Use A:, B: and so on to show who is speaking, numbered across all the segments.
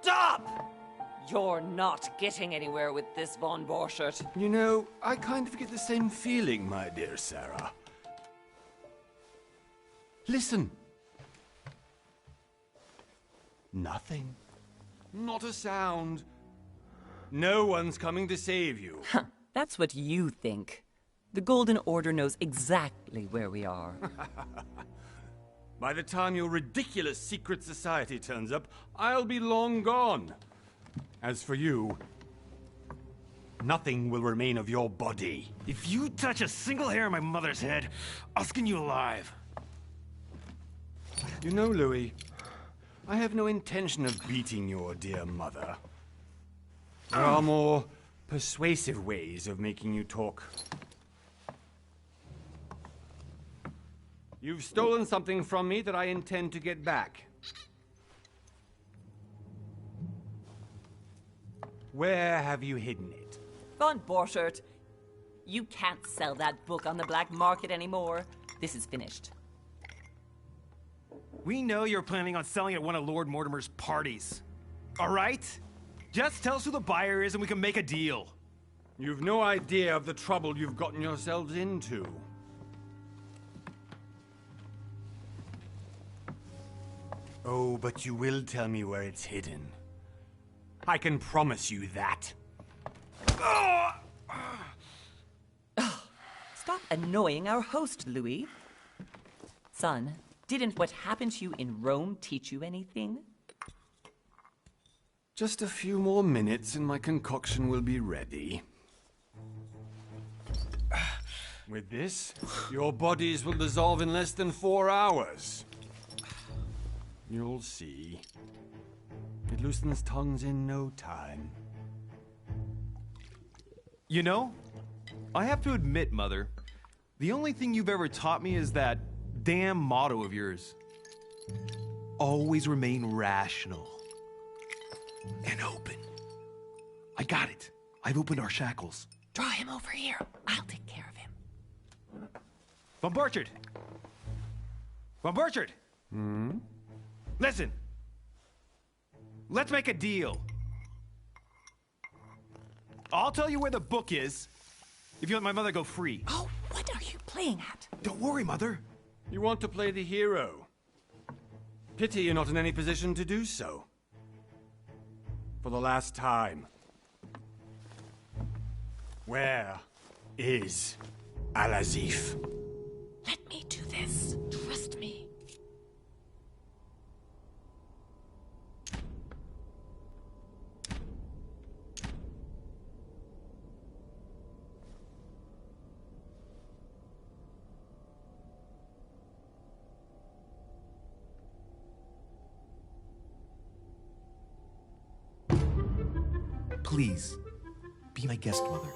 A: Stop! You're not getting anywhere with this, Von Borchert.
B: You know, I kind of get the same feeling, my dear Sarah. Listen. Nothing. Not a sound. No one's coming to save you.
A: Huh, that's what you think. The Golden Order knows exactly where we are.
B: By the time your ridiculous secret society turns up, I'll be long gone. As for you, nothing will remain of your body.
C: If you touch a single hair on my mother's head, I'll skin you alive.
B: You know, Louis, I have no intention of beating your dear mother. There are more persuasive ways of making you talk. You've stolen something from me that I intend to get back. Where have you hidden it?
A: Von Borchert, you can't sell that book on the black market anymore. This is finished.
C: We know you're planning on selling at one of Lord Mortimer's parties. All right? Just tell us who the buyer is and we can make a deal.
B: You've no idea of the trouble you've gotten yourselves into. Oh, but you will tell me where it's hidden. I can promise you that.
A: Stop annoying our host, Louis. Son, didn't what happened to you in Rome teach you anything?
B: Just a few more minutes and my concoction will be ready. With this, your bodies will dissolve in less than 4 hours. You'll see. It loosens tongues in no time.
C: You know, I have to admit, Mother, the only thing you've ever taught me is that damn motto of yours. Always remain rational. And open. I got it. I've opened our shackles.
A: Draw him over here. I'll take care of him.
C: Von Borchert! Von Borchert! Listen. Let's make a deal. I'll tell you where the book is if you let my mother go free.
A: Oh, what are you playing at?
C: Don't worry, Mother.
B: You want to play the hero. Pity you're not in any position to do so. For the last time. Where is Al-Azif?
A: Let me do this. Trust me.
C: Please, be my guest, Mother.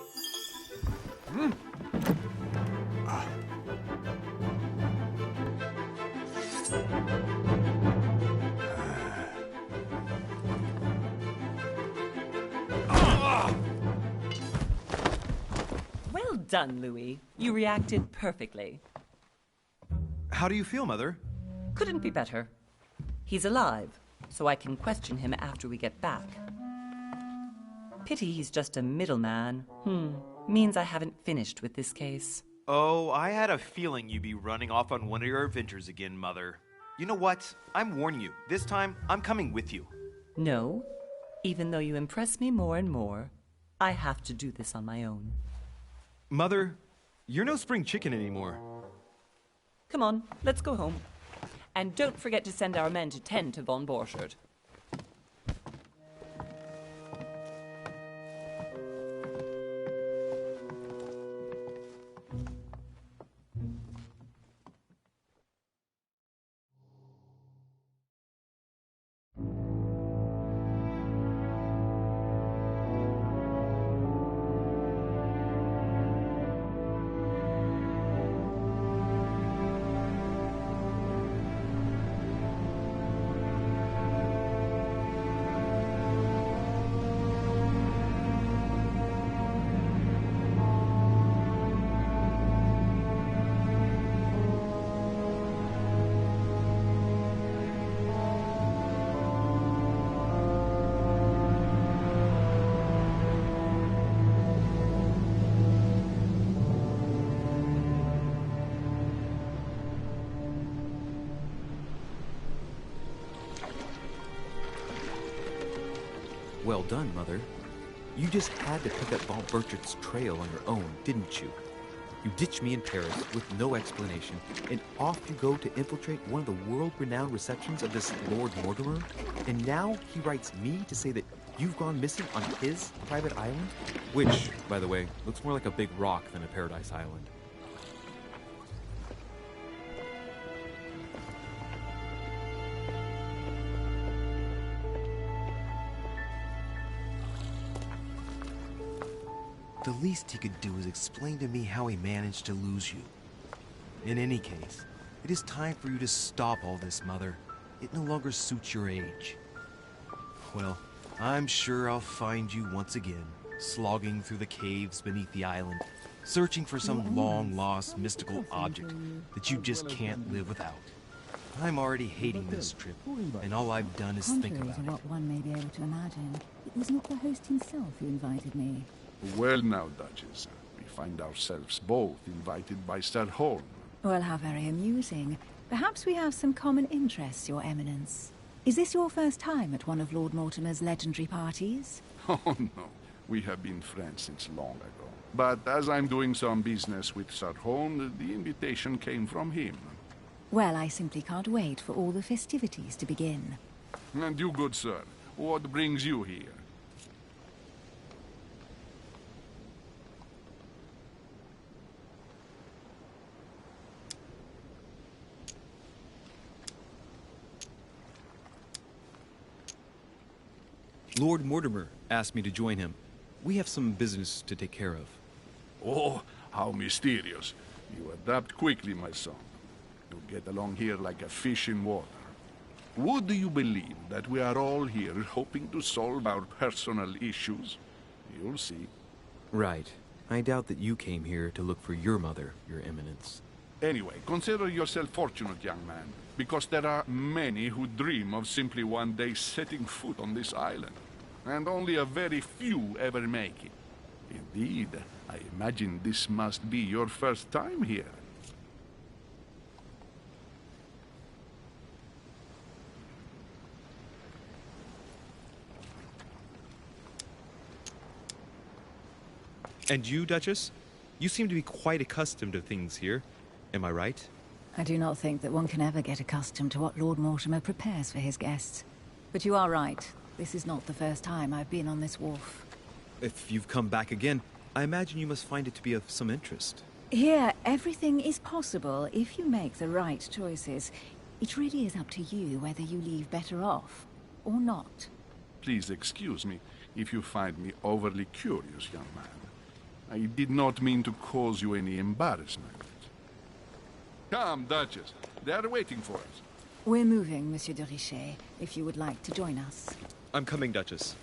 A: Well done, Louis. You reacted perfectly.
C: How do you feel, Mother?
A: Couldn't be better. He's alive, so I can question him after we get back. Pity he's just a middleman. Means I haven't finished with this case.
C: Oh, I had a feeling you'd be running off on one of your adventures again, Mother. You know what? I'm warning you. This time, I'm coming with you.
A: No. Even though you impress me more and more, I have to do this on my own.
C: Mother, you're no spring chicken anymore.
A: Come on, let's go home. And don't forget to send our men to tend to Von Borchert.
C: Well done, Mother. You just had to pick up Von Burchett's trail on your own, didn't you? You ditch me in Paris with no explanation, and off you go to infiltrate one of the world-renowned receptions of this Lord Mortimer? And now he writes me to say that you've gone missing on his private island? Which, by the way, looks more like a big rock than a paradise island. The least he could do is explain to me how he managed to lose you. In any case, it is time for you to stop all this, Mother. It no longer suits your age. Well, I'm sure I'll find you once again, slogging through the caves beneath the island, searching for some long-lost mystical object that you just can't live without. I'm already hating this trip, and all I've done is think about
D: Contrary to
C: it.
D: what one may be able to imagine, it was not the host himself who invited me.
E: Well now, Duchess, we find ourselves both invited by Sir Holm.
D: Well, how very amusing. Perhaps we have some common interests, Your Eminence. Is this your first time at one of Lord Mortimer's legendary parties?
E: Oh no, we have been friends since long ago. But as I'm doing some business with Sir Holm, the invitation came from him.
D: Well, I simply can't wait for all the festivities to begin.
E: And you, good sir, what brings you here?
C: Lord Mortimer asked me to join him. We have some business to take care of.
E: Oh, how mysterious. You adapt quickly, my son. You get along here like a fish in water. Would you believe that we are all here hoping to solve our personal issues? You'll see.
C: Right. I doubt that you came here to look for your mother, Your Eminence.
E: Anyway, consider yourself fortunate, young man, because there are many who dream of simply one day setting foot on this island, and only a very few ever make it. Indeed, I imagine this must be your first time here.
C: And you, Duchess? You seem to be quite accustomed to things here. Am I right?
D: I do not think that one can ever get accustomed to what Lord Mortimer prepares for his guests. But you are right. This is not the first time I've been on this wharf.
C: If you've come back again, I imagine you must find it to be of some interest.
D: Here, everything is possible if you make the right choices. It really is up to you whether you leave better off or not.
E: Please excuse me if you find me overly curious, young man. I did not mean to cause you any embarrassment. Come, Duchess. They are waiting for us.
D: We're moving, Monsieur de Richet, if you would like to join us.
C: I'm coming, Duchess.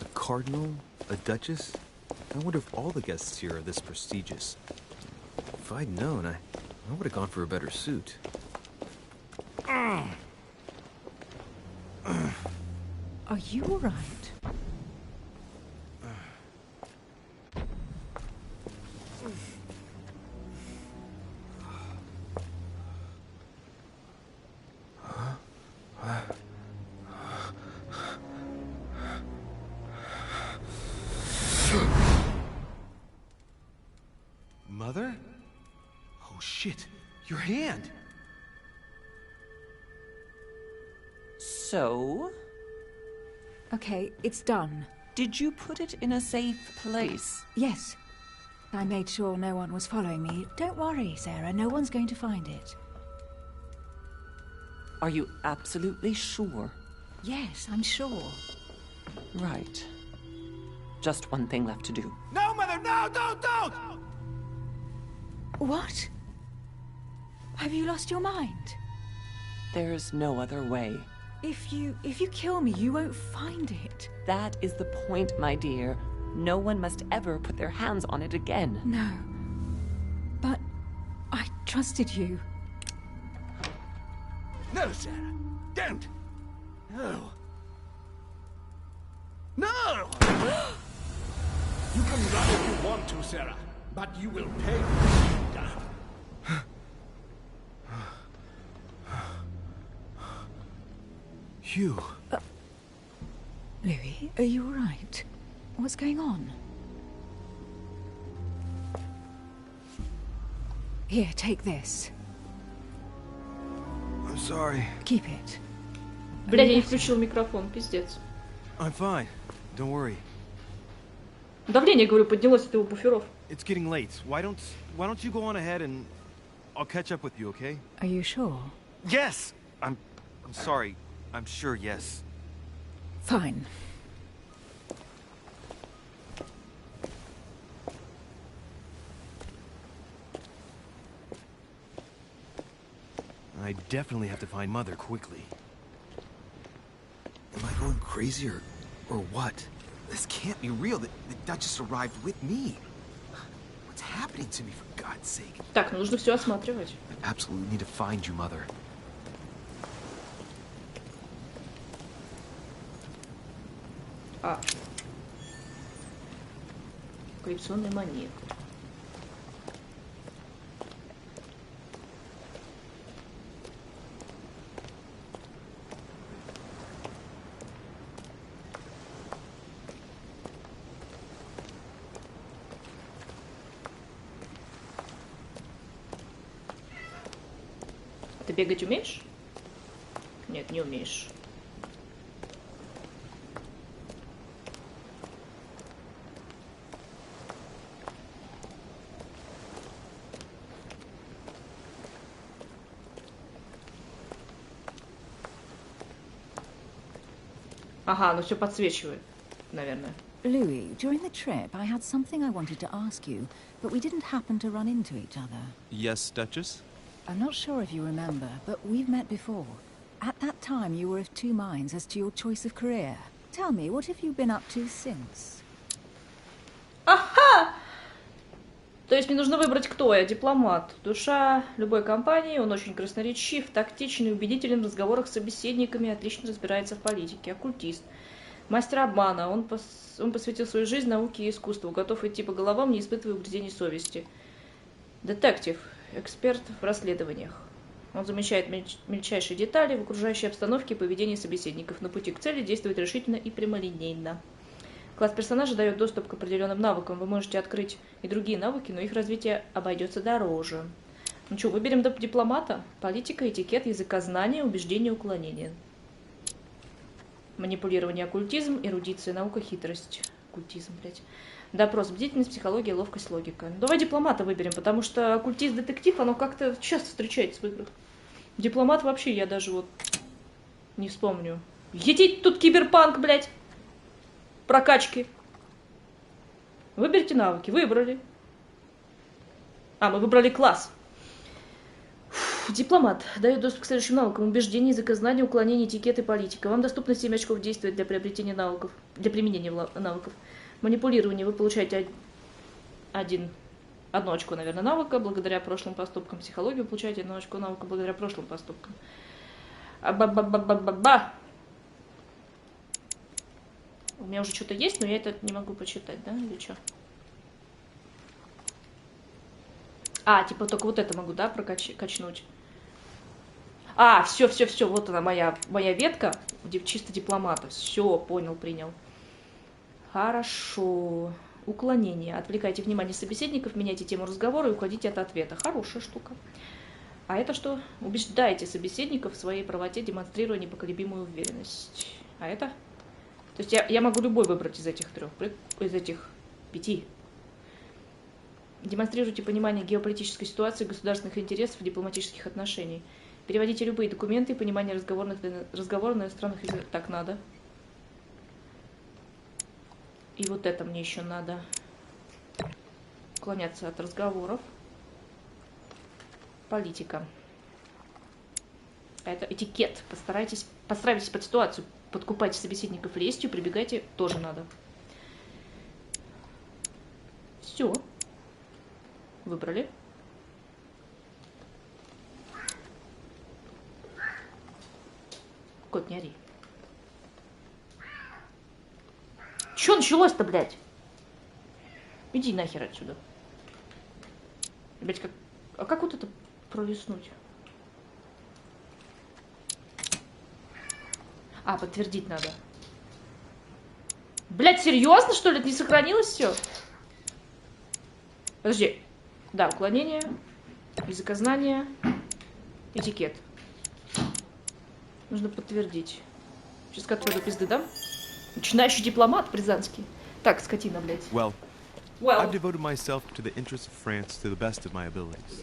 C: A cardinal? A duchess? I wonder if all the guests here are this prestigious. If I'd known, I would have gone for a better suit.
D: Are you all right?
C: Mother? Oh shit, your hand!
A: So,
D: Okay, it's done.
A: did you put it in a safe place?
D: Yes. I made sure no one was following me. Don't worry, Sarah, no one's going to find it.
A: Are you absolutely sure?
D: Yes, I'm sure.
A: Right. Just one thing left to do.
C: No, Mother, no, don't!
D: What? Have you lost your mind?
A: There's no other way.
D: If you kill me, you won't find it.
A: That is the point, my dear. No one must ever put their hands on it again.
D: No. But I trusted you.
F: No, Sarah. Don't. No. No! You can run if you want to, Sarah, but you will pay.
C: Hugh.
D: Louis, are you all right? What's going on? Here, take this.
C: I'm sorry.
D: Keep it.
G: Блядь, я не включил микрофон, пиздец.
C: I'm fine. Don't worry.
G: Давление, говорю, поднялось от его буферов.
C: It's getting late. Why don't you go on ahead and I'll catch up with you, okay?
D: Are you sure?
C: Yes. I'm sorry. I'm sure, yes.
D: Fine.
C: I definitely have to find Mother quickly.
H: Am I going crazy or what? This can't be real. The Duchess arrived with me. What's happening to me, for God's sake?
G: Так, ну нужно все осматривать.
H: I absolutely need to find you, Mother.
G: А. Коллекционная монета. Ты бегать умеешь? Нет, не умеешь. Ага, ну все подсвечивает, наверное.
D: Louis, during the trip, I had something I wanted to ask you, but we didn't happen to run into each other.
C: Yes, Duchess?
D: I'm not sure if you remember, but we've met before. At that time, you were of two minds as to your choice of career. Tell me, what have you been up to since?
G: Ага! То есть мне нужно выбрать, кто я. Дипломат. Душа любой компании. Он очень красноречив, тактичен и убедителен в разговорах с собеседниками, отлично разбирается в политике. Оккультист. Мастер обмана. Он посвятил свою жизнь науке и искусству. Готов идти по головам, не испытывая угрызений совести. Детектив. Эксперт в расследованиях. Он замечает мельчайшие детали в окружающей обстановке и поведении собеседников. На пути к цели действует решительно и прямолинейно. Класс персонажа дает доступ к определенным навыкам. Вы можете открыть и другие навыки, но их развитие обойдется дороже. Ну что, выберем дипломата? Политика, этикет, языкознание, убеждение, уклонение. Манипулирование, оккультизм, эрудиция, наука, хитрость. Оккультизм, блядь. Допрос, бдительность, психология, ловкость, логика. Ну, давай дипломата выберем, потому что оккультист, детектив, оно как-то часто встречается в играх. Дипломат вообще я даже вот не вспомню. Едить тут киберпанк, блядь. Прокачки. Выберите навыки. Выбрали. А, мы выбрали класс. Дипломат дает доступ к следующим навыкам: убеждение, языкознание, уклонение, этикет и политика. Вам доступно 7 очков действия для приобретения навыков, для применения навыков. Манипулирование. Вы получаете одно очко, наверное, навыка благодаря прошлым поступкам. Психологию вы получаете 1 очко навыка благодаря прошлым поступкам. Ба-ба-ба-ба-ба-ба. У меня уже что-то есть, но я это не могу почитать, да? Или что? А, типа только вот это могу, да, качнуть? А, все, вот она моя ветка, чисто дипломата. Все, понял, принял. Хорошо. Уклонение. Отвлекайте внимание собеседников, меняйте тему разговора и уходите от ответа. Хорошая штука. А это что? Убеждайте собеседников в своей правоте, демонстрируя непоколебимую уверенность. А это? То есть я могу любой выбрать из этих 5. Демонстрируйте понимание геополитической ситуации, государственных интересов и дипломатических отношений. Переводите любые документы и понимание разговора на иностранных языках. Так надо. И вот это мне еще надо. Уклоняться от разговоров. Политика. Это этикет. Подстраивайтесь под ситуацию. Подкупайте собеседников лестью, прибегайте, тоже надо. Все. Выбрали. Кот, не ори. Че началось-то, блядь? Иди нахер отсюда. Блядь, как вот это пролистнуть? А, подтвердить надо. Блядь, серьезно, что ли? Это не сохранилось все? Подожди. Да, уклонение, языкознание, этикет. Нужно подтвердить. Сейчас как до пизды дам? Начинающий дипломат британский. Так, скотина, блядь.
C: Well, I've devoted myself to the interests of France to the best of my abilities.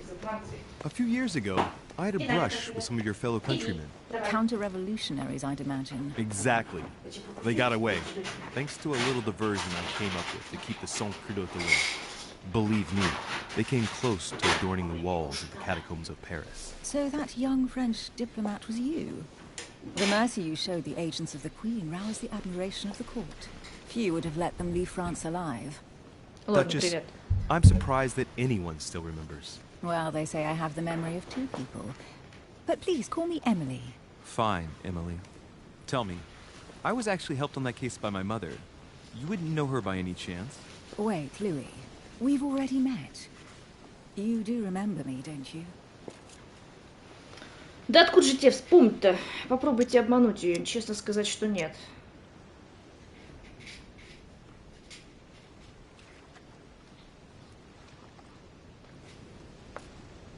C: A few years ago, I had a brush with some of your fellow countrymen.
D: Counter-revolutionaries, I'd imagine.
C: Exactly. They got away, thanks to a little diversion I came up with to keep the sans-culotte away. Believe me, they came close to adorning the walls of the catacombs of Paris.
D: So that young French diplomat was you? The mercy you showed the agents of the Queen roused the admiration of the court. Few would have let them leave France alive.
C: Duchess, I'm surprised that anyone still remembers.
D: Well, they say I have the memory of two people. But please, call me Emily.
C: Fine, Emily. Tell me, I was actually helped on that case by my mother. You wouldn't know her by any chance?
D: Wait, Louis. We've already met. You do remember me, don't you?
G: Да откуда же тебе вспомнить-то? Попробуйте обмануть ее. Честно сказать, что нет.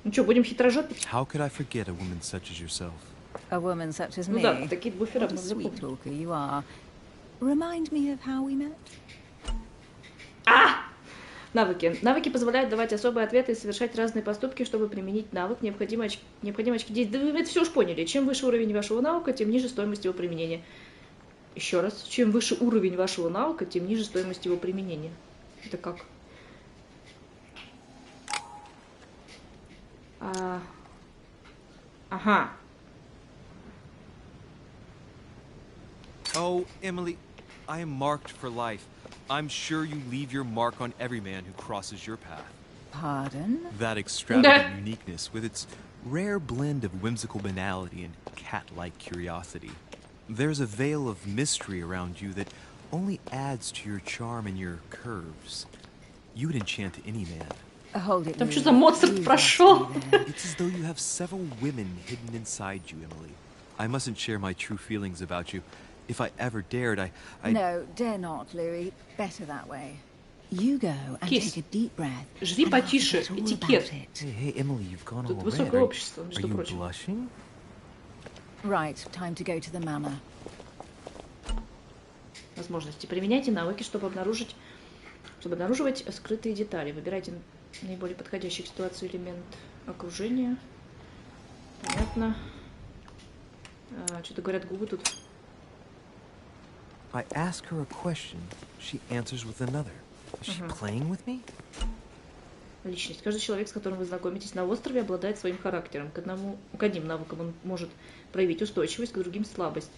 G: Ну что, будем хитрожопить?
C: How could I forget a woman such as yourself?
D: A woman such as
G: Ну
D: me?
G: да, такие буферы
D: What a
G: можно
D: sweet
G: запомнить.
D: talker you are. Remind me of how we met?
G: Навыки. Навыки позволяют давать особые ответы и совершать разные поступки, чтобы применить навык. Необходимые очки действия. Да вы это все уж поняли. Чем выше уровень вашего навыка, тем ниже стоимость его применения. Еще раз. Чем выше уровень вашего навыка, тем ниже стоимость его применения. Это как? Ага.
C: Oh, Emily, I am marked for life. I'm sure you leave your mark on every man who crosses your path.
D: Pardon?
C: That extravagant uniqueness, with its rare blend of whimsical banality and cat-like curiosity. There's a veil of mystery around you that only adds to your charm and your curves. You would enchant any man.
D: Hold it.
G: Там что
D: Louis.
G: за Моцарт
D: Leave
G: прошел?
D: that to me there.
C: It's as though you have several women hidden inside you, Emily. I mustn't share my true feelings about you. If I ever dared, I...
D: No, dare not, Louis. Better that way. You go and
G: Kiss.
D: take a deep breath.
G: Жри
D: and I'll
G: потише.
D: forget all
G: Этикет.
D: about it.
C: Hey, Emily, you've gone
G: Тут
C: all red.
G: высокое общество,
C: Are
G: между
C: you
G: прочим.
C: blushing?
D: Right, time to go to the manor.
G: Возможности. Применяйте навыки, чтобы обнаруживать скрытые детали. Выбирайте наиболее подходящий к ситуации элемент окружения. Понятно. Что-то говорят губы тут.
C: I ask her a question, she answers with another. Is she playing with me?
G: Личность. Каждый человек, с которым вы знакомитесь на острове, обладает своим характером. К одним навыкам он может проявить устойчивость, к другим слабость.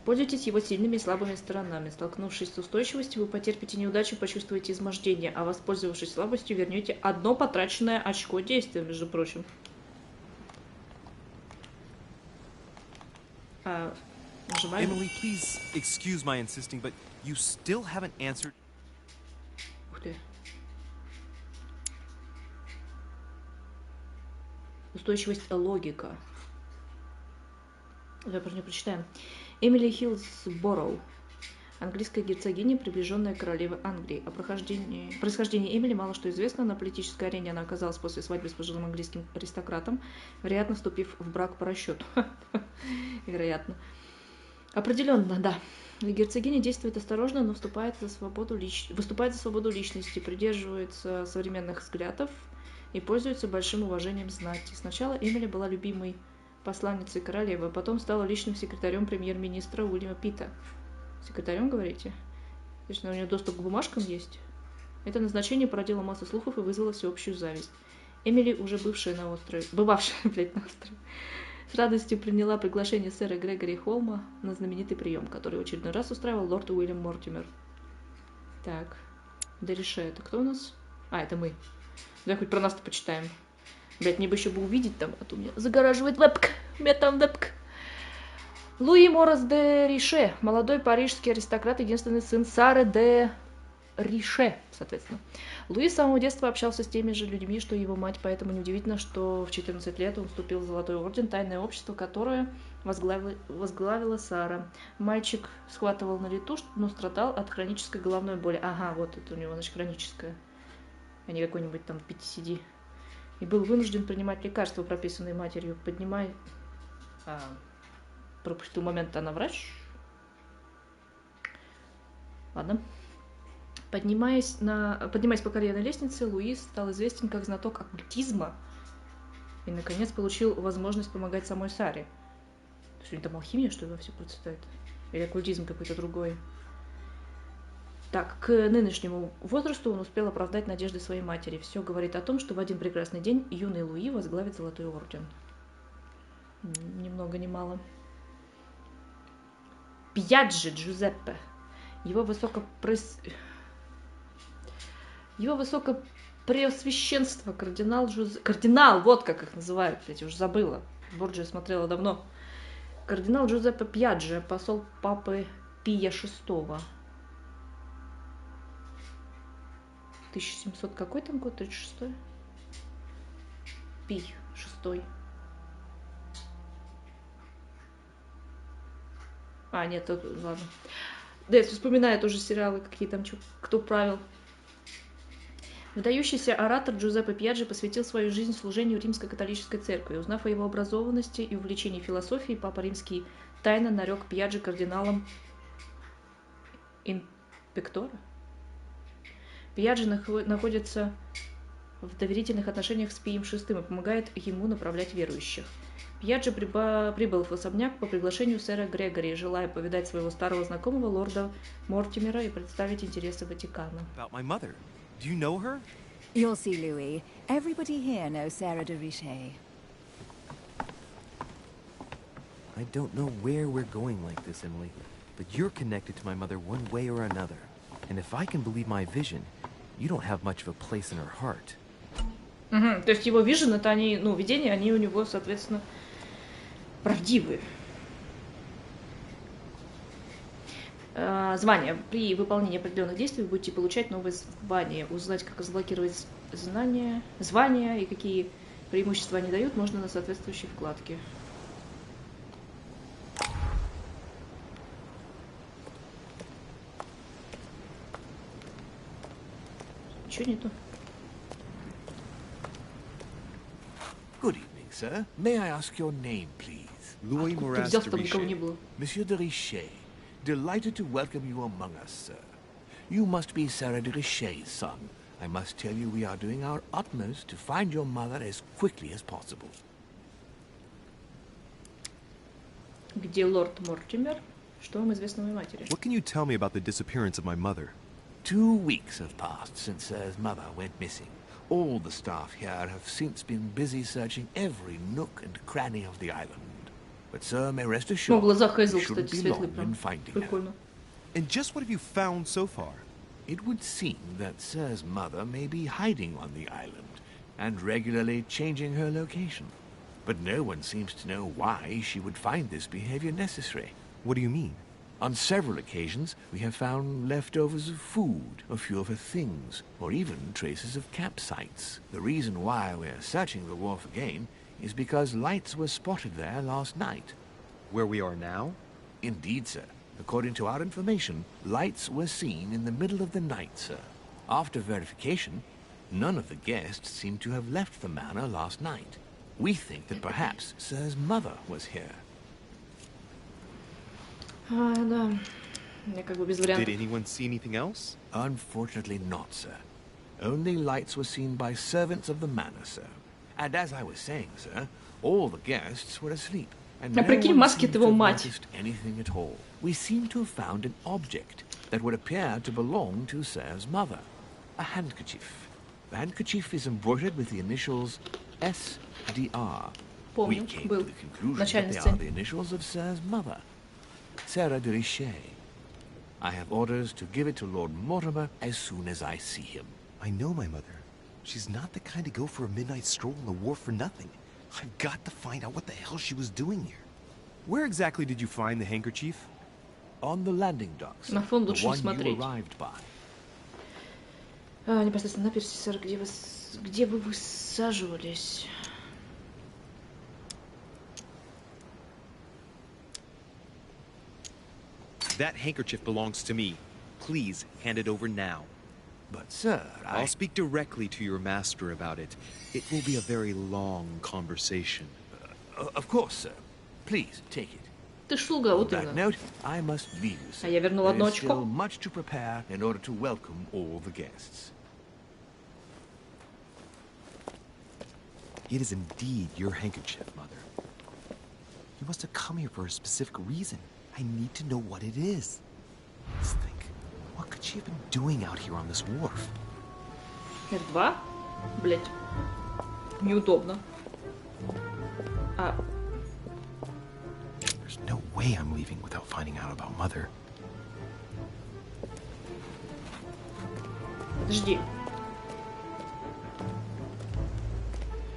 G: Пользуйтесь его сильными и слабыми сторонами. Столкнувшись с устойчивостью, вы потерпите неудачу, почувствуете измождение, а воспользовавшись слабостью, вернете одно потраченное очко действия, между прочим. Нажимаем.
C: Emily, please excuse my insisting, but you still haven't answered.
G: Ух ты. Устойчивость логика. Давай про нее прочитаем. Эмили Хиллсбороу. Английская герцогиня, приближенная королевы Англии. О происхождении Эмили мало что известно. На политической арене она оказалась после свадьбы с пожилым английским аристократом, вероятно, вступив в брак по расчету. Вероятно. Определенно, да. Герцогиня действует осторожно, но выступает за свободу личности, придерживается современных взглядов и пользуется большим уважением знати. Сначала Эмили была любимой посланницей королевы, а потом стала личным секретарем премьер-министра Уильяма Питта. Секретарем, говорите? Точно, у нее доступ к бумажкам есть? Это назначение породило массу слухов и вызвало всеобщую зависть. Эмили, уже бывшая на острове, с радостью приняла приглашение сэра Грегори Холма на знаменитый прием, который в очередной раз устраивал лорд Уильям Мортимер. Так, Дерише, это кто у нас? Это мы. Давай хоть про нас-то почитаем. Блять, мне бы еще увидеть там, а то у меня загораживает вебка. У меня там вебка. Луи Морас де Рише, молодой парижский аристократ, единственный сын Сары де Рише, соответственно. Луи с самого детства общался с теми же людьми, что и его мать, поэтому неудивительно, что в 14 лет он вступил в Золотой Орден, тайное общество, которое возглавила Сара. Мальчик схватывал на лету, но страдал от хронической головной боли. Ага, вот это у него, значит, хроническая, а не какой-нибудь там PTSD. И был вынужден принимать лекарства, прописанные матерью. Пропустил момент, она врач. Ладно. Поднимаясь по карьерной лестнице, Луис стал известен как знаток оккультизма и, наконец, получил возможность помогать самой Саре. То есть у него там алхимия, что ли, во все процветает? Или оккультизм какой-то другой? Так, к нынешнему возрасту он успел оправдать надежды своей матери. Все говорит о том, что в один прекрасный день юный Луи возглавит Золотой Орден. Ни много ни мало. Пьяджи Джузеппе. Его высокопреосвященство кардинал, вот как их называют, я уже забыла. Борджиа смотрела давно. Кардинал Джузеппе Пьяджи, посол папы Пия VI. 1700 какой там год? 36-й? Пий VI. Нет, ладно. Да, я вспоминаю тоже сериалы, какие там, кто правил. Выдающийся оратор Джузеппе Пьяджи посвятил свою жизнь служению римско-католической церкви. Узнав о его образованности и увлечении философией, Папа Римский тайно нарек Пьяджи кардиналом инпектора. Пьяджи находится в доверительных отношениях с Пием VI и помогает ему направлять верующих. Пьяджи прибыл в особняк по приглашению сэра Грегори, желая повидать своего старого знакомого лорда Мортимера и представить интересы Ватикана.
C: Do you know her?
D: You'll see, Louis. Everybody here knows Sarah de Richet.
H: I don't know where we're going like this, Emily, but you're connected to my mother one way or another. And if I can believe my vision, you don't have much of a place in her heart.
G: То есть его vision, это они, видения, они у него, соответственно, правдивые. Звания. При выполнении определенных действий вы будете получать новые звания. Узнать, как разблокировать звания и какие преимущества они дают, можно на соответствующей вкладке. Ничего нету.
F: Good evening, sir. May I ask your name, please?
C: Louis Moraz
G: Ты взял, чтобы никого не
C: de
G: было.
F: Monsieur de Richet. Delighted to welcome you among us, sir. You must be Sarah de Richet's son. I must tell you we are doing our utmost to find your mother as quickly as possible.
G: Где лорд Мортимер? Что вам известно о моей матери?
C: What can you tell me about the disappearance of my mother?
F: 2 weeks have passed since Sir's mother went missing. All the staff here have since been busy searching every nook and cranny of the island. But Sir may rest assured,
G: в глазах
F: we
G: Эзел,
F: shouldn't
G: кстати,
F: be
G: светлый
F: long
G: прям.
F: in finding her.
G: Прикольно.
C: And just what have you found so far?
F: It would seem that Sir's mother may be hiding on the island and regularly changing her location. But no one seems to know why she would find this behavior necessary.
C: What do you mean?
F: On several occasions, we have found leftovers of food, a few of her things, or even traces of campsites. The reason why we're searching the wharf again is because lights were spotted there last night.
C: Where we are now?
F: Indeed, sir. According to our information, lights were seen in the middle of the night, sir. After verification, none of the guests seem to have left the manor last night. We think that perhaps Sir's mother was here.
G: Да. Я как бы без вариантов.
C: Did anyone see anything else?
F: Unfortunately not, sir. Only lights were seen by servants of the manor, sir. And as I was saying, sir, all the guests were asleep. And no
G: прикинь,
F: one
G: маски
F: seemed to
G: твоего
F: have
G: мать.
F: noticed anything at all. We seem to have found an object that would appear to belong to Sir's mother. A handkerchief. The handkerchief is embroidered with the initials SDR. We
G: Помню,
F: came
G: был
F: to the conclusion
G: в
F: that
G: начальной
F: they are
G: сцене.
F: the initials of Sir's mother, Sarah de Richet. I have orders to give it to Lord Mortimer as soon as I see him.
C: I know my mother. She's not the kind to go for a midnight stroll on the wharf for nothing. I've got to find out what the hell she was doing here. Where exactly did you find the handkerchief?
F: On the landing docks,
G: На фон
F: the
G: лучше не
F: one you
G: смотреть.
F: arrived by.
G: Непосредственно на пирсе, сэр, где вы высаживались?
H: That handkerchief belongs to me. Please hand it over now.
F: But, sir,
H: I'll speak directly to your master about it. It will be a very long conversation.
F: Of course, sir. Please, take it.
G: Ты слуга,
F: On
G: вот
F: that
G: именно.
F: note, I must leave you, sir.
G: А я вернула одно
F: There is still
G: очко.
F: much to prepare in order to welcome all the guests.
H: It is indeed your handkerchief, Mother. You must have come here for a specific reason. I need to know what it is. Let's think. What could she have been doing out here on this wharf?
G: R2? Блять. Неудобно. А,
H: There's no way I'm leaving without finding out about Mother.
G: подожди.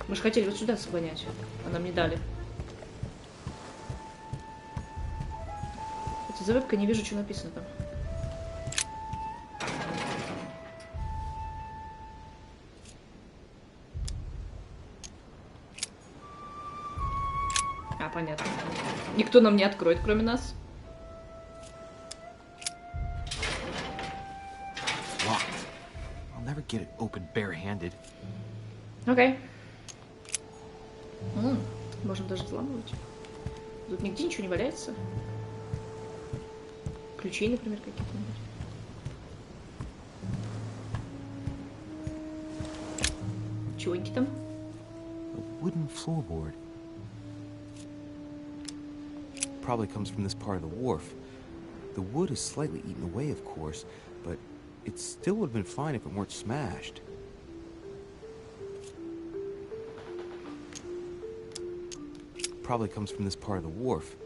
G: Мы же хотели вот сюда сгонять, а нам не дали. Хотя за вебкой не вижу, что написано там. А, понятно. Никто нам не откроет, кроме нас.
H: Locked. I'll never get it open bare-handed.
G: Окей. Можно даже взламывать. Тут нигде ничего не валяется. Ключей, например, каких-нибудь. Чего-нибудь там?
H: A wooden floorboard. Probably comes from this part of the wharf. The wood is slightly eaten away, of course, but it still would have been fine if it weren't smashed. Probably comes from this part of the wharf.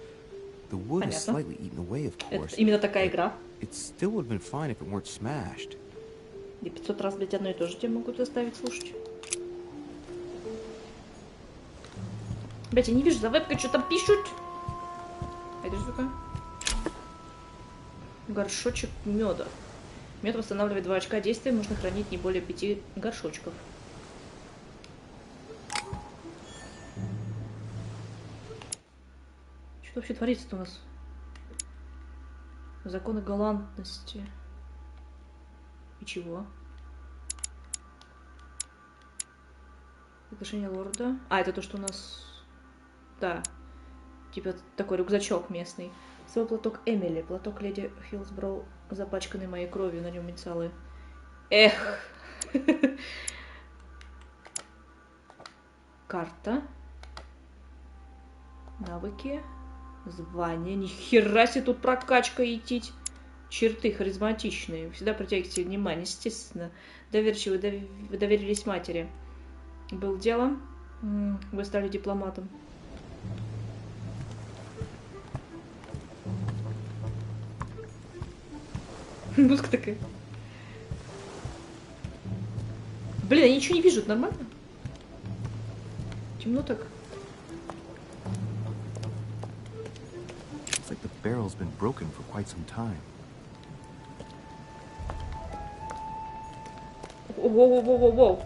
H: The wood is slightly eaten away, of course.
G: Это именно такая игра.
H: It still would have been fine if it weren't smashed.
G: И 500 раз, блядь, одно и то же тебе могут заставить слушать. Блядь, я не вижу, за вебкой что там пишут. А это что такое? Горшочек меда. Мед восстанавливает 2 очка действия, можно хранить не более 5 горшочков. Что вообще творится-то у нас? Законы галантности. И чего? Отношение лорда. А, это то, что у нас... Да. Типа такой рюкзачок местный. Свой платок Эмили. Платок леди Хиллсброу, запачканный моей кровью, на нем инициалы. Эх! Карта. Навыки. Звание. Нихера себе тут прокачка идти. Черты харизматичные. Всегда притягивайте внимание. Естественно. Доверчивы, вы доверились матери. Был делом. Вы стали дипломатом. Музыка такая. Блин, я ничего не вижу, это нормально? Темно так.
H: Looks like the barrel's been broken for quite some time.
G: Воу-воу-воу-воу-воу.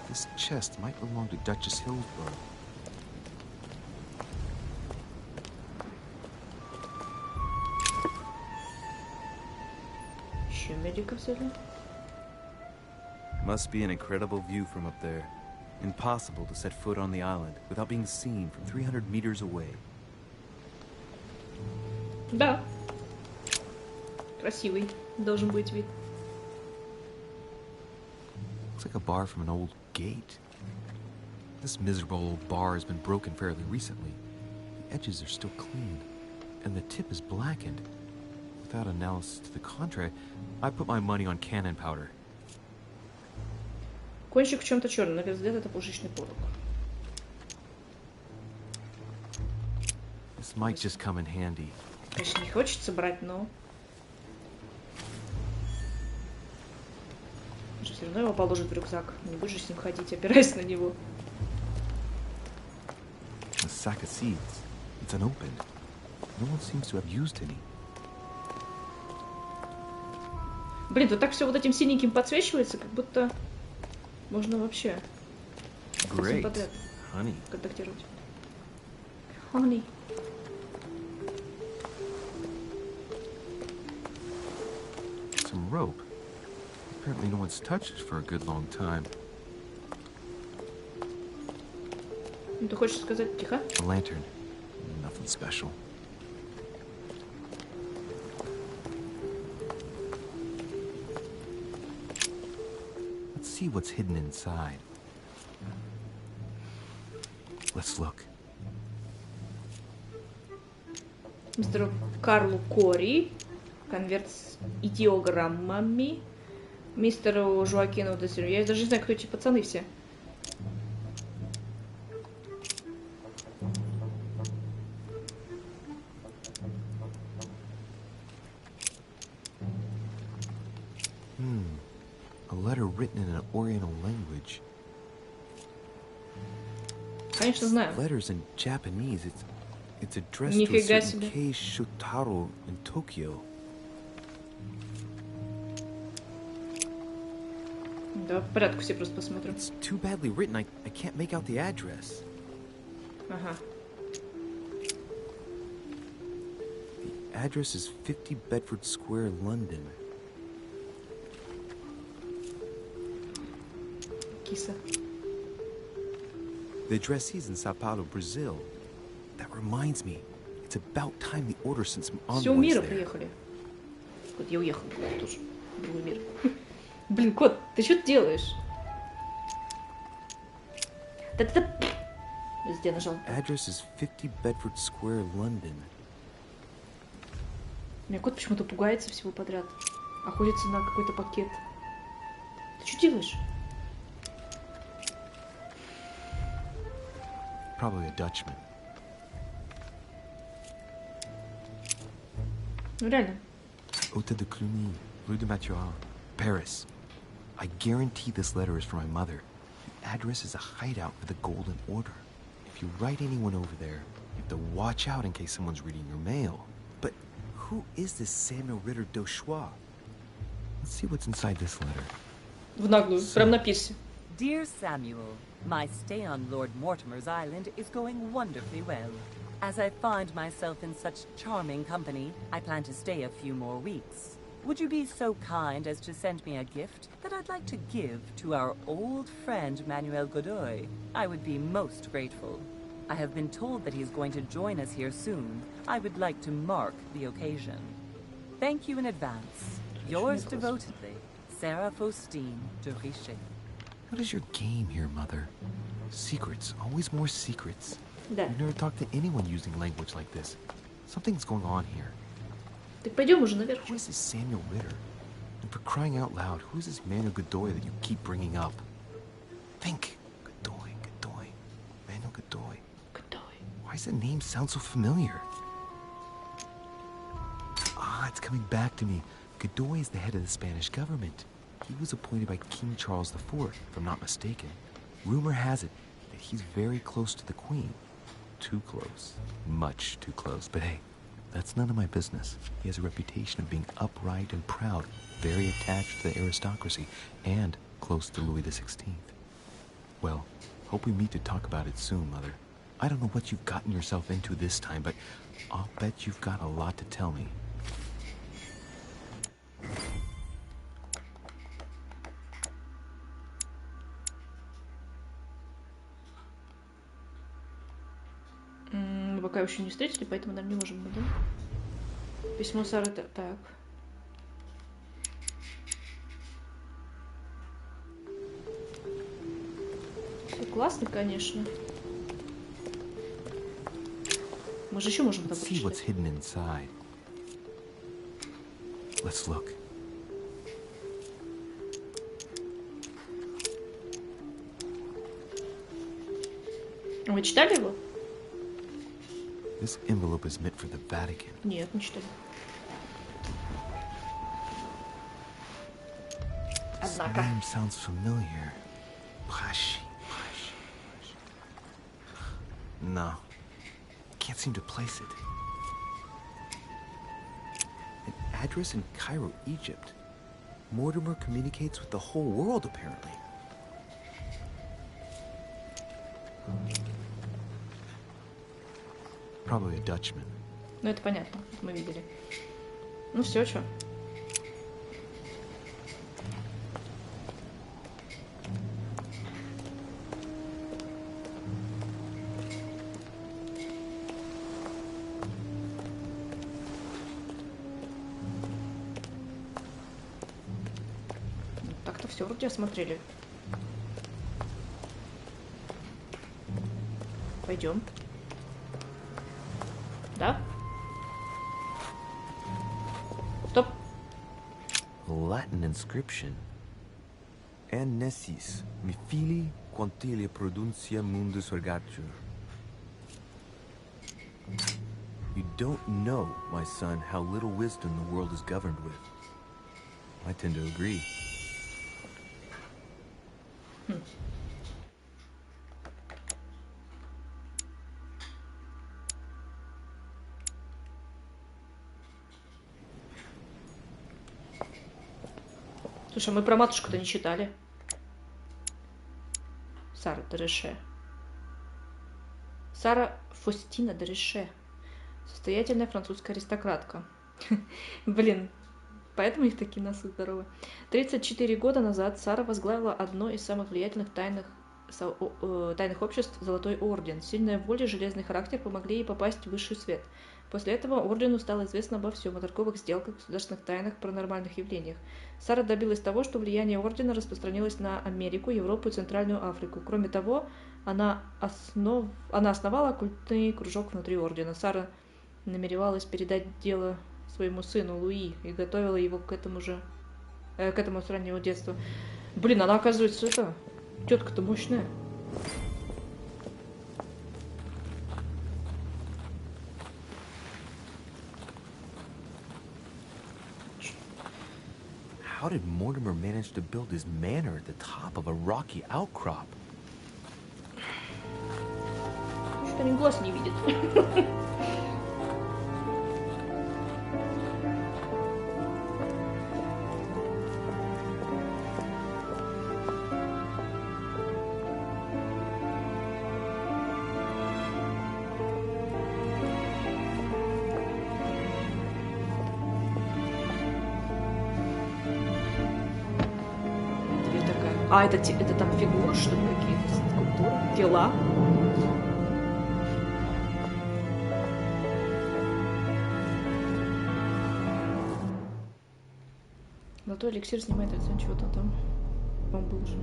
H: This chest might belong to Duchess Hillsborough.
G: Еще медика взяли.
H: Must be an incredible view from up there. Impossible to set foot on the island without being seen from 300 meters away.
G: Да. Красивый должен быть вид.
H: Looks like a bar from an old gate. This miserable old bar has been broken fairly recently. The edges are still clean, and the tip is blackened. Without analysis to the contrary, I put my money on cannon powder.
G: Кончик в чем-то черном. На первый взгляд это пушечный порох.
H: This might just come in handy.
G: Конечно, не хочется брать, но... Все равно его положат в рюкзак. Не будешь же с ним ходить, опираясь на него.
H: A sack of seeds. It's unopened. No one seems to have used any.
G: Блин, тут так все вот этим синеньким подсвечивается, как будто можно вообще всем подряд
C: Honey.
G: контактировать. Honey.
H: Some rope. Apparently no one's touched it for a good long time.
G: Ну, ты хочешь сказать тихо?
H: A lantern. Nothing special. Let's see what's hidden inside. Let's look.
G: Мистеру Карлу Кори. Конверт с идиограммами. Мистеру Жоакину Десерю. Я даже не знаю, кто эти пацаны все.
H: A letter written in an Oriental language.
G: Конечно, знаю.
H: Letters in Japanese. It's addressed to a
G: Нифига
H: certain
G: себе.
H: Kei Shotaro in Tokyo.
G: Давай по порядку все просто посмотрим.
H: It's too badly written. I can't make out the address.
G: Ага.
H: The address is 50 Bedford Square, London.
G: Киса.
H: The address is in Sao Paulo, Brazil. That reminds me, it's about time the order sent some
G: Всего
H: envoys
G: мира
H: there.
G: приехали. Вот я уехал тоже. В другой мир. Блин, кот, ты что делаешь? Да-да-да. Везде нажал.
H: Address is 50 Bedford Square, London.
G: У меня кот почему-то пугается всего подряд. Охотится на какой-то пакет. Ты что делаешь?
H: Probably a Dutchman.
G: Ну реально.
H: Hôtel de Cluny, Rue de Mathurin, Paris. I guarantee this letter is for my mother. The address is a hideout for the Golden Order. If you write anyone over there, you have to watch out in case someone's reading your mail. But who is this Samuel Ritter d'Auchois? Let's see what's inside this letter.
G: В наглую. Прям на пирсе.
A: Dear Samuel, my stay on Lord Mortimer's island is going wonderfully well. As I find myself in such charming company, I plan to stay a few more weeks. Would you be so kind as to send me a gift that I'd like to give to our old friend Manuel Godoy? I would be most grateful. I have been told that he's going to join us here soon. I would like to mark the occasion. Thank you in advance. Yours devotedly, Sarah Faustine de Richet.
H: What is your game here, Mother? Secrets, always more secrets.
G: Да.
H: You've never talked to anyone using language like this. Something's going on here.
G: Так пойдем уже наверх.
H: Who is this Samuel Ritter? And for crying out loud, who is this Manuel Godoy that you keep bringing up? Think. Godoy, Godoy. Manuel Godoy.
G: Godoy.
H: Why does the name sound so familiar? Ah, it's coming back to me. Godoy is the head of the Spanish government. He was appointed by King Charles IV, if I'm not mistaken. Rumor has it that he's very close to the Queen. Too close. Much too close. But hey, that's none of my business. He has a reputation of being upright and proud, very attached to the aristocracy, and close to Louis XVI. Well, hope we meet to talk about it soon, Mother. I don't know what you've gotten yourself into this time, but I'll bet you've got a lot to tell me.
G: Мы пока еще не встретили, поэтому, наверное, не можем, да? Письмо Сары, так. Все классно, конечно. Мы же еще можем там
H: Let's see what's
G: прочитать.
H: hidden inside. Let's look.
G: Вы читали его?
H: This envelope is meant for the Vatican.
G: Нет, не читали.
H: This
G: Однако.
H: name sounds familiar. Pashi. No. Can't seem to place it. An address in Cairo, Egypt. Mortimer communicates with the whole world, apparently. Probably a Dutchman.
G: Ну, это понятно, мы видели. Ну, все, что? Так-то все вроде осмотрели. Пойдем. Да? Стоп.
H: Latin inscription. En nessis, mi fili quantilia produncia mundus ergatur. You don't know, my son, how little wisdom the world is governed with. I tend to agree.
G: Слушай, мы про матушку-то не читали. Сара Дереше. Сара Фостина Дереше. Состоятельная французская аристократка. Блин, поэтому их такие носы здоровые. 34 года назад Сара возглавила одно из самых влиятельных тайных обществ «Золотой орден». Сильная воля и железный характер помогли ей попасть в высший свет. После этого ордену стало известно обо всем, о торговых сделках, государственных тайнах, паранормальных явлениях. Сара добилась того, что влияние ордена распространилось на Америку, Европу и Центральную Африку. Кроме того, она основала оккультный кружок внутри ордена. Сара намеревалась передать дело своему сыну Луи и готовила его к этому с раннего детства. Блин, она, оказывается, тетка-то мощная.
H: How did Mortimer manage to build his manor at the top of a rocky outcrop?
G: Что они глаз не видят. А, это там фигуры, что ли, какие-то скульптуры? Тела? Золотой эликсир снимает лицо чего-то там. Он был же.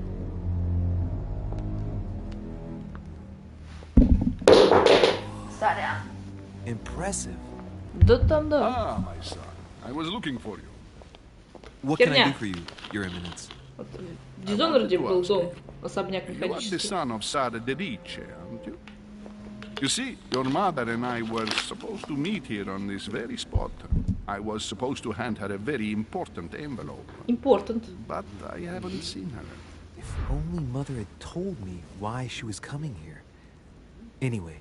G: Сорян.
H: Impressive.
G: Да там, да.
E: Ah, my son. I was looking for you.
H: What can I
G: Херня.
H: do for you, Your Eminence?
G: Вот, в Дизонорде был дом, особняк
E: You are the
G: механический.
E: son of Sara de Ricci, aren't you? You see, your mother and I were supposed to meet here on this very spot. I was supposed to hand her a very important envelope,
G: Important.
E: but I haven't seen her.
H: If only Mother had told me why she was coming here. Anyway,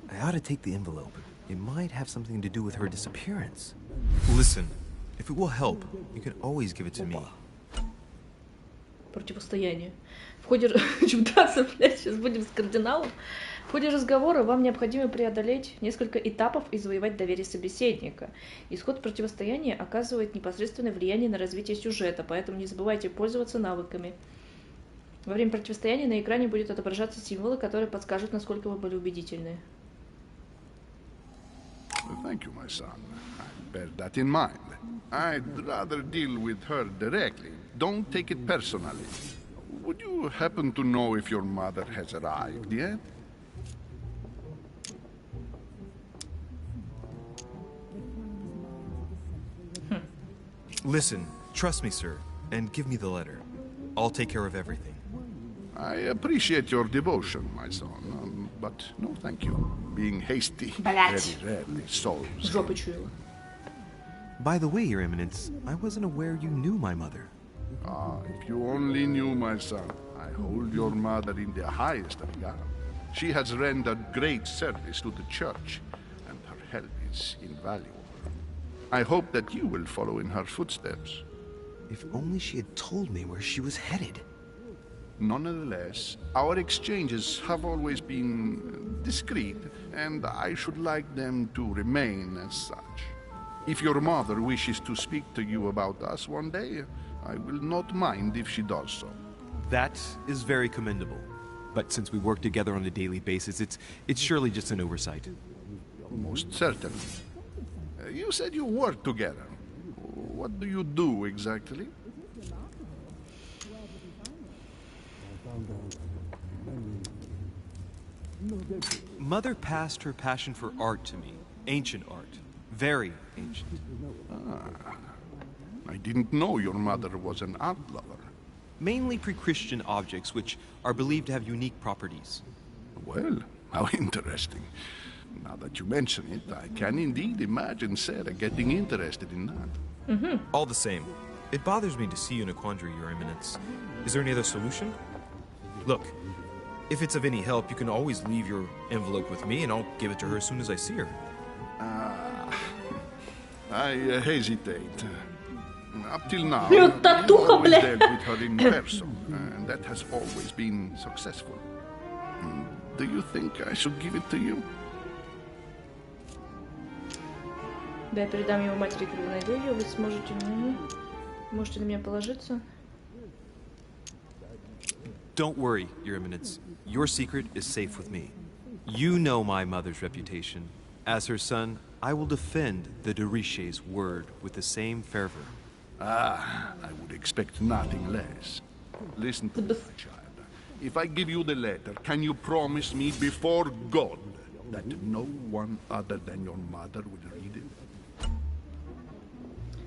H: I ought to take the envelope. It might have something to do with her disappearance. Listen, if it will help, you can always give it to me.
G: Противостояние. В ходе... Драться, блядь, сейчас будем с кардиналом. В ходе разговора вам необходимо преодолеть несколько этапов и завоевать доверие собеседника. Исход противостояния оказывает непосредственное влияние на развитие сюжета, поэтому не забывайте пользоваться навыками. Во время противостояния на экране будет отображаться символы, которые подскажут, насколько вы были убедительны.
E: Thank you, my son. I'll bear that in mind. I'd rather deal with her directly. Don't take it personally. Would you happen to know if your mother has arrived yet?
H: Listen, trust me, sir, and give me the letter. I'll take care of everything.
E: I appreciate your devotion, my son, but no thank you. Being hasty
G: Блядь.
E: very rarely solves.
G: Жопу чуяла.
H: By the way, Your Eminence, I wasn't aware you knew my mother.
E: Ah, if you only knew, my son, I hold your mother in the highest regard. She has rendered great service to the church, and her help is invaluable. I hope that you will follow in her footsteps.
H: If only she had told me where she was headed.
E: Nonetheless, our exchanges have always been discreet, and I should like them to remain as such. If your mother wishes to speak to you about us one day, I will not mind if she does so.
C: That is very commendable. But since we work together on a daily basis, it's surely just an oversight.
E: Most certainly. You said you work together. What do you do exactly?
C: Mother passed her passion for art to me. Ancient art. Very ancient.
E: I didn't know your mother was an art lover.
C: Mainly pre-Christian objects, which are believed to have unique properties.
E: Well, how interesting. Now that you mention it, I can indeed imagine Sarah getting interested in that.
H: All the same, it bothers me to see you in a quandary, Your Eminence. Is there any other solution? Look, if it's of any help, you can always leave your envelope with me and I'll give it to her as soon as I see her.
E: I hesitate. Up till now,
G: Блин,
E: I've
G: татуха,
E: always
G: бля.
E: dealt with her in person, and that has always been successful. Do you think I should give it to you?
G: Да, я передам его матери, когда найду ее. Вы сможете... Можете на меня положиться.
C: Don't worry, Your Eminence. Your secret is safe with me. You know my mother's reputation. As her son, I will defend the de Richet's word with the same fervor.
E: I would expect nothing less. Listen to me, my child. If I give you the letter, can you promise me before God that no one other than your mother will read it?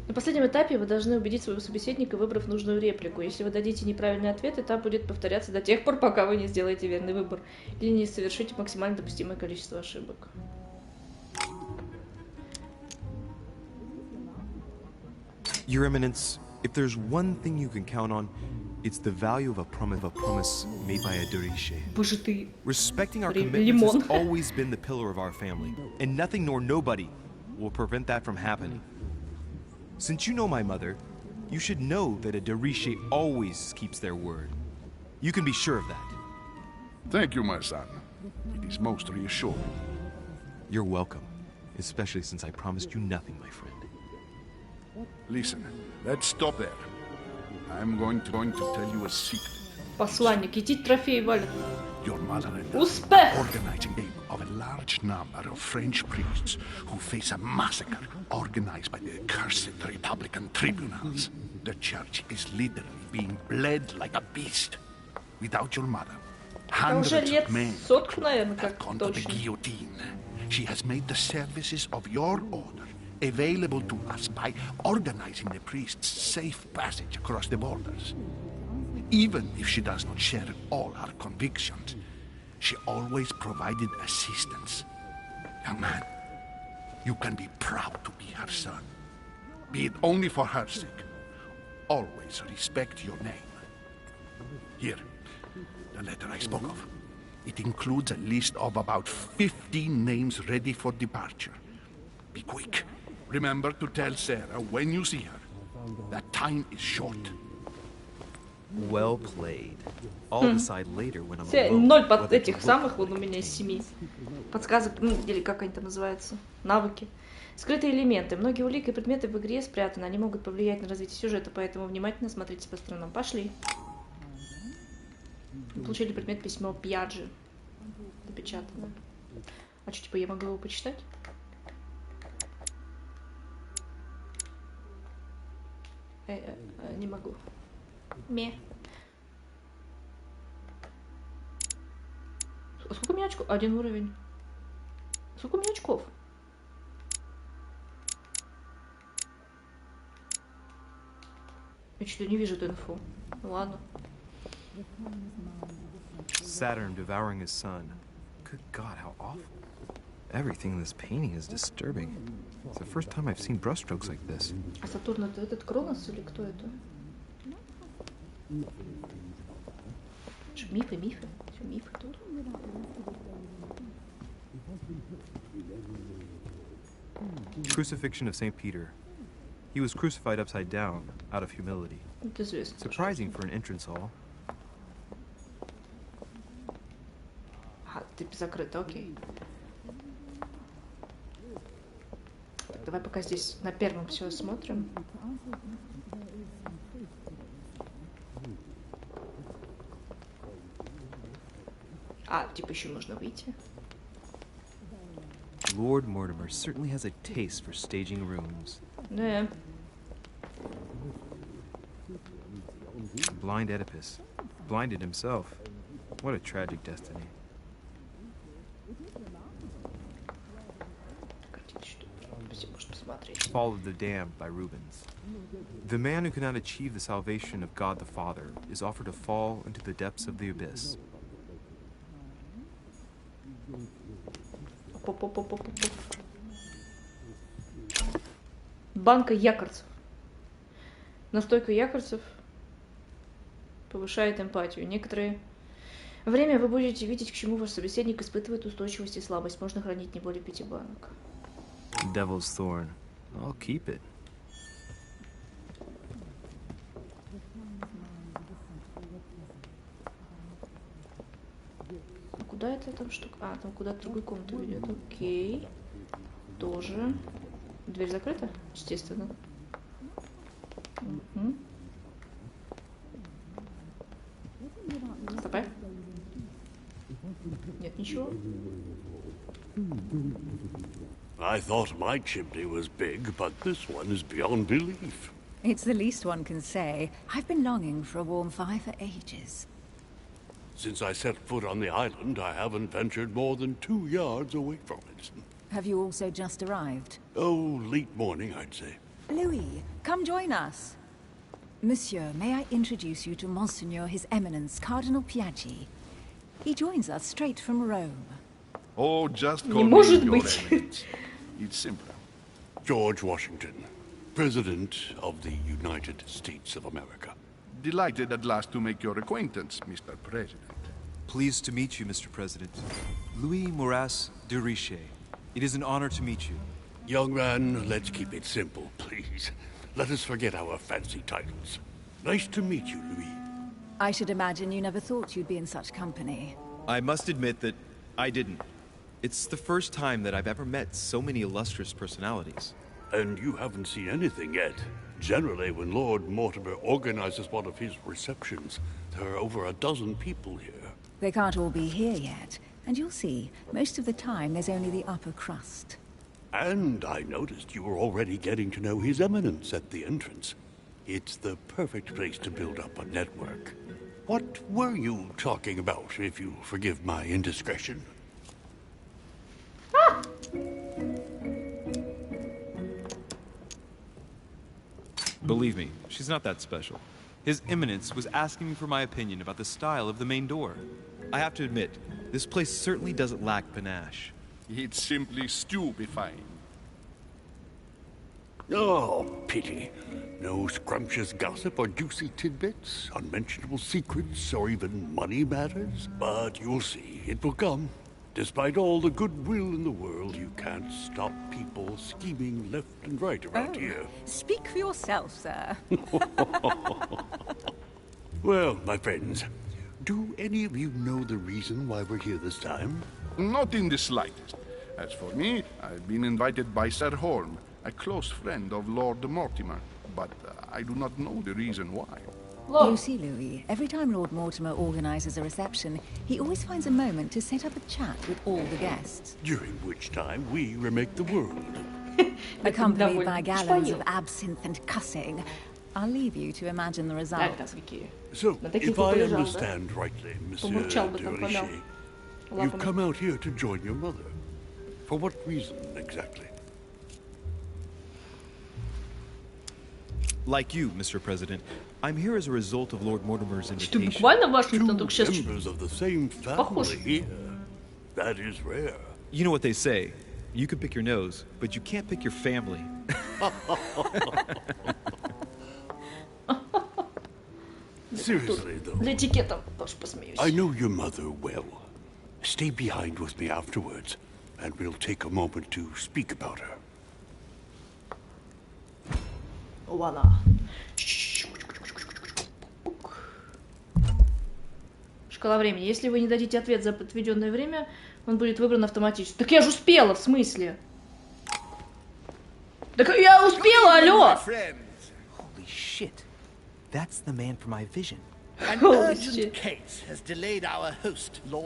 G: На последнем этапе вы должны убедить своего собеседника, выбрав нужную реплику. Если вы дадите неправильный ответ, этап будет повторяться до тех пор, пока вы не сделаете верный выбор или не совершите максимально допустимое количество ошибок.
C: Your Eminence, if there's one thing you can count on, it's the value of a promise made by a de Richet.
G: Боже ты.
C: Respecting our
G: Лимон.
C: commitments has always been the pillar of our family, and nothing nor nobody will prevent that from happening. Since you know my mother, you should know that a de Richet always keeps their word. You can be sure of that.
E: Thank you, my son. It is most reassuring.
C: You're welcome, especially since I promised you nothing, my friend.
E: Listen, let's stop there. I'm going to tell you a secret.
G: Посланник, идите трофеи валят.
E: Your mother and I
G: Успех!
E: are organizing a of a large number of French priests who face a massacre organized by the accursed Republican tribunals. The church is literally being bled like a beast. Without your mother, hundreds
G: уже лет
E: of men
G: сотку, наверное,
E: have
G: как
E: gone to the
G: точно.
E: guillotine. She has made the services of your order available to us by organizing the priests' safe passage across the borders. Even if she does not share all our convictions, she always provided assistance. Young man, you can be proud to be her son. Be it only for her sake. Always respect your name. Here, the letter I spoke of. It includes a list of about 15 names ready for departure. Be quick. Remember to tell Sarah when you see her that time is short.
H: Well played. I'll decide later when I'm
G: Все,
H: alone.
G: 0 под
H: whether to
G: этих
H: look
G: самых,
H: for
G: вон у меня из
H: the
G: 7 подсказок, ну, или как они там называются, навыки. Скрытые элементы. Многие улики и предметы в игре спрятаны, они могут повлиять на развитие сюжета, поэтому внимательно смотрите по сторонам. Пошли. Мы получили предмет письмо Пьяджи. Напечатано. А что, типа, я могу его почитать? Не могу. Ме. А сколько у меня очков? 1 уровень. Сколько у меня очков? Я что-то не вижу эту инфу. Ну ладно.
C: Saturn devouring his son. Good God, how awful. Everything in this painting is disturbing. It's the first time I've seen brushstrokes like this.
G: А Сатурн это этот Кронос или кто это? Мифы, мифы. Все мифы тут.
C: Crucifixion of St. Peter. He was crucified upside down, out of humility.
G: Это известно.
C: Surprising for an entrance hall.
G: Ага, ты закрыта, окей. Так, давай пока здесь на первом все смотрим. А, типа еще можно выйти.
C: Lord Mortimer certainly has a taste for staging rooms.
G: Да.
C: Blind Oedipus. Blinded himself. What a tragic destiny. Fall of the Damned by Rubens. The man who cannot achieve the salvation of God the Father is offered to fall into the depths of the abyss.
G: Банка якорцев. Настойка якорцев повышает эмпатию. Некоторое время вы будете видеть, к чему ваш собеседник испытывает устойчивость и слабость. Можно хранить не более 5 банок.
C: Devil's Thorn. I'll keep it.
G: Куда это там штука? А, там куда-то в другую комнату ведет. Окей. Тоже. Дверь закрыта? Естественно. Угу. Стопай. Нет ничего.
I: I thought my chimney was big, but this one is beyond belief.
D: It's the least one can say. I've been longing for a warm fire for ages.
I: Since I set foot on the island, I haven't ventured more than 2 yards away from it.
D: Have you also just arrived?
I: Oh, late morning, I'd say.
D: Louis, come join us. Monsieur, may I introduce you to Monseigneur His Eminence, Cardinal Piaggi. He joins us straight from Rome.
E: Oh, just
G: Не
E: call me
G: может
E: Your
G: быть.
E: Eminence. It's simpler.
I: George Washington, President of the United States of America.
E: Delighted at last to make your acquaintance, Mr. President.
C: Pleased to meet you, Mr. President. Louis Moras de Riche. It is an honor to meet you.
I: Young man, let's keep it simple, please. Let us forget our fancy titles. Nice to meet you, Louis.
D: I should imagine you never thought you'd be in such company.
C: I must admit that I didn't. It's the first time that I've ever met so many illustrious personalities.
I: And you haven't seen anything yet. Generally, when Lord Mortimer organizes one of his receptions, there are over a dozen people here.
D: They can't all be here yet, and you'll see, most of the time there's only the upper crust.
I: And I noticed you were already getting to know His Eminence at the entrance. It's the perfect place to build up a network. What were you talking about, if you forgive my indiscretion?
C: Believe me, she's not that special. His Eminence was asking me for my opinion about the style of the main door. I have to admit, this place certainly doesn't lack panache.
E: It's simply stupefying.
I: Oh, pity. No scrumptious gossip or juicy tidbits, unmentionable secrets, or even money matters. But you'll see, it will come. Despite all the goodwill in the world, you can't stop people scheming left and right around here.
D: Speak for yourself, sir.
I: Well, my friends, do any of you know the reason why we're here this time?
E: Not in the slightest. As for me, I've been invited by Sir Horn, a close friend of Lord Mortimer, but I do not know the reason why.
D: You see, Louis, every time Lord Mortimer organizes a reception, he always finds a moment to set up a chat with all the guests.
I: During which time we remake the world.
D: Accompanied by gallons of absinthe and cussing. I'll leave you to imagine the result.
I: So, if I understand rightly, Monsieur de Riche, you've come out here to join your mother. For what reason, exactly?
C: Like you, Mr. President, I'm here as a result of Lord Mortimer's invitation.
G: Буквально Вашингтон только сейчас
I: Members of the same family here. That is rare.
C: You know what they say. You can pick your nose, but you can't pick your family.
I: Seriously, though.
G: для этикета тоже посмеюсь.
I: I know your mother well. Stay behind with me afterwards, and we'll take a moment to speak about her.
G: Вана. Шкала времени. Если вы не дадите ответ за отведенное время, он будет выбран автоматически. Так я же успела, в смысле? Так я успела, алло!
J: Holy shit. That's the man from my vision.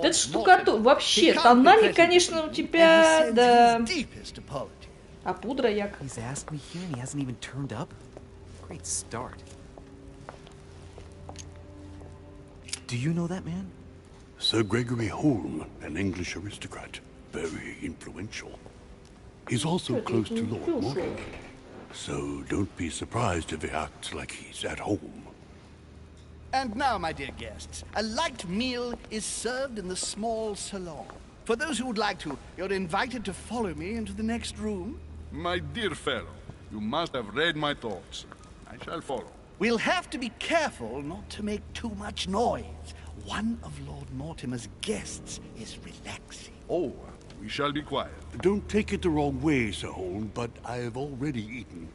G: Это штукатур. Вообще, тональник, конечно, у тебя, да. А пудра як?
J: He's asked me here and he hasn't even turned up. Great start. Do you know that man?
I: Sir Gregory Holm, an English aristocrat. Very influential. He's also close to Lord Mortimer. So don't be surprised if he acts like he's at home.
K: And now, my dear guests, a light meal is served in the small salon. For those who would like to, you're invited to follow me into the next room.
E: My dear fellow, you must have read my thoughts. I shall follow.
K: We'll have to be careful not to make too much noise. One of Lord Mortimer's guests is relaxing.
E: Oh, we shall be quiet.
I: Don't take it the wrong way, Sir Holm, but I have already eaten.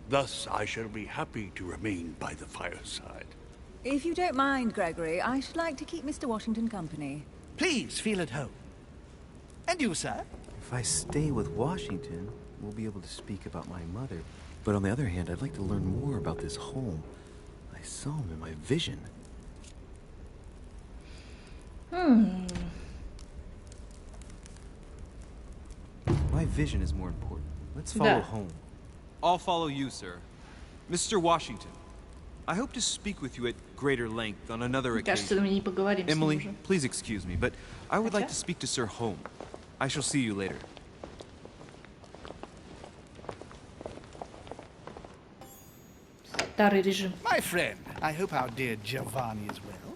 I: Thus, I shall be happy to remain by the fireside.
D: If you don't mind, Gregory, I should like to keep Mr. Washington company.
K: Please feel at home. And you, sir?
J: If I stay with Washington, we'll be able to speak about my mother. But on the other hand, I'd like to learn more about this home. I saw him in my vision. My vision is more important. Let's follow home.
C: I'll follow you, sir. Mr. Washington, I hope to speak with you at greater length on another
G: Кажется, мы не поговорим с ним
C: Emily,
G: уже.
C: please excuse me, but I would like to speak to Sir Holm. I shall see you later.
G: Старый режим.
K: My friend, I hope our dear Giovanni is well.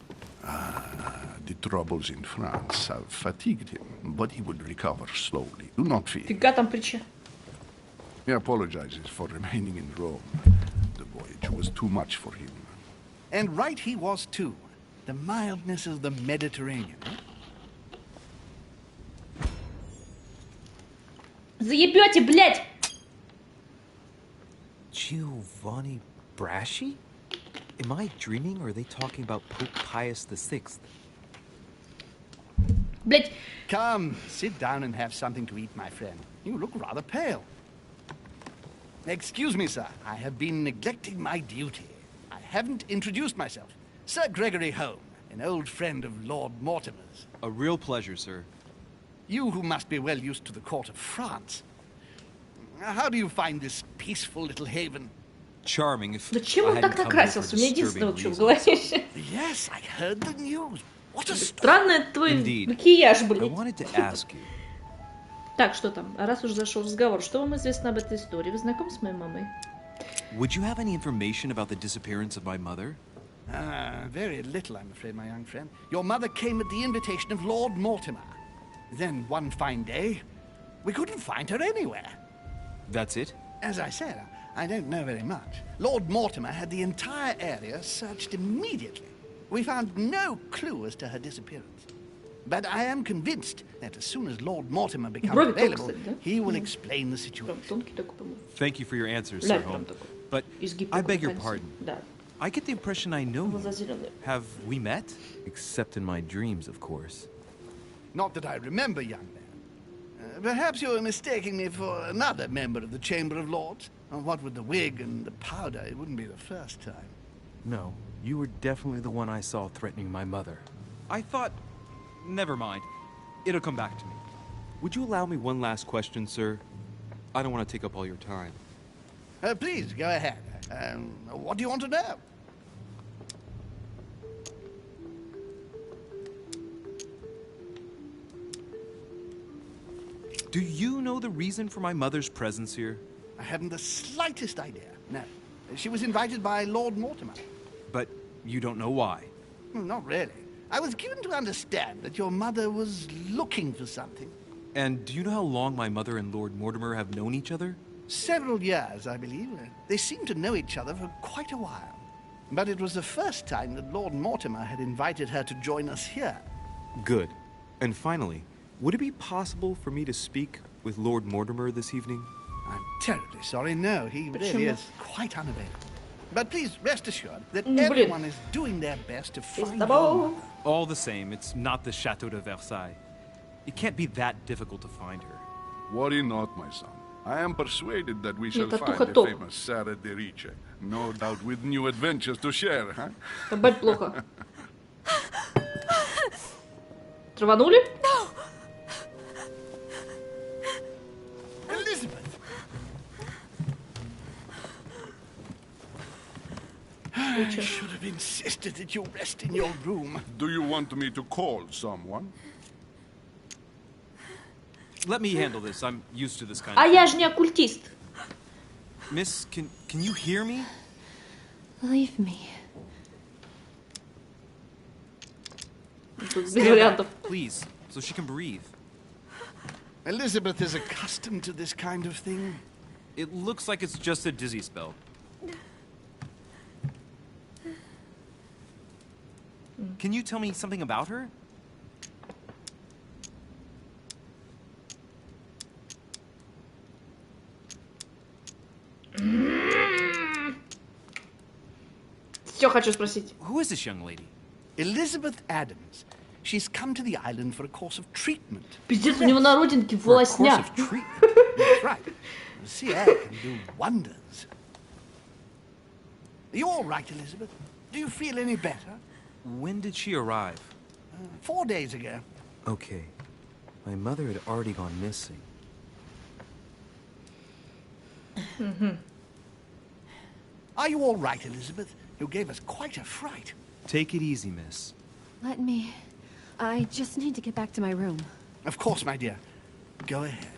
E: The troubles in France have fatigued him, but he will recover slowly. Do not fear.
G: Фига там прича.
E: He apologizes for remaining in Rome. The voyage was too much for him.
K: And right he was too. The mildness of the Mediterranean.
G: Заебете, блядь!
J: Giovanni Braschi? Am I dreaming or are they talking about Pope Pius VI?
G: Блядь!
K: Come, sit down and have something to eat, my friend. You look rather pale. Excuse me, sir. I have been neglecting my duty. I haven't introduced myself. Sir Gregory Holm, an old friend of Lord Mortimer's.
C: A real pleasure, sir.
K: You who must be well used to the court of France. How do you find this peaceful little haven?
C: Charming if
G: Зачем
C: I
G: он так
C: hadn't come here for
G: накрасился? У меня единственное,
C: disturbing
G: что в
C: reasons.
G: голове.
K: Yes, I heard the news. What a story.
G: Странный твой
C: Indeed.
G: макияж,
C: I
G: блядь.
C: wanted to ask you.
G: Так, что там? А раз уже зашел разговор, что вам известно об этой истории? Вы знакомы с моей мамой?
C: Would you have any information about the disappearance of my mother?
K: Very little, I'm afraid, my young friend. Your mother came at the invitation of Lord Mortimer. Then one fine day, we couldn't find her anywhere.
C: That's it?
K: As I said, I don't know very much. Lord Mortimer had the entire area searched immediately. We found no clue as to her disappearance. But I am convinced that as soon as Lord Mortimer becomes available, he will explain the situation.
C: Thank you for your answers, Sir Holm. But I beg your pardon. I get the impression I know you. Have we met?
J: Except in my dreams, of course.
K: Not that I remember, young man. Perhaps you are mistaking me for another member of the Chamber of Lords. What with the wig and the powder, it wouldn't be the first time.
J: No, you were definitely the one I saw threatening my mother.
C: I thought... Never mind. It'll come back to me. Would you allow me one last question, sir? I don't want to take up all your time.
K: Please, go ahead. What do you want to know?
C: Do you know the reason for my mother's presence here?
K: I haven't the slightest idea. No. She was invited by Lord Mortimer.
C: But you don't know why?
K: Not really. I was given to understand that your mother was looking for something.
C: And do you know how long my mother and Lord Mortimer have known each other?
K: Several years, I believe. They seemed to know each other for quite a while. But it was the first time that Lord Mortimer had invited her to join us here.
C: Good. And finally, would it be possible for me to speak with Lord Mortimer this evening?
K: I'm terribly sorry. No, he really is quite unavailable. But please rest assured that
G: Блин.
K: everyone is doing their best to find you.
C: All the same, it's not the Chateau de Versailles. It can't be that difficult to find her.
E: Worry not, my son. I am persuaded that we shall
G: татуха
E: find the
G: топ.
E: famous Sarah de Riche. No doubt with new adventures to share, huh?
G: Бать плохо. Траванули?
K: Elizabeth! I should have insisted that you rest in your room.
E: Do you want me to call someone?
C: Let me handle this. I'm used to this kind
G: А
C: of
G: я же не оккультист.
C: Miss, can you hear me?
L: Leave me.
G: Тут без вариантов.
C: Please, so she can breathe.
K: Elizabeth is accustomed to this kind of thing.
C: It looks like it's just a dizzy spell. Can you tell me something about her?
G: Все хочу спросить.
C: Who is this young lady?
K: Elizabeth Adams. She's come to the island for a course of treatment.
G: Пиздец, у него на родинке
C: For a
G: волосня.
C: course of treatment.
K: That's right. The sea air can do wonders. Are you all right, Elizabeth? Do you feel any better?
C: When did she arrive?
K: 4 days ago.
J: Okay. My mother had already gone missing.
K: Are you all right, Elizabeth? You gave us quite a fright.
C: Take it easy, miss.
L: Let me... I just need to get back to my room.
K: Of course, my dear. Go ahead.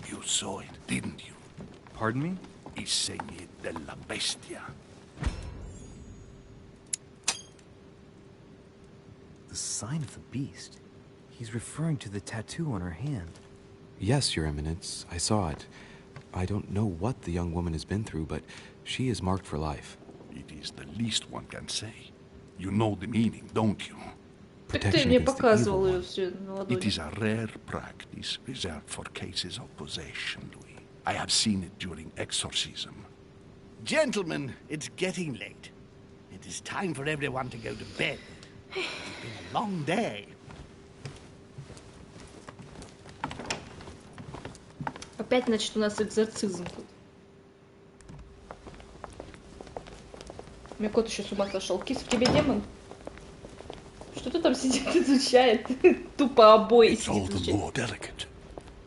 K: You saw it, didn't you?
C: Pardon me?
K: I segni della bestia.
J: The sign of the beast. He's referring to the tattoo on her hand.
H: Yes, Your Eminence, I saw it. I don't know what the young woman has been through, but she is marked for life.
E: It is the least one can say. You know the meaning, don't you?
G: Так ты мне показывал ее все на ладони.
E: It is a rare practice reserved for cases of possession, Louis. I have seen it during exorcism.
K: Gentlemen, it's getting late. It is time for everyone to go to bed. It's been a long day.
G: Опять, значит, у нас экзорцизм тут. У меня кот еще с ума сошел. Кис, в тебе демон? Что ты там сидит, изучает? Тупо обои сидит, изучает.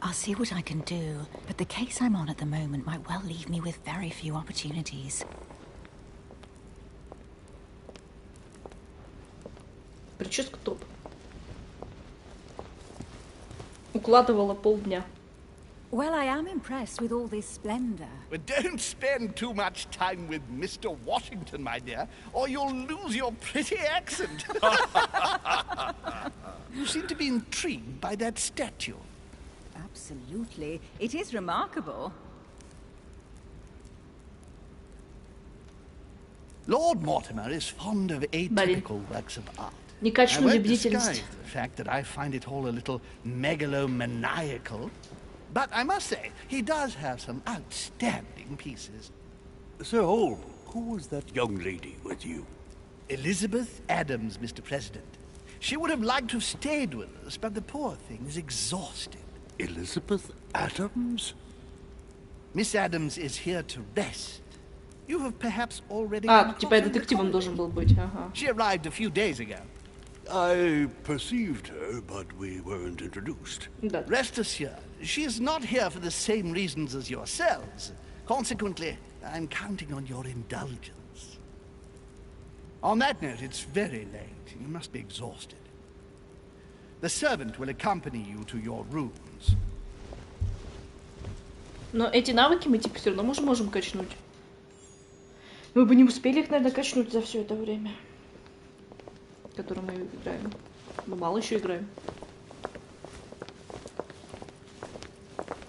D: I'll see what I can do, but the case I'm on at the moment might well leave me with very few opportunities.
G: Прическа топ. Укладывала полдня.
D: Well, I am impressed with all this splendor.
K: But don't spend too much time with Mr. Washington, my dear, or you'll lose your pretty accent. You seem to be intrigued by that statue.
D: Absolutely. It is remarkable.
K: Lord Mortimer is fond of atypical works of art.
G: Не
K: I
G: качнули
K: won't
G: бдительность.
K: disguise the fact that I find it all a little megalomaniacal. But I must say, he does have some outstanding pieces.
I: So, who was that young lady with you?
K: Elizabeth Adams, Mr. President. She would have liked to have stayed with us, but the poor thing is exhausted.
I: Elizabeth Adams?
K: Miss Adams is here to rest. You have perhaps already...
G: А, типа я детективом должен был быть, ага.
K: She arrived a few days ago.
I: I perceived her, but we weren't introduced.
G: Да.
K: Rest assured, she is not here for the same reasons as yourselves. Consequently, I'm counting on your indulgence. On that note, it's very late. You must be exhausted. The servant will accompany you to your rooms.
G: Но эти навыки мы типа все равно можем качнуть. Мы бы не успели их, наверное, качнуть за все это время, которое мы играем. Мы мало еще играем.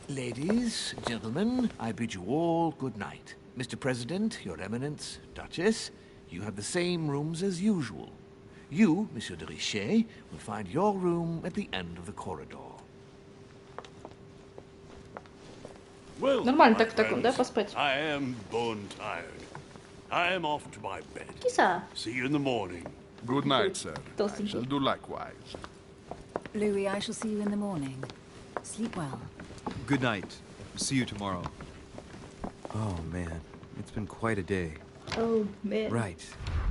F: Ladies, gentlemen, I bid you all good night. Mr. President, Your Eminence, Duchess, you have the same rooms as usual. You, Monsieur de Richet, will find your room at the end of the corridor.
I: Well,
G: Нормально
I: my
G: так, да,
I: friends,
G: поспать?
I: I am bone tired. I am off to my bed.
G: Киса.
I: See you in the morning.
E: Good night, sir. I
G: Толстенький.
E: shall do likewise.
D: Louis, I shall see you in the morning. Sleep well.
C: Good night. See you tomorrow.
J: Oh, man. It's been quite a day.
G: Oh, man.
J: Right.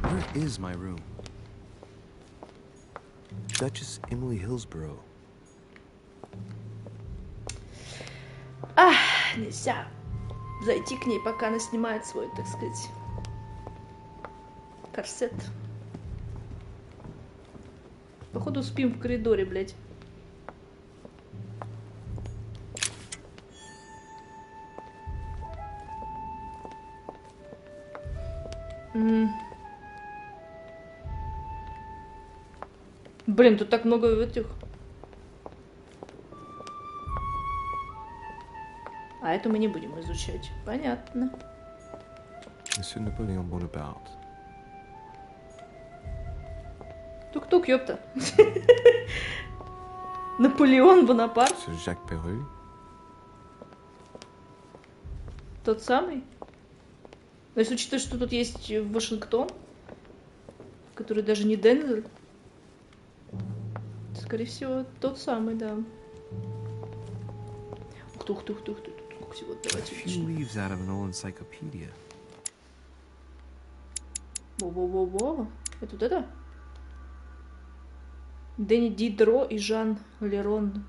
J: Where is my room? Duchess Emily Hillsborough.
G: Нельзя зайти к ней, пока она снимает свой, так сказать, корсет. Походу спим в коридоре, блядь. Блин, тут так много этих. А это мы не будем изучать. Понятно.
H: Monsieur Napoléon Bonaparte.
G: Тук-тук, ёпта. Наполеон Бонапарт.
H: Monsieur Jacques Perru.
G: Тот самый? Но если учитывать, что тут есть Вашингтон, который даже не Денвер, скорее всего, тот самый, да. Ух ты. Сколько всего,
J: A
G: давайте.
J: few leaves out of an old encyclopedia.
G: Во-во-во-во. Это вот это? Дени Дидро и Жан Лерон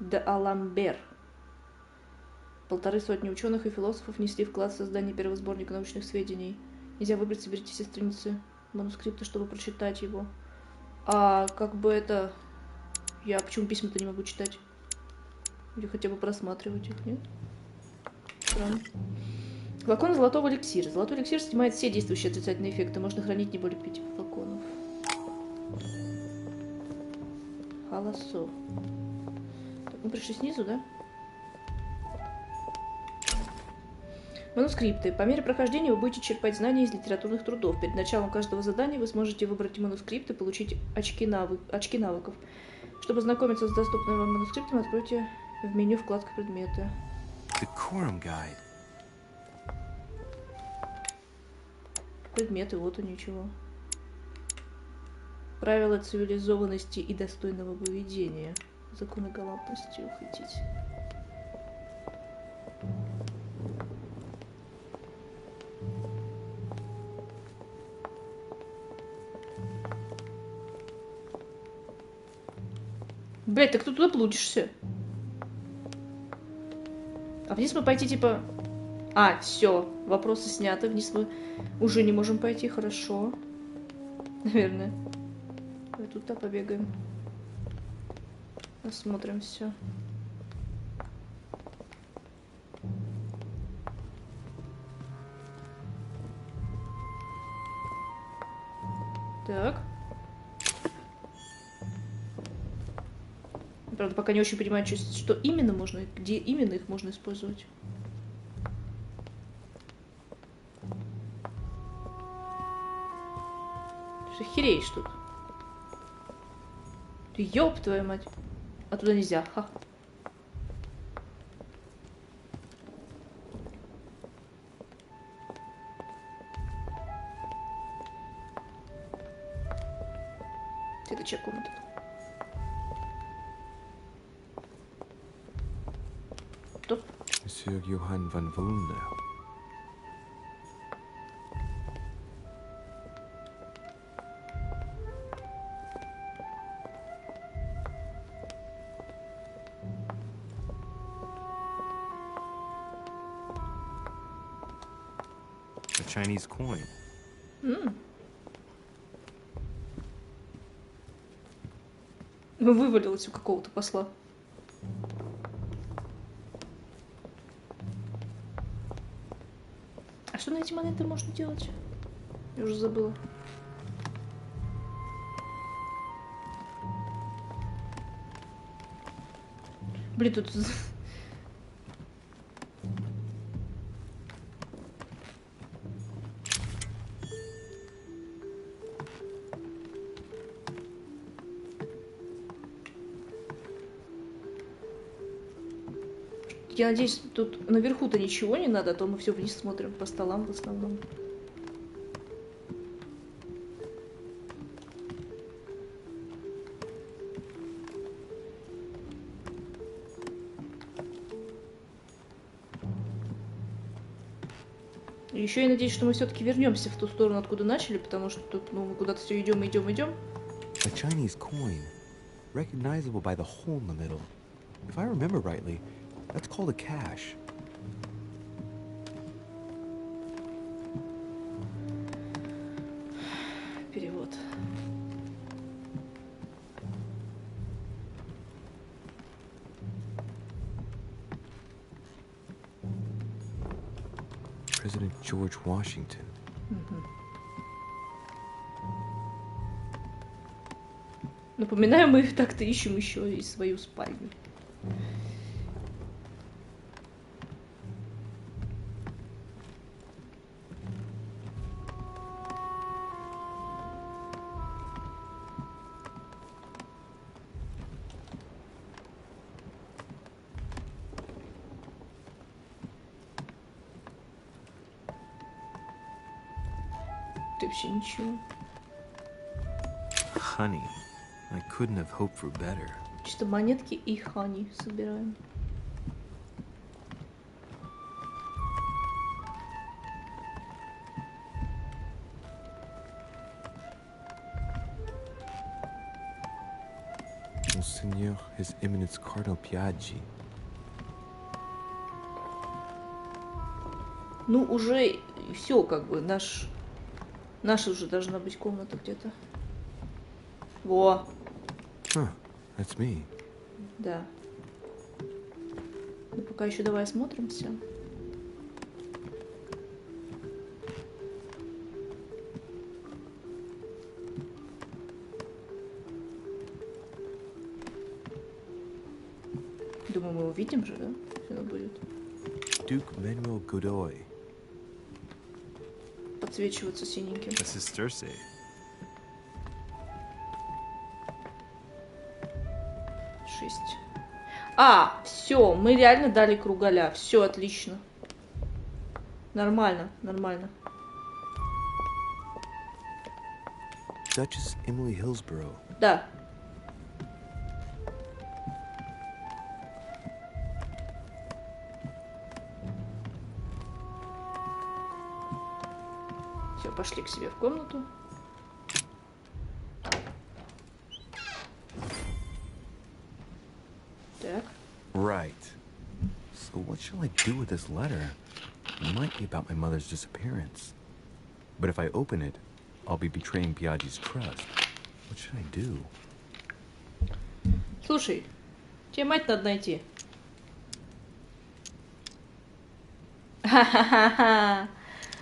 G: де Аламбер. 150 ученых и философов несли вклад в создание первого сборника научных сведений. Нельзя выбрать, соберите все страницы манускрипта, чтобы прочитать его. А как бы это... Я почему письма-то не могу читать? Или хотя бы просматривать их, нет? Странно. Флакон золотого эликсира. Золотой эликсир снимает все действующие отрицательные эффекты. Можно хранить не более 5 флаконов. Холосо. Так, мы пришли снизу, да? Манускрипты. По мере прохождения вы будете черпать знания из литературных трудов. Перед началом каждого задания вы сможете выбрать манускрипт и получить очки навыков. Чтобы знакомиться с доступным вам манускриптом, откройте в меню вкладка «Предметы».
J: Decorum Guide.
G: Предметы, вот и ничего. Правила цивилизованности и достойного поведения. Законы галантности ухватить. Блять, так ты туда плутишься? А вниз мы пойти типа... А, все, вопросы сняты. Вниз мы уже не можем пойти, хорошо. Наверное. Давай туда побегаем. Посмотрим все. Так. Правда, пока не очень понимаю, что именно можно, где именно их можно использовать. Ты охереешь тут. Ты ёб твою мать. А туда нельзя, ха. Это чья комната? Топ.
H: Monsieur Johann van Wunder.
J: A Chinese coin.
G: Вывалилось у какого-то посла. А что на эти монеты можно делать? Я уже забыла. Блин, тут... Все-таки, я надеюсь, тут наверху-то ничего не надо, а то мы все вниз смотрим по столам в основном. И еще я надеюсь, что мы все-таки вернемся в ту сторону, откуда начали, потому что тут, ну, мы куда-то все идем, идем, идем.
J: A Chinese coin, recognizable by the hole in the middle. If I remember rightly, that's called a cash.
G: Перевод.
J: President George Washington.
G: Напоминаю, мы так-то ищем еще и свою спальню. Ты вообще ничего.
J: Honey, I couldn't have hoped for better.
G: Чисто монетки и хани собираем.
J: Monseigneur, His Eminence Cardinal Piaggi.
G: Ну, уже все, как бы, наша уже должна быть комната где-то. Во.
J: Huh, that's me.
G: Да. Ну, пока еще давай осмотримся. Думаю, мы увидим же, да? Что она будет.
J: Duke Manuel Godoy.
G: Подсвечиваться синеньким.
C: This is Cersei.
G: 6. А, все, мы реально дали кругаля. Все отлично. Нормально, нормально.
J: Duchess Emily Hillsborough.
G: Да. Все, пошли к себе в комнату. Так.
J: Right. So what shall I do with this letter? It might be about my mother's disappearance. But if I open it, I'll be betraying Piaggi's trust. What should I do?
G: Слушай, тебе мать надо найти. Ха-ха-ха-ха.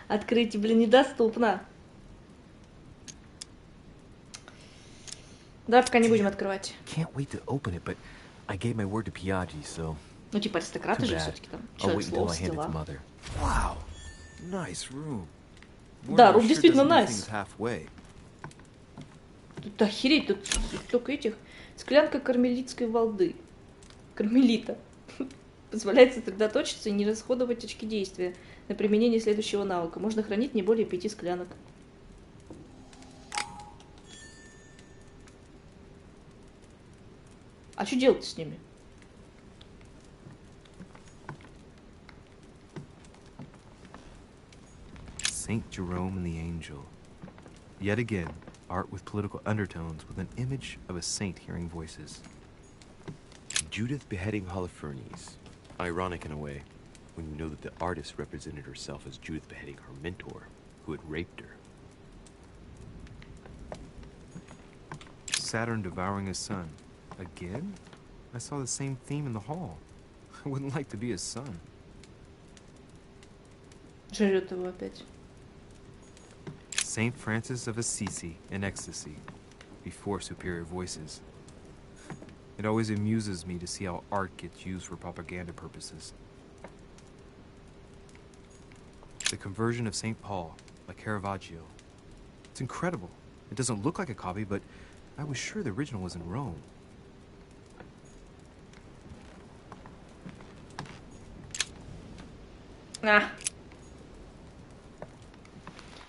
G: Открытие, блин, недоступно. Давай пока не будем открывать.
J: Can't wait to open it, but I gave my word to Piaggi, so...
G: Ну, типа аристократы
J: Too
G: же
J: bad.
G: все-таки там.
J: I'll
G: Человек
J: wait until
G: слов,
J: I hand it to
G: дела.
J: Mother.
H: Wow. Nice room.
G: Да,
H: Warner
G: рум
H: sure
G: действительно
H: doesn't do
G: nice.
H: things halfway.
G: Тут охереть, тут столько этих. Склянка кармелитской волды. Кармелита. Позволяет сосредоточиться и не расходовать очки действия на применение следующего навыка. Можно хранить не более 5 склянок. А что делать с ними?
C: Saint Jerome and the Angel. Yet again, art with political undertones with an image of a saint hearing voices.
J: Judith beheading Holofernes. Ironic in a way, when you know that the artist represented herself as Judith beheading her mentor, who had raped her.
C: Saturn devouring his son. Again? I saw the same theme in the hall. I wouldn't like to be his son.
G: Жрет его опять.
C: Saint Francis of Assisi in ecstasy, before superior voices. It always amuses me to see how art gets used for propaganda purposes. The conversion of St. Paul by Caravaggio. It's incredible. It doesn't look like a copy, but I was sure the original was in Rome.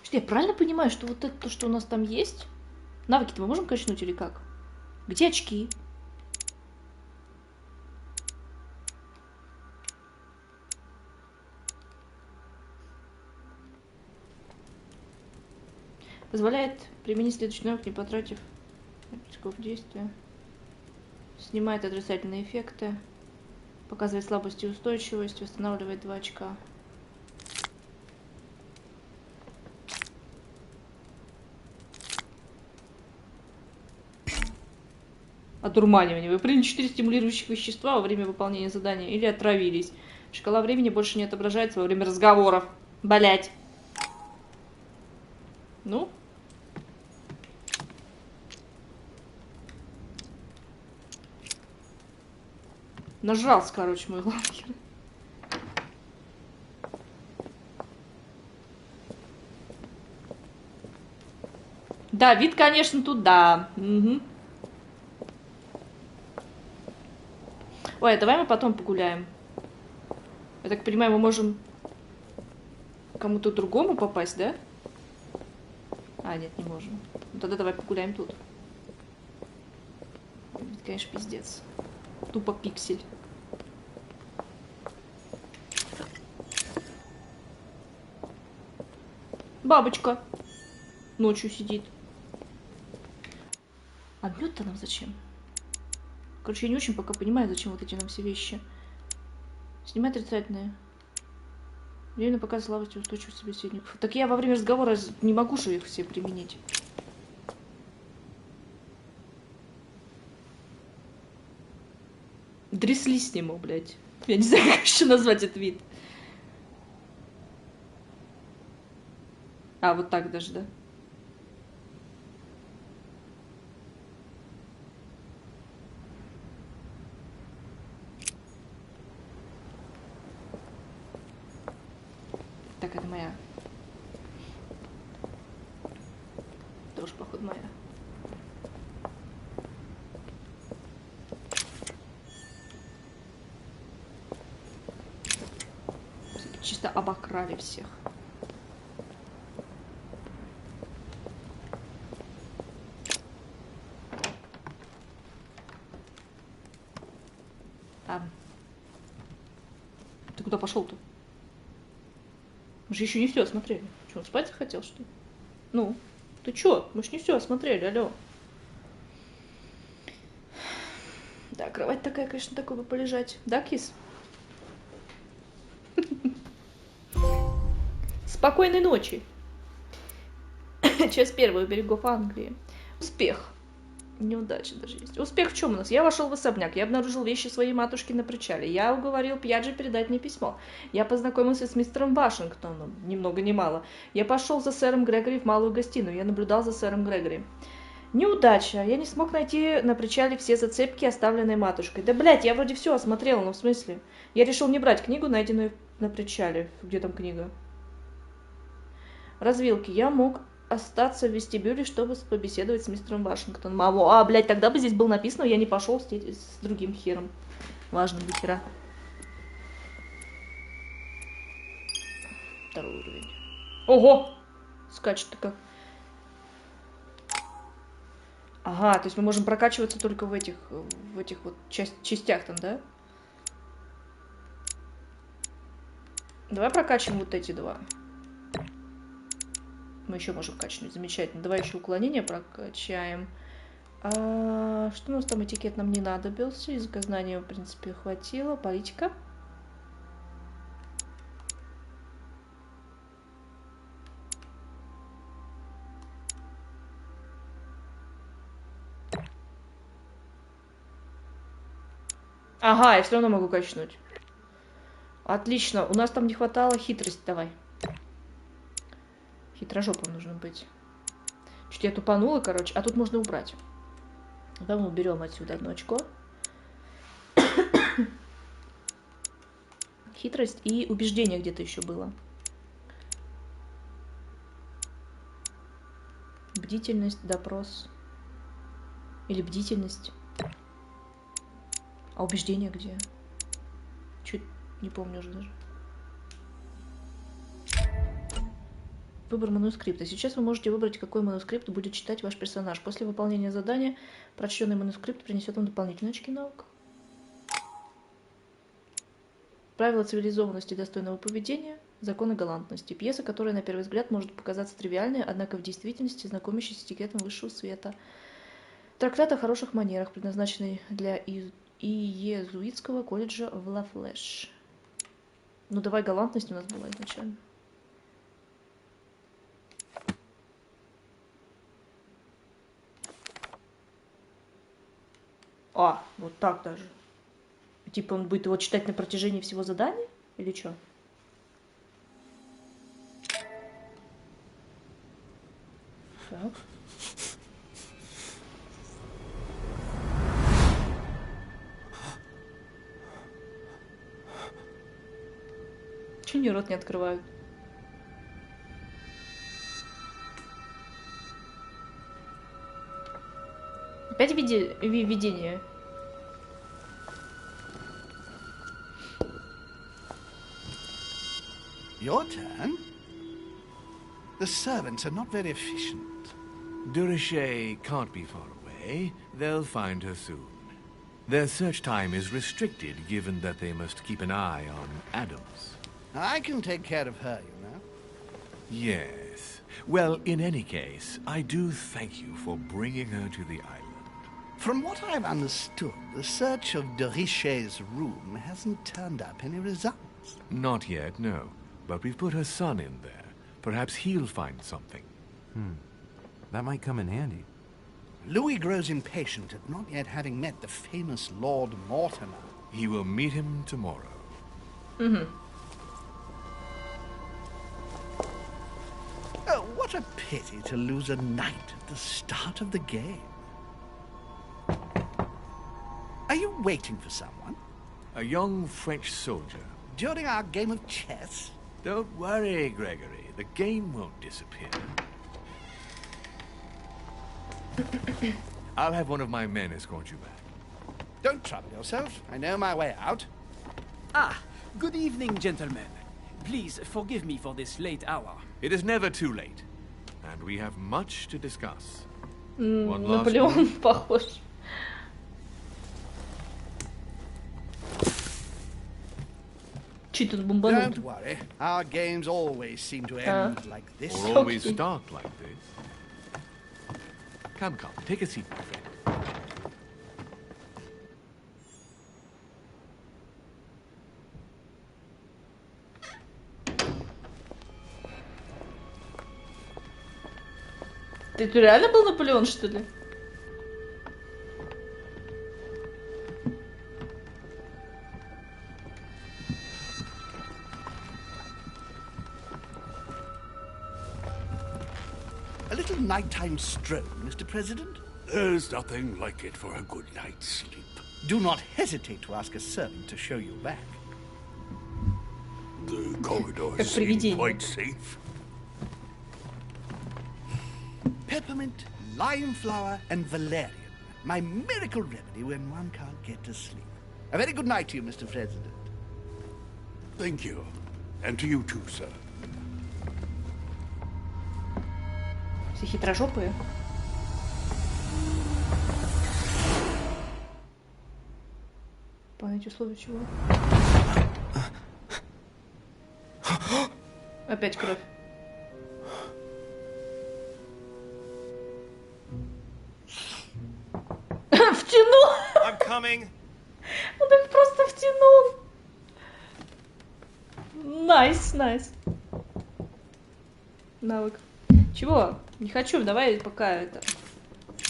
G: Что, я правильно понимаю, что вот это то, что у нас там есть? Навыки-то мы можем качнуть или как? Где очки? Позволяет применить следующий навык, не потратив очков действия. Снимает отрицательные эффекты. Показывает слабость и устойчивость. Восстанавливает 2 очка. Одурманивание. Вы приняли 4 стимулирующих вещества во время выполнения задания или отравились. Шкала времени больше не отображается во время разговоров. Блять. Ну? Нажрался, короче, мой главный герой. Да, вид, конечно, туда. Угу. Ой, давай мы потом погуляем. Я так понимаю, мы можем кому-то другому попасть, да? А, нет, не можем. Ну, тогда давай погуляем тут. Это, конечно, пиздец. Тупо пиксель. Бабочка. Ночью сидит. А мед-то нам зачем? Короче, я не очень пока понимаю, зачем вот эти нам все вещи. Снимай отрицательные. Время показывает слабость и устойчивость собеседников. Так я во время разговора не могу же их все применить. Дрясли сниму, блядь. Я не знаю, как еще назвать этот вид. А, вот так даже, да? Так, это моя. Тоже, походу, моя. Чисто обокрали всех. Ты куда пошел-то? Мы же еще не все осмотрели. Че, он спать захотел, что ли? Ну, ты че? Мы же не все осмотрели, алло. Да, кровать такая, конечно, такой бы полежать. Да, кис? Спокойной ночи. Часть 1. Берегов Англии. Успех. Неудача даже есть. Успех в чем у нас? Я вошел в особняк, я обнаружил вещи своей матушки на причале. Я уговорил Пьяджи передать мне письмо. Я познакомился с мистером Вашингтоном, ни много ни мало. Я пошел за сэром Грегори в малую гостиную. Я наблюдал за сэром Грегори. Неудача. Я не смог найти на причале все зацепки, оставленные матушкой. Да, блядь, я вроде все осмотрела, но в смысле? Я решил не брать книгу, найденную на причале. Где там книга? Развилки. Я мог остаться в вестибюле, чтобы побеседовать с мистером Вашингтоном. А, блядь, тогда бы здесь было написано, я не пошел с другим хером. Важным до хера. 2 уровень. Ого! Скачет-то как. Ага, то есть мы можем прокачиваться только в этих вот частях там, да? Давай прокачиваем вот эти 2. Мы еще можем качнуть. Замечательно. Давай еще уклонение прокачаем. Что у нас там? Этикет нам не надобился. Языкознания, в принципе, хватило. Политика. Ага, я все равно могу качнуть. Отлично. У нас там не хватало хитрости. Давай. Хитрожопым нужно быть. Чуть я тупанула, короче. А тут можно убрать. Давай мы уберем отсюда 1 очко. Хитрость и убеждение где-то еще было. Бдительность, допрос. Или бдительность. А убеждение где? Чуть не помню уже даже. Выбор манускрипта. Сейчас вы можете выбрать, какой манускрипт будет читать ваш персонаж. После выполнения задания прочтенный манускрипт принесет вам дополнительные очки навыка. Правила цивилизованности и достойного поведения, законы галантности. Пьеса, которая на первый взгляд может показаться тривиальной, однако в действительности знакомящая с этикетом высшего света. Трактат о хороших манерах, предназначенный для иезуитского колледжа в Ла-Флеш. Ну давай, галантность у нас была изначально. А, вот так даже. Типа он будет его читать на протяжении всего задания? Или что? Так. Чего они рот не открывают? Опять видение.
K: Your turn? The servants are not very efficient.
F: Durocher can't be far away. They'll find her soon. Their search time is restricted, given that they must keep an eye on Adams.
K: I can take care of her, you know.
F: Yes. Well, in any case, I do thank you for bringing her to the island.
K: From what I've understood, the search of Durocher's room hasn't turned up any results.
F: Not yet, no. But we've put her son in there. Perhaps he'll find something.
J: That might come in handy.
K: Louis grows impatient at not yet having met the famous Lord Mortimer.
F: He will meet him tomorrow.
K: Oh, what a pity to lose a knight at the start of the game. Are you waiting for someone?
F: A young French soldier.
K: During our game of chess?
F: Don't worry, Gregory. The game won't disappear. I'll have one of my men escort you back.
K: Don't trouble yourself. I know my way out.
M: Ah, good evening, gentlemen. Please forgive me for this late hour.
F: It is never too late. And we have much to discuss. One last
G: Наполеон похож. Чуть тут бомбанул.
K: Don't worry. Our games always seem to end like this.
F: Or always start like this. Come, take a seat, my friend.
G: Ты реально был Наполеон, что ли?
K: A little nighttime stroll, Mr. President?
I: There's nothing like it for a good night's sleep.
K: Do not hesitate to ask a servant to show you back.
I: The corridors seem quite safe.
K: Peppermint, lime flower, and valerian. My miracle remedy when one can't get to sleep. A very good night to you, Mr. President.
I: Thank you. And to you too, sir.
G: Все хитрожопые. Понять условия чего? Опять кровь. Втянул!
C: I'm coming.
G: Он их просто втянул. Найс. Навык. Чего? Не хочу, давай пока это.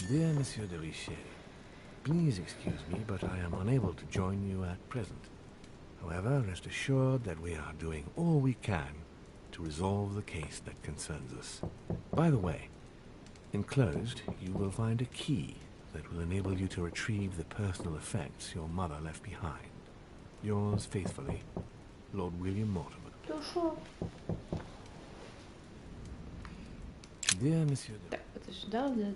F: Dear Monsieur de Richet, please excuse me, but I am unable to join you at present. However, rest assured that we are doing all we can to resolve the case that concerns us. By the way, enclosed, you will find a key that will enable you to retrieve the personal effects your mother left behind. Yours faithfully, Lord William Mortimer. Dear Monsieur de...
G: Так, это сюда, да.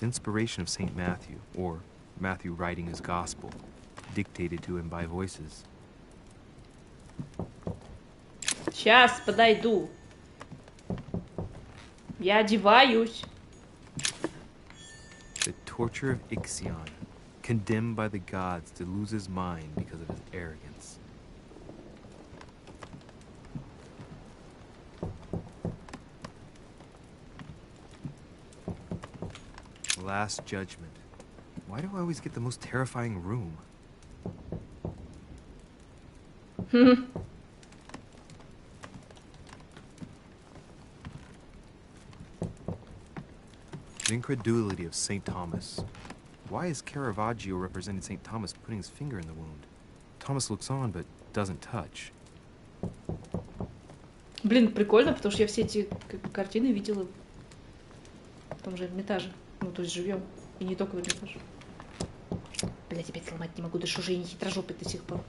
H: Inspiration of St. Matthew, or Matthew writing his gospel, dictated to him by voices.
G: Сейчас подойду. Я одеваюсь.
H: The torture of Ixion, condemned by the gods to lose his mind because of his arrogance. Last Judgment. Why do I always get the most terrifying room? The incredulity of St. Thomas. Why is Caravaggio representing St. Thomas putting his finger in the wound? Thomas looks on, but doesn't touch.
G: Блин, прикольно, потому что я все эти картины видела в том же Эрмитаже. Ну, то есть живьем. И не только в Эрмитаже. Блять, опять сломать не могу, да что же я не хитрожопый до сих пор.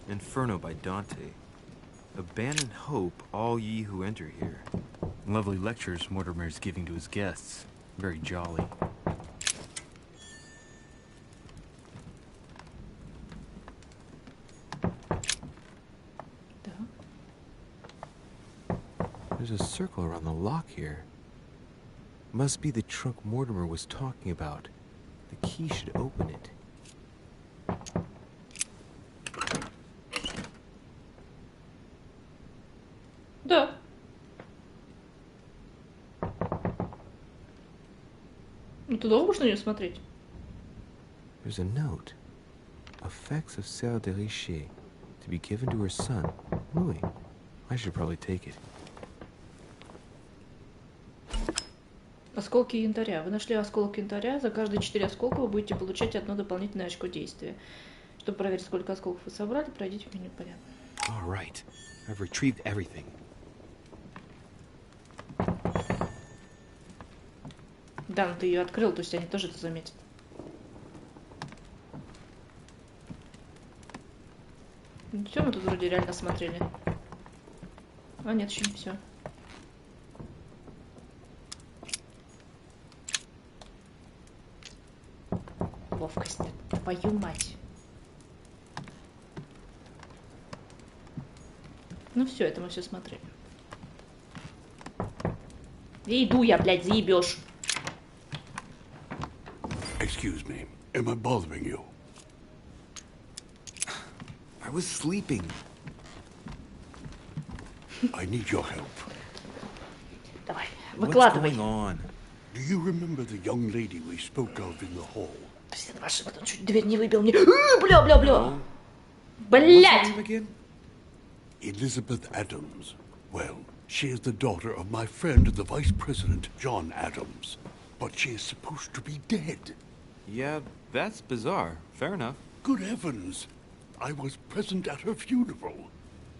H: Inferno by Dante. Abandon hope, all ye who enter here. Lovely lectures Mortimer is giving to his guests. Very jolly. There's a circle around the lock here. Must be the trunk Mortimer was talking about. The key should open it.
G: Да. Ну ты долго будешь на нее смотреть?
H: There's a note. Effects of Sœur de Richer to be given to her son, Louis. I should probably take it.
G: Осколки янтаря. Вы нашли осколок янтаря. За каждые 4 осколка вы будете получать одно дополнительное очко действия. Чтобы проверить, сколько осколков вы собрали, пройдите в меню. Понятно.
H: All right. I've retrieved everything.
G: Да, но ты ее открыл, то есть они тоже это заметят. Ну, все, мы тут вроде реально смотрели. А нет, еще не все. Ловкость, твою мать. Ну все, это мы все смотрели. Иду я, блядь, заебешь.
I: Excuse me, am I bothering you?
H: I was sleeping.
I: I need your help.
G: Давай,
H: What's
G: выкладывай.
H: going on?
I: Do you remember the young lady we spoke of in the hall?
G: Он чуть дверь не выбил мне. Бля. Блядь!
I: Elizabeth Adams. Well, she is the daughter of my friend, the Vice President, John Adams. But she is supposed to be dead.
H: Yeah, that's bizarre. Fair enough.
I: Good heavens. I was present at her funeral.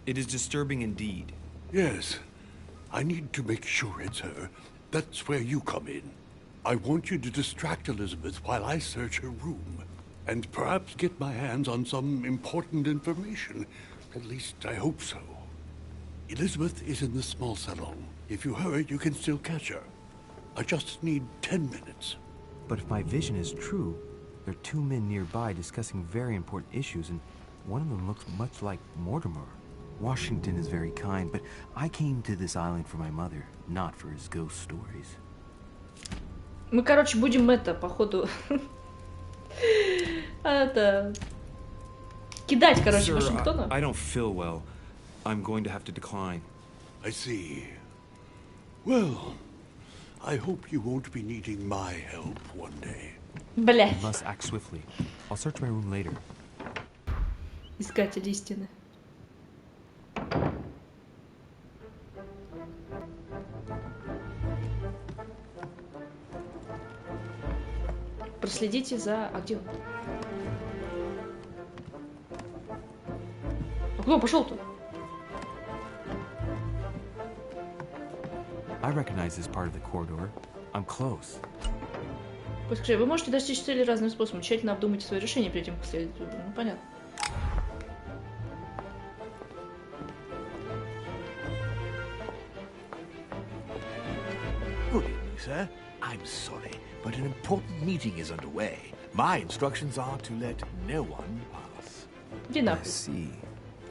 H: It is disturbing indeed.
I: Yes. I need to make sure it's her. That's where you come in. I want you to distract Elizabeth while I search her room. And perhaps get my hands on some important information. At least I hope so. Elizabeth is in the small salon. If you hurry, you can still catch her. I just need 10 minutes.
H: But if my vision is true, there are 2 men nearby discussing very important issues, and one of them looks much like Mortimer. Washington is very kind, but I came to this island for my mother, not for his ghost stories.
G: Мы, короче, будем походу, кидать, короче, Вашингтона.
H: I don't feel well. I'm going to have to decline.
I: I see. Well, I hope you won't be needing my help one day.
G: Блять.
H: I must act swiftly. I'll search my room later.
G: Искатель истины. Проследите за... А где он? А куда он пошел-то?
H: I recognize this part of the corridor. I'm close.
G: Поскажи, вы можете достичь цели разным способом. Тщательно обдумайте свое решение перед тем, как следовать выбору. Ну, понятно.
F: Good evening, sir. I'm sorry, but an important meeting is underway. My instructions are to let no one pass.
H: I see.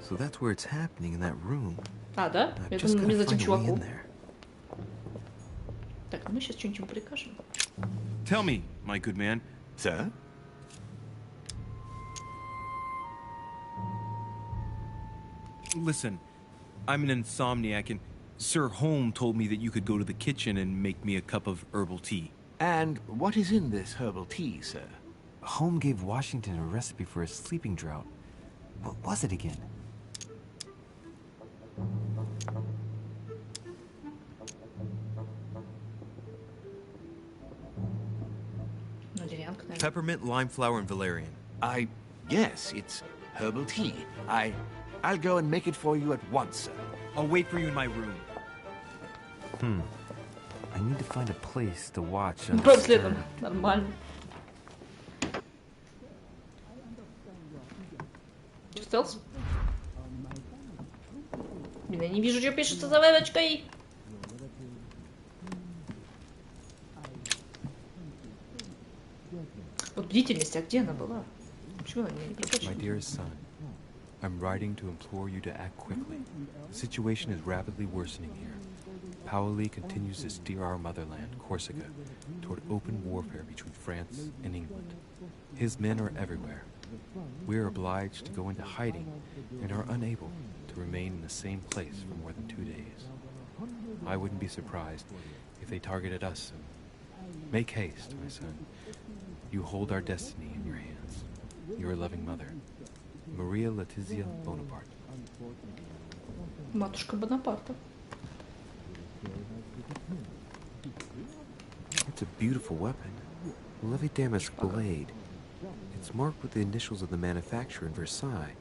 H: So that's where it's happening, in that room.
G: А, да? Я думаю, мне за этим чуваком. Так, ну мы сейчас что-нибудь ему прикажем.
C: Tell me, my good man.
F: Sir?
C: Listen, I'm an insomniac, and Sir Holm told me that you could go to the kitchen and make me a cup of herbal tea.
F: And what is in this herbal tea, sir?
J: Holm gave Washington a recipe for a sleeping draught. What was it again?
C: Peppermint, lime flower, and valerian.
F: Yes, it's herbal tea. I'll go and make it for you at once, sir.
C: I'll wait for you in my room.
J: I need to find a place to watch.
G: Просто следом. Нормально. Что стелс? Блин, я не вижу, что пишется за вебочкой. Вот бдительность, а где она была? Почему она меня не прокачивает?
J: My dearest son, I'm writing to implore you to act quickly. The situation is rapidly worsening here. Paoli continues to steer our motherland, Corsica, toward open warfare between France and England. His men are everywhere. We are obliged to go into hiding and are unable to remain in the same place for more than 2 days. I wouldn't be surprised if they targeted us soon. Make haste, my son. You hold our destiny in your hands. Your loving mother, Maria Letizia Bonaparte.
G: Матушка Бонапарта.
J: It's a beautiful weapon. A lovely damask blade. It's marked with the initials of the manufacturer in Versailles.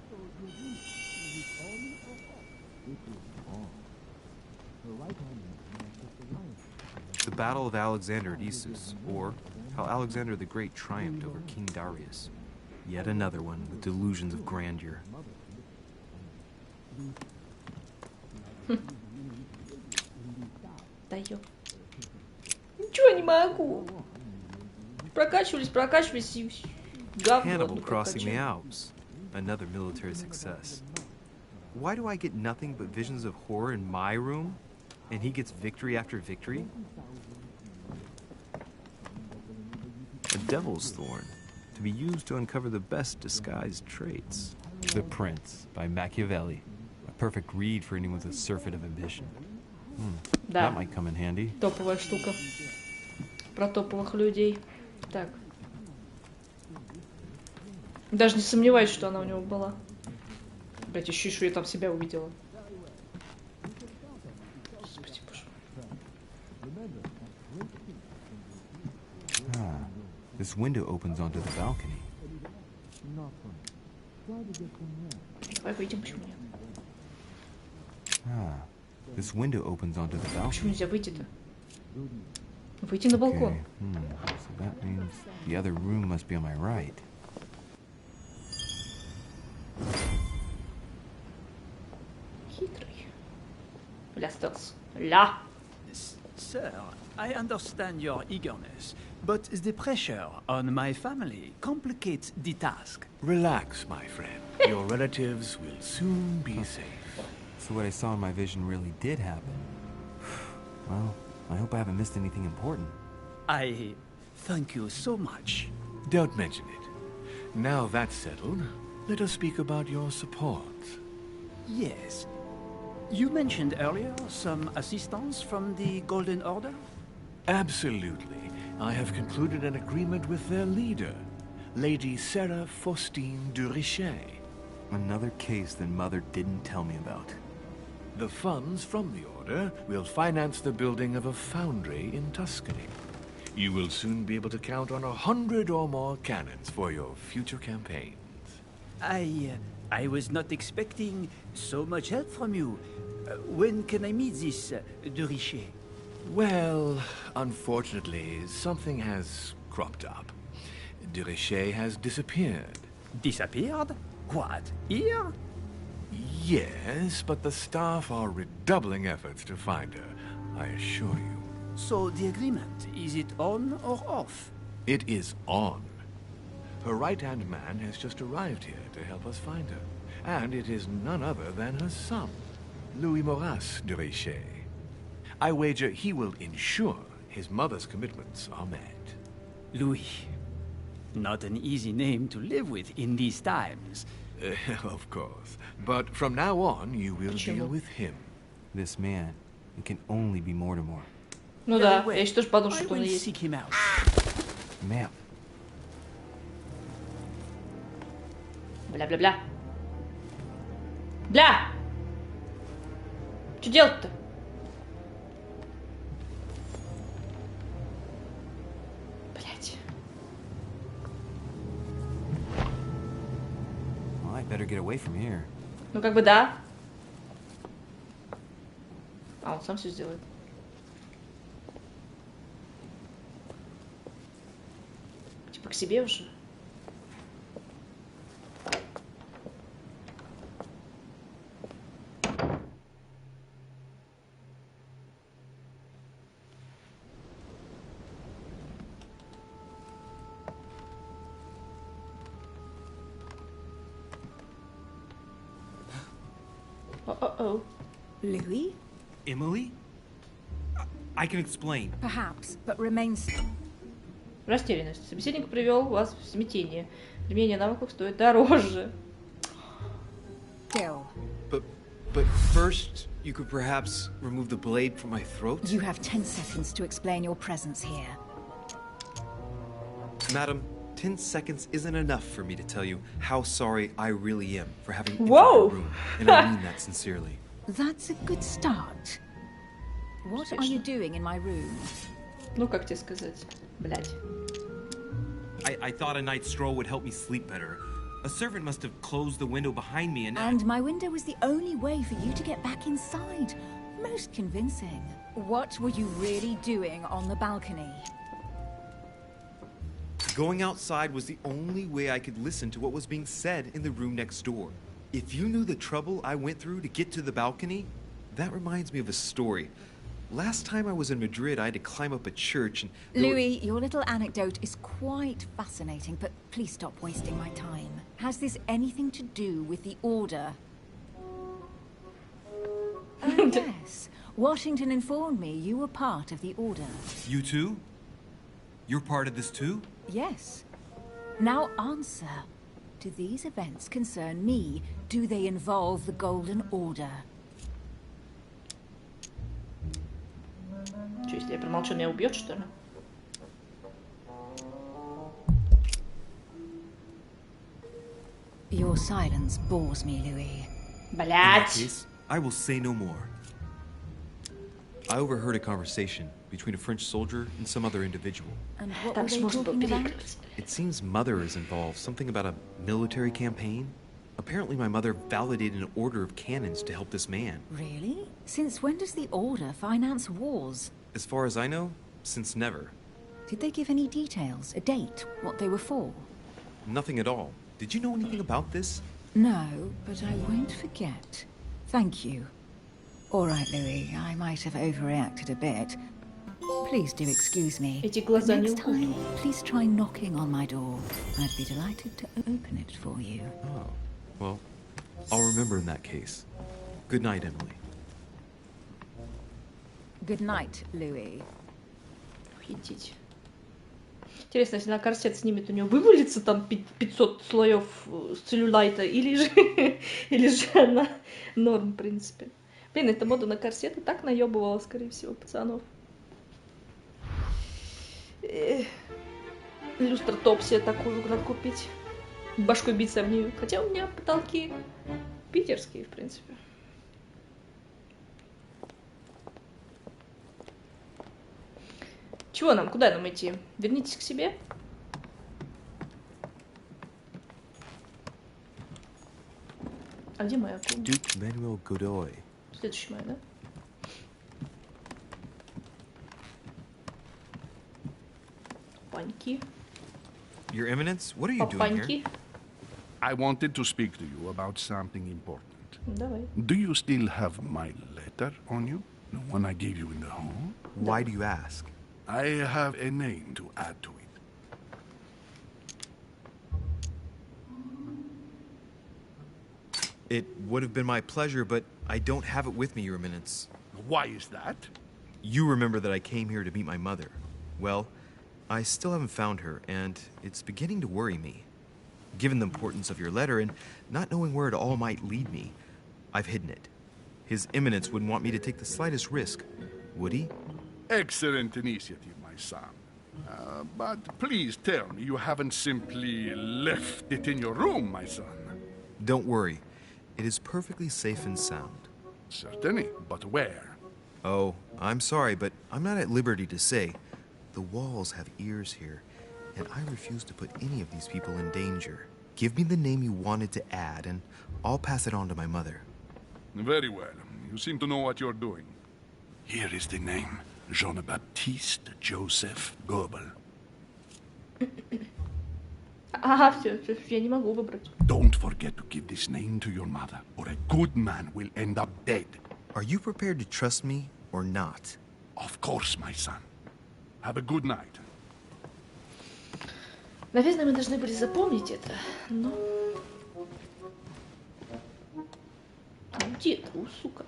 C: The Battle of Alexander at Issus, or how Alexander the Great triumphed over King Darius. Yet another one with delusions of grandeur.
G: Да ё. Ничего не могу. Прокачивались и говно.
C: Hannibal crossing the Alps. Another military success. Why do I get nothing but visions of horror in my room? And he gets victory after victory?
J: A devil's thorn, to be used to uncover the best disguised traits. The Prince, by Machiavelli. A perfect read for anyone with a surfeit of ambition.
G: Да.
J: That might come in handy.
G: Топовая штука. Про топовых людей. Так. Даже не сомневаюсь, что она у него была. Блять, еще что я там себя увидела. Господи, боже.
J: This window opens onto the balcony.
G: Давай выйдем, почему нет?
J: This window opens onto the balcony.
G: Почему нельзя выйти-то? Выйти на балкон.
J: So that means the other room must be on my right.
G: Хитрый. Ля стелс. Ля.
M: Sir, I understand your eagerness, but the pressure on my family complicates the task.
F: Relax, my friend. Your relatives will soon be safe.
J: So what I saw in my vision really did happen. Well, I hope I haven't missed anything important.
M: I thank you so much.
F: Don't mention it. Now that's settled, let us speak about your support.
M: Yes. You mentioned earlier some assistance from the Golden Order?
F: Absolutely. I have concluded an agreement with their leader, Lady Sarah Faustine de Richet.
J: Another case that Mother didn't tell me about.
F: The funds from the order will finance the building of a foundry in Tuscany. You will soon be able to count on 100 or more cannons for your future campaigns.
M: I was not expecting so much help from you. When can I meet this de Richet?
F: Well, unfortunately, something has cropped up. De Richet has disappeared.
M: Disappeared? What, here?
F: Yes, but the staff are redoubling efforts to find her, I assure you.
M: So the agreement, is it on or off?
F: It is on. Her right-hand man has just arrived here to help us find her. And it is none other than her son. Louis Moras de Richet. I wager he will ensure his mother's commitments are met.
M: Louis. Not an easy name to live with in these times.
F: Of course. But from now on, you will deal with him.
J: This man, it can only be Mortimer.
G: Ну да, я еще тоже подумал, что он
M: I will
G: есть.
M: seek him out.
J: Ma'am.
G: Бля-бля-бля. Бля! Что делать-то? Блять.
J: Well, I better get away from here.
G: Ну как бы да. А, он сам все сделает. Типа к себе уже. Uh-oh.
D: Louis?
C: Emily? I can explain.
D: Perhaps, but remains...
G: Растерянность. Собеседник привел вас в смятение. Применение навыков стоит дороже.
D: Gil.
C: But first, you could perhaps remove the blade from my throat?
D: You have 10 seconds to explain your presence here.
H: Madam, 10 seconds isn't enough for me to tell you how sorry I really am for having entered
G: Whoa.
H: your room, and I mean that sincerely.
D: That's a good start. What are you doing in my room?
G: Ну, как тебе сказать? Блядь.
C: I thought a night stroll would help me sleep better. A servant must have closed the window behind me
D: And my window was the only way for you to get back inside. Most convincing. What were you really doing on the balcony?
H: Going outside was the only way I could listen to what was being said in the room next door. If you knew the trouble I went through to get to the balcony, that reminds me of a story. Last time I was in Madrid, I had to climb up a church and...
D: Louis, your little anecdote is quite fascinating, but please stop wasting my time. Has this anything to do with the Order? Yes. Washington informed me you were part of the Order.
H: You too? You're part of this too?
D: Yes. Now answer. Do these events concern me? Do they involve the Golden Order?
G: Что, если я промолчу, меня убьет, что ли?
D: Your silence bores me, Louis.
G: Блять!
H: I will say no more. I overheard a conversation between a French soldier and some other individual.
D: And what were they talking about?
H: It seems Mother is involved, something about a military campaign. Apparently my mother validated an order of cannons to help this man.
D: Really? Since when does the Order finance wars?
H: As far as I know, since never.
D: Did they give any details? A date? What they were for?
H: Nothing at all. Did you know anything about this?
D: No, but I won't forget. Thank you. All right, Louis, I might have overreacted a bit. Please do excuse me.
G: Эти глаза не
D: Next time, please try knocking on my door. I'd be delighted to open it for you.
H: Oh, well, I'll remember in that case. Good night, Emily.
D: Good night, Louis.
G: Офигеть. Интересно, если на корсет снимет, у него вывалится там 500 слоев целлюлайта, или же она норм, в принципе. Блин, эта мода на корсеты так наебывала, скорее всего, пацанов. Люстр-топ себе такую надо купить. Башкой биться в нее. Хотя у меня потолки питерские, в принципе. Чего нам? Куда нам идти? Вернитесь к себе? А где моя комната?
H: Duke Manuel Godoy.
G: Следующая моя, да? Паньки.
C: Your Eminence, what are you doing here?
G: Папаньки.
E: I wanted to speak to you about something important.
G: Давай.
E: Do you still have my letter on you? The one I gave you in the hall?
H: Why do you ask?
E: I have a name to add to it.
C: It would have been my pleasure, but I don't have it with me, Your Eminence.
E: Why is that?
C: You remember that I came here to meet my mother. Well, I still haven't found her, and it's beginning to worry me. Given the importance of your letter and not knowing where it all might lead me, I've hidden it. His Eminence wouldn't want me to take the slightest risk, would he?
E: Excellent initiative, my son. But please tell me you haven't simply left it in your room, my son.
C: Don't worry. It is perfectly safe and sound.
E: Certainly, but where?
C: Oh, I'm sorry, but I'm not at liberty to say. The walls have ears here, and I refuse to put any of these people in danger. Give me the name you wanted to add, and I'll pass it on to my mother.
E: Very well. You seem to know what you're doing. Here is the name. Jean-Baptiste Joseph Goebel.
G: Ага, все, я не могу выбрать.
E: Don't forget to give this name to your mother, or a good man will end up dead.
C: Are you prepared to trust me or not?
E: Of course, my son. Have a good night.
G: Наверное, мы должны были запомнить это, но... Где это, сука?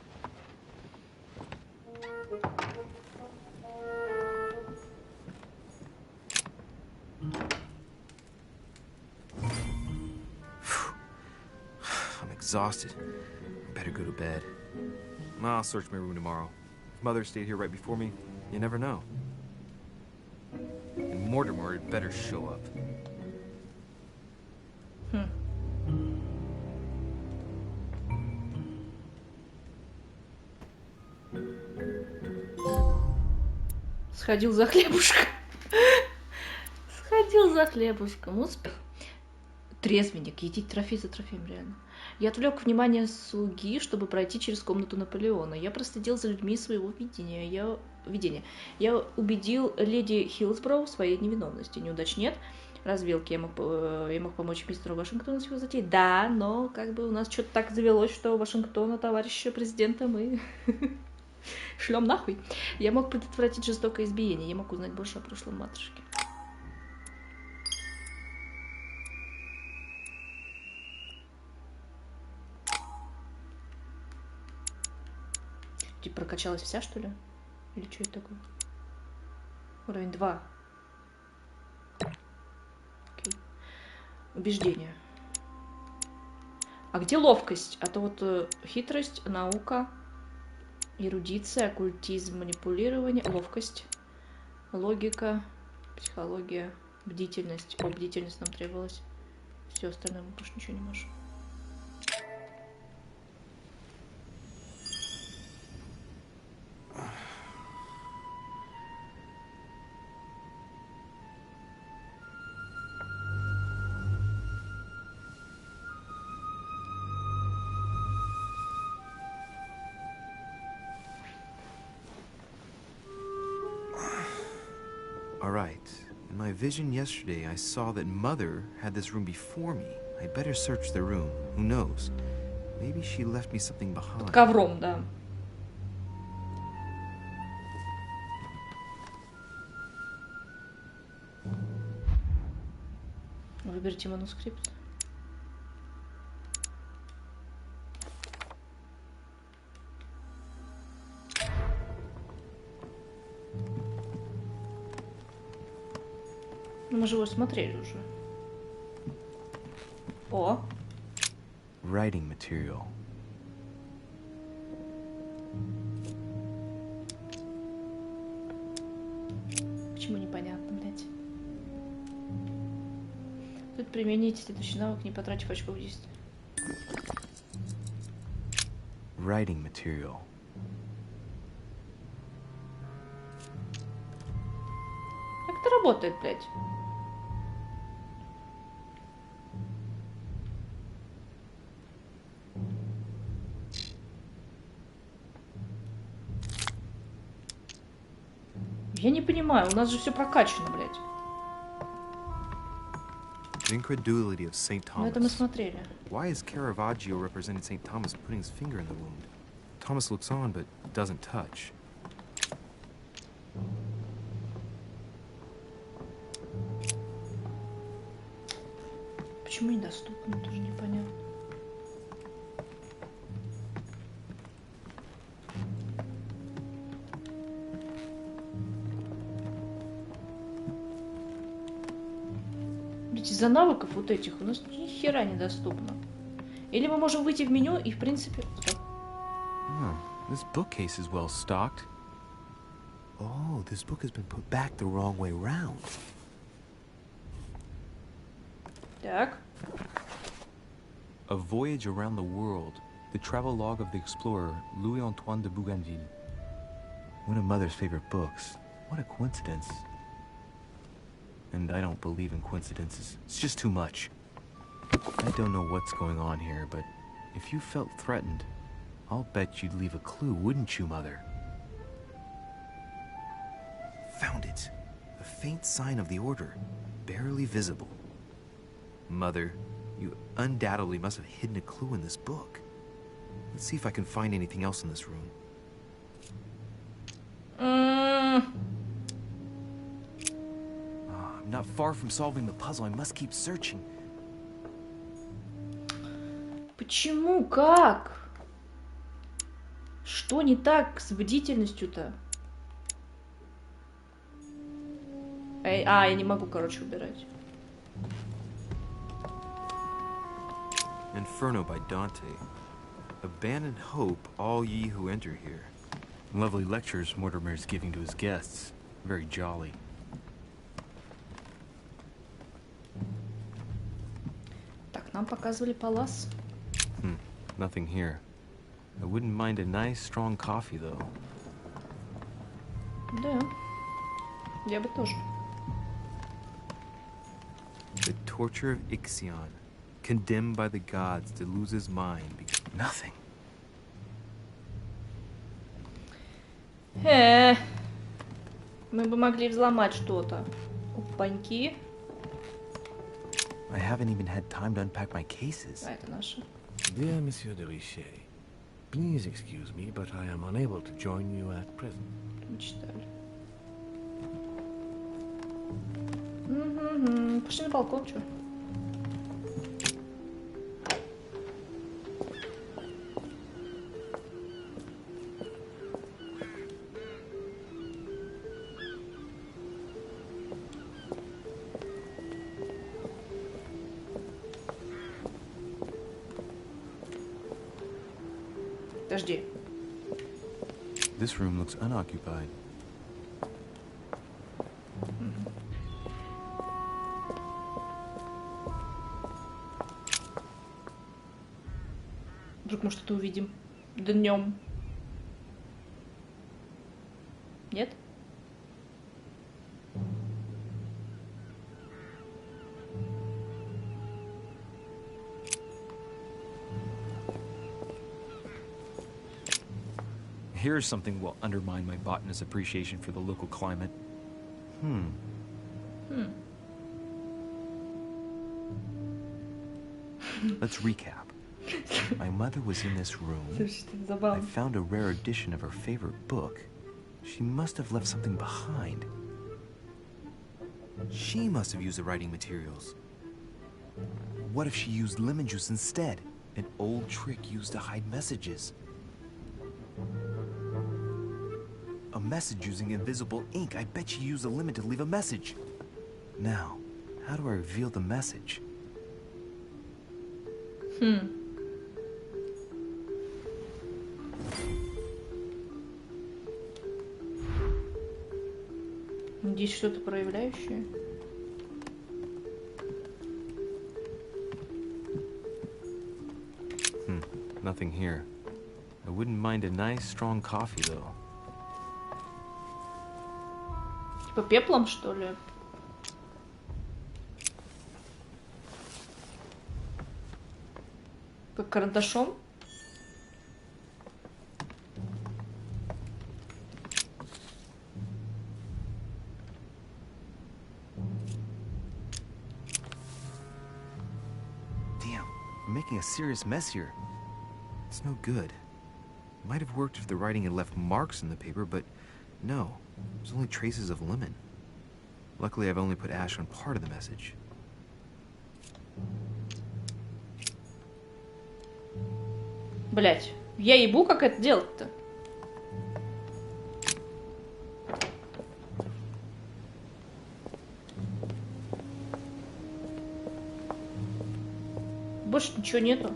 C: I'm exhausted. Better go to bed. I'll search my room tomorrow. If Mother stayed here right before me, you never know. And Mortimer had better show up.
G: Сходил за хлебушком. Сходил за хлебушком. Успех. Трезвенник. Едить трофей за трофеем, реально. Я отвлек внимание слуги, чтобы пройти через комнату Наполеона. Я проследил за людьми своего видения. Я убедил леди Хиллсброу в своей невиновности. Неудач нет. Развилки. Я мог помочь мистеру Вашингтону с его затеей. Да, но как бы у нас что-то так завелось, что Вашингтона, товарища президента, мы шлем нахуй. Я мог предотвратить жестокое избиение. Я мог узнать больше о прошлом матушки. Типа прокачалась вся, что ли? Или что это такое? Уровень 2. Окей. Убеждение. А где ловкость? А то вот хитрость, наука, эрудиция, оккультизм, манипулирование, ловкость, логика, психология, бдительность. О, бдительность нам требовалась. Все остальное мы больше ничего не можем.
C: All right. In my vision yesterday, I saw that Mother had this room before me. I'd better search the room. Who knows? Maybe she left me something behind.
G: Под ковром, да. Выберите манускрипт. Мы же его смотрели уже. О!
C: Writing material.
G: Почему непонятно, блядь? Тут примените следующий навык, не потратив очков действия.
C: Writing material.
G: Как это работает, блядь? Я не понимаю, у нас же все прокачано, блядь.
C: The incredulity of St.
G: Ну, это мы смотрели.
C: Why is Caravaggio representing St. Thomas putting his finger in the wound? Thomas looks on, but doesn't touch.
G: Почему недоступно, тоже непонятно. из-за навыков вот этих у нас ни хера недоступно. Или мы можем выйти в меню и, в принципе...
J: Oh, this bookcase is well stocked. Oh, this book has been put back the wrong way round.
G: Так.
J: A Voyage Around the World. The travel log of the explorer, Louis-Antoine de Bougainville. One of Mother's favorite books. What a coincidence. And I don't believe in coincidences. It's just too much. I don't know what's going on here, but if you felt threatened, I'll bet you'd leave a clue, wouldn't you, Mother? Found it. A faint sign of the order, barely visible. Mother, you undoubtedly must have hidden a clue in this book. Let's see if I can find anything else in this room. I'm not far from solving the puzzle. I must keep searching.
G: Почему? Как? Что не так с бдительностью-то? Я не могу, короче, убирать.
J: Inferno by Dante. Abandon hope, all ye who enter here. Lovely lectures Mortimer is giving to his guests. Very jolly.
G: Так, нам показывали палас.
J: Nothing here. I wouldn't mind a nice strong coffee, though.
G: Да. Я бы тоже.
J: The torture of Ixion. Condemned by the gods to lose his mind because nothing.
G: Мы бы могли взломать что-то. Опаньки.
J: I haven't even had time to unpack my cases.
G: А, это наше.
F: Dear Monsieur de Richet, please excuse me, but I am unable to join you at present.
G: Мы читали. Пошли на балкон, чё? Подожди.
J: This room looks unoccupied.
G: Вдруг мы что-то увидим днем. Нет?
J: Here's something will undermine my botanist's appreciation for the local climate. Let's recap. My mother was in this room. I found a rare edition of her favorite book. She must have left something behind. She must have used the writing materials. What if she used lemon juice instead? An old trick used to hide messages. A message using invisible ink. I bet she used a lemon to leave a message. Now, how do I reveal the message?
G: Здесь что-то проявляющее.
J: Nothing here. I wouldn't mind a nice strong coffee, though.
G: Типа пеплом, что ли? Как карандашом?
J: Damn, I'm making a serious mess here. It's no good. Might have worked if the writing had left marks in the paper, but no. There's only traces of lemon. Luckily, I've only put ash on part of the message.
G: Блять, я ебу, как это делать-то? Ничего нету.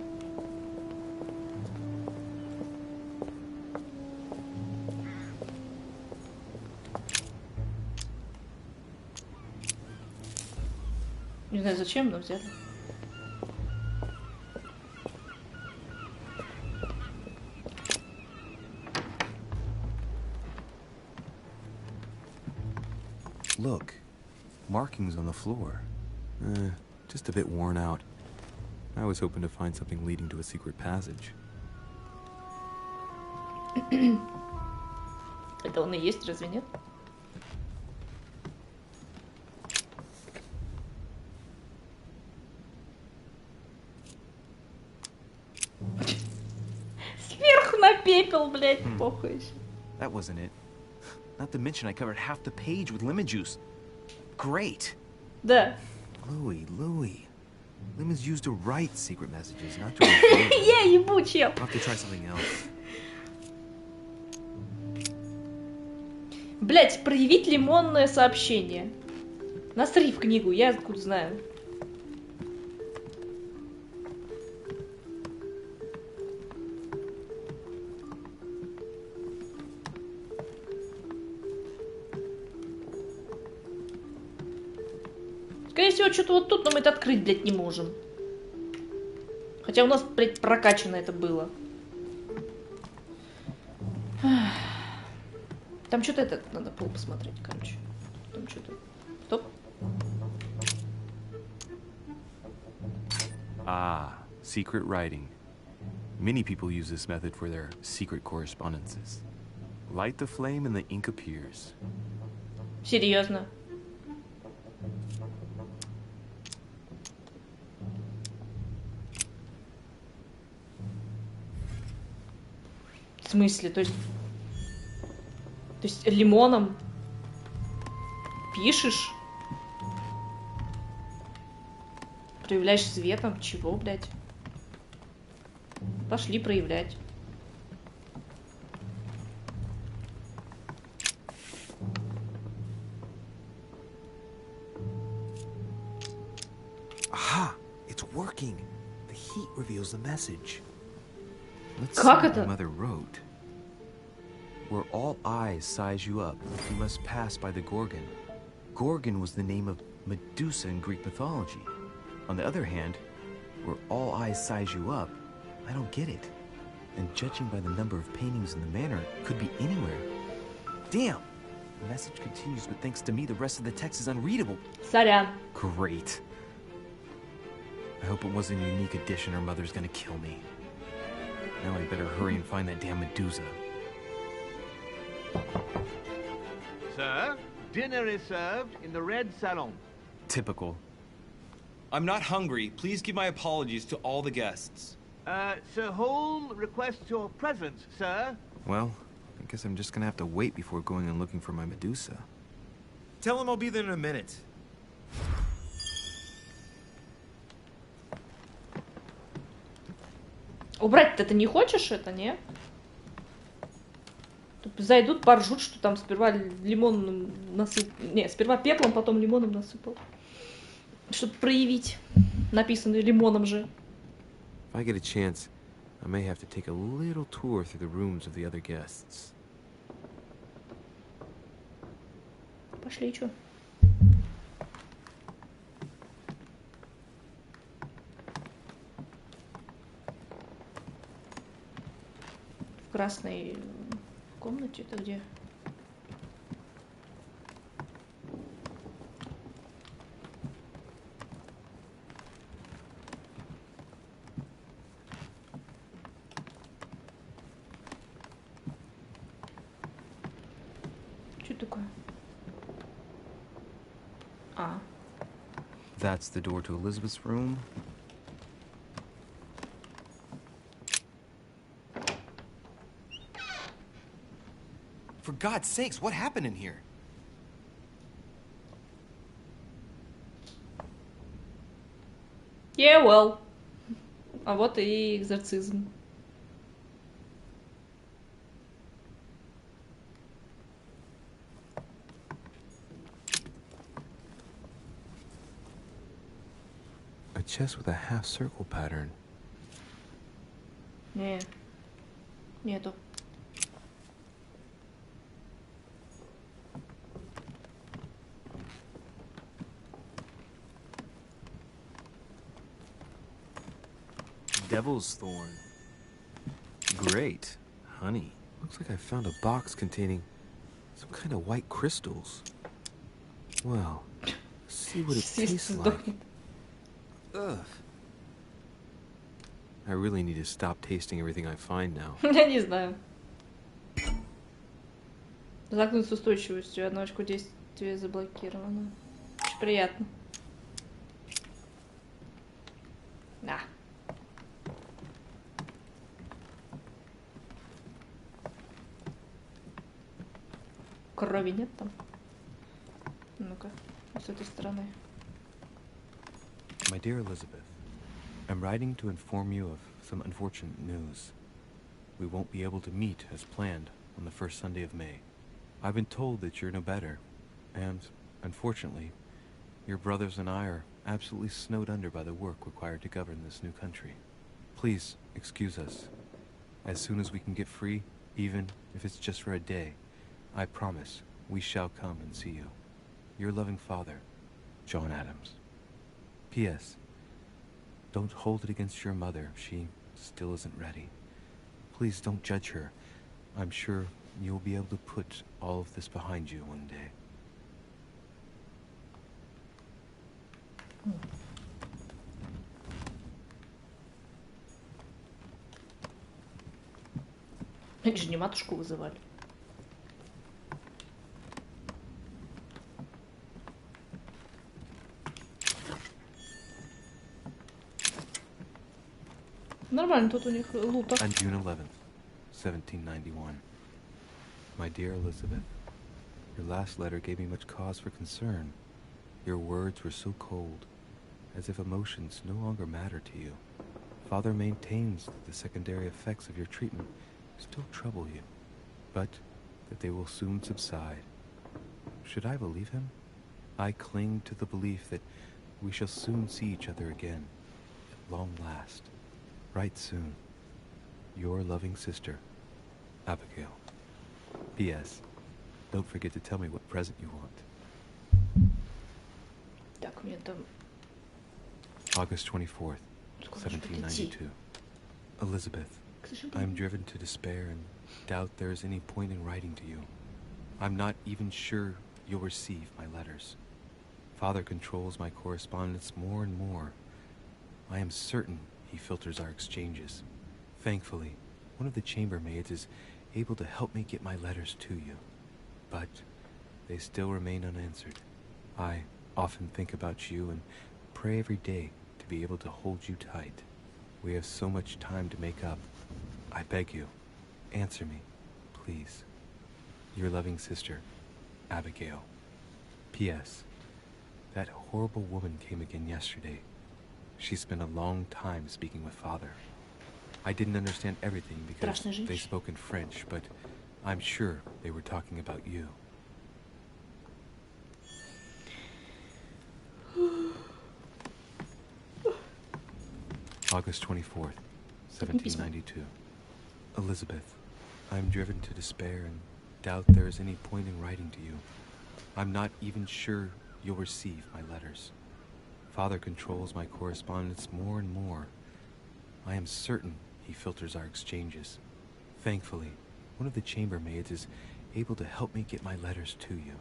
G: Не знаю зачем, но взяли.
J: Look, markings on the floor. Just a bit worn out. I was hoping to find something leading to a secret passage.
G: Это он и есть, разве нет? Сверху на пепел, блядь, похуй еще.
J: That wasn't it. Not to mention I covered half the page with lemon juice. Great.
G: Да.
J: Louis. Lemon's used to write secret messages, not to reveal them.
G: Я ебу, чел.
J: I'll have to try something else.
G: Блять, проявить лимонное сообщение. Насри в книгу, я откуда знаю. Скорее всего, что-то вот тут, но мы это открыть, блядь, не можем. Хотя у нас, блядь, прокачано это было. Там что-то это надо пол посмотреть, короче. Там что-то. Стоп.
J: Ah, secret writing. Many people use this method for their secret correspondences. Light the flame and the ink appears.
G: Серьезно. В смысле? То есть лимоном пишешь? Проявляешь светом? Чего, блядь? Пошли проявлять.
J: Aha! It's working. The heat reveals the message. Let's
G: Как
J: see
G: это?
J: what Mother wrote. Where all eyes size you up, you must pass by the Gorgon. Gorgon was the name of Medusa in Greek mythology. On the other hand, where all eyes size you up, I don't get it. And judging by the number of paintings in the manor, it could be anywhere. Damn! The message continues, but thanks to me, the rest of the text is unreadable.
G: Сорян.
J: Great. I hope it wasn't a unique edition or Mother's gonna kill me. Now I better hurry and find that damn Medusa.
F: Sir, dinner is served in the red salon.
C: Typical. I'm not hungry. Please give my apologies to all the guests.
F: Sir Holm requests your presence, sir.
J: Well, I guess I'm just gonna have to wait before going and looking for my Medusa.
C: Tell him I'll be there in a minute.
G: Убрать-то ты не хочешь это, не? Тут зайдут, поржут, что там сперва лимонным насыпал. Не, сперва пеплом, потом лимоном насыпал. Чтобы проявить. Написанное лимоном же.
J: If I get a chance, I may have to take a little tour through the rooms of the other guests.
G: Пошли, чё? В красной комнате это где? Что такое? А.
J: That's the door to Elizabeth's room.
C: For God's sakes, what happened in here?
G: Yeah, well. А вот и экзорцизм.
J: A chest with a half-circle pattern.
G: Не. Нету.
J: Devil's Thorn. Great. Honey. Looks like I found a box containing some kind of white crystals. Well, let's see what it tastes like. Ugh. I really need to stop tasting everything I find now.
G: Я не знаю. Замкнуть с устойчивостью. Одно очко действия заблокировано. Очень приятно. Да. Крови нет там? Ну-ка, с этой стороны.
J: My dear Elizabeth, I'm writing to inform you of some unfortunate news. We won't be able to meet as planned on the first Sunday of May. I've been told that you're no better, and, unfortunately, your brothers and I are absolutely snowed under by the work required to govern this new country. Please excuse us. As soon as we can get free, even if it's just for a day, I promise we shall come and see you. Your loving father, John Adams. P.S. Don't hold it against your mother if she still isn't ready. Please don't judge her. I'm sure you'll be able to put all of this behind you one day.
G: Они же не матушку вызывали. Нормально тут у них лута.
J: On June 11th, 1791. My dear Elizabeth, your last letter gave me much cause for concern. Your words were so cold, as if emotions no longer matter to you. Father maintains that the secondary effects of your treatment still trouble you, but that they will soon subside. Should I believe him? I cling to the belief that we shall soon see each other again, at long last. Right soon. Your loving sister, Abigail. P.S. Don't forget to tell me what present you want.
G: Так, мне там...
J: August 24th, 1792. Elizabeth, I am driven to despair and doubt there is any point in writing to you. I'm not even sure you'll receive my letters. Father controls my correspondence more and more. I am certain he filters our exchanges. Thankfully, one of the chambermaids is able to help me get my letters to you. But they still remain unanswered. I often think about you and pray every day to be able to hold you tight. We have so much time to make up. I beg you, answer me, please. Your loving sister, Abigail. P.S. That horrible woman came again yesterday. She spent a long time speaking with Father. I didn't understand everything because they spoke in French, but I'm sure they were talking about you. August 24th, 1792. Elizabeth, I am driven to despair and doubt there is any point in writing to you. I'm not even sure you'll receive my letters. Father controls my correspondence more and more. I am certain he filters our exchanges. Thankfully, one of the chambermaids is able to help me get my letters to you.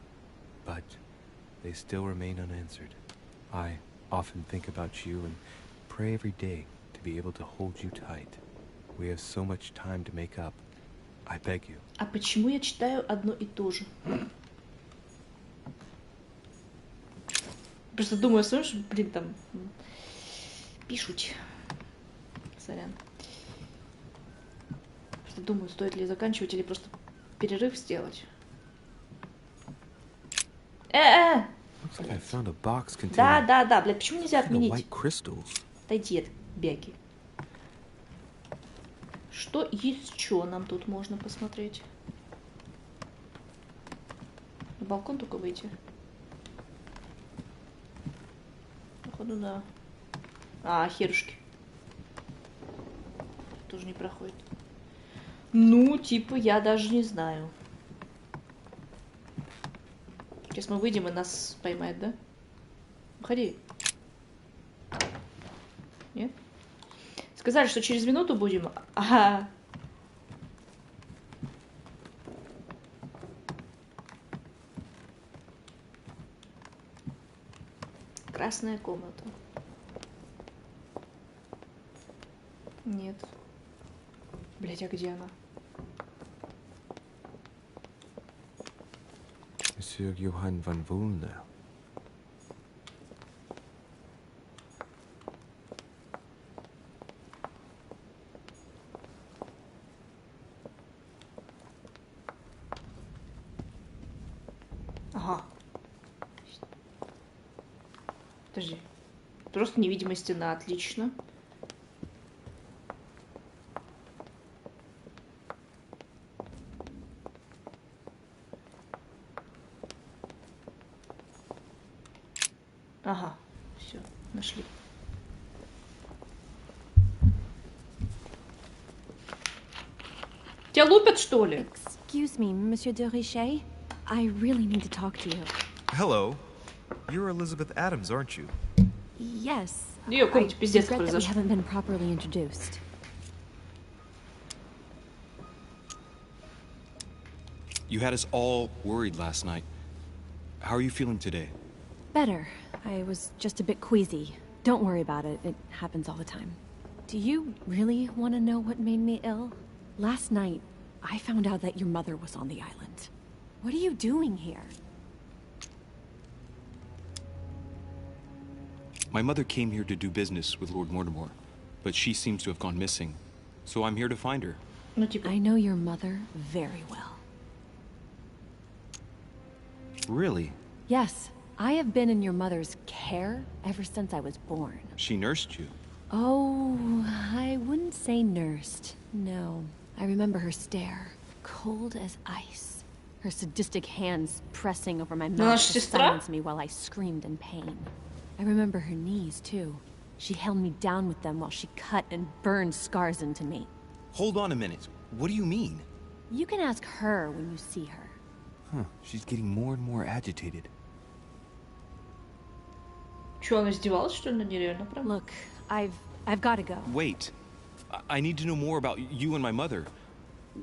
J: But they still remain unanswered. I often think about you and pray every day to be able to hold you tight. We have so much time to make up. I beg you.
G: А почему я читаю одно и то же? Просто думаю о своем, что, блин, там пишут. Сорян. Просто думаю, стоит ли заканчивать или просто перерыв сделать.
J: Looks like I found a box containing
G: Да, блядь, почему нельзя отменить?
J: white crystals.
G: Отойди от бяки. Что еще нам тут можно посмотреть? На балкон только выйти. Походу, да. А, херушки. тоже не проходит. Ну, типа, я даже не знаю. Сейчас мы выйдем, и нас поймает, да? Уходи. Нет? Сказали, что через минуту будем. Ага. Красная комната. Нет. Блять, а где она?
H: Monsieur Johann van Vulner.
G: Ага. Подожди. Просто невидимая стена, отлично. Ага, все, нашли. Тебя лупят, что ли?
L: Excuse me, Monsieur de Richet. I really need to talk to you.
H: Hello. You're Elizabeth Adams, aren't you?
L: Yes.
G: Её какой-нибудь пиздец
L: regret that we
G: произошел.
L: haven't been properly introduced.
N: You had us all worried last night. How are you feeling today?
L: Better. I was just a bit queasy. Don't worry about it. It happens all the time. Do you really want to know what made me ill? Last night, I found out that your mother was on the island. What are you doing here?
N: My mother came here to do business with Lord Mortimer, but she seems to have gone missing. So I'm here to find her.
L: I know your mother very well.
N: Really?
L: Yes, I have been in your mother's care ever since I was born.
N: She nursed you.
L: Oh, I wouldn't say nursed. No. I remember her stare, cold as ice. Her sadistic hands pressing over my mouth to silence me while I screamed in pain. I remember her knees, too. She held me down with them while she cut and burned scars into me.
N: Hold on a minute. What do you mean?
L: You can ask her when you see her.
H: Huh, she's getting more and more agitated.
G: Чё, она издевалась, что ли, нереально прям?
L: Look, I've got to go.
N: Wait. I need to know more about you and my mother.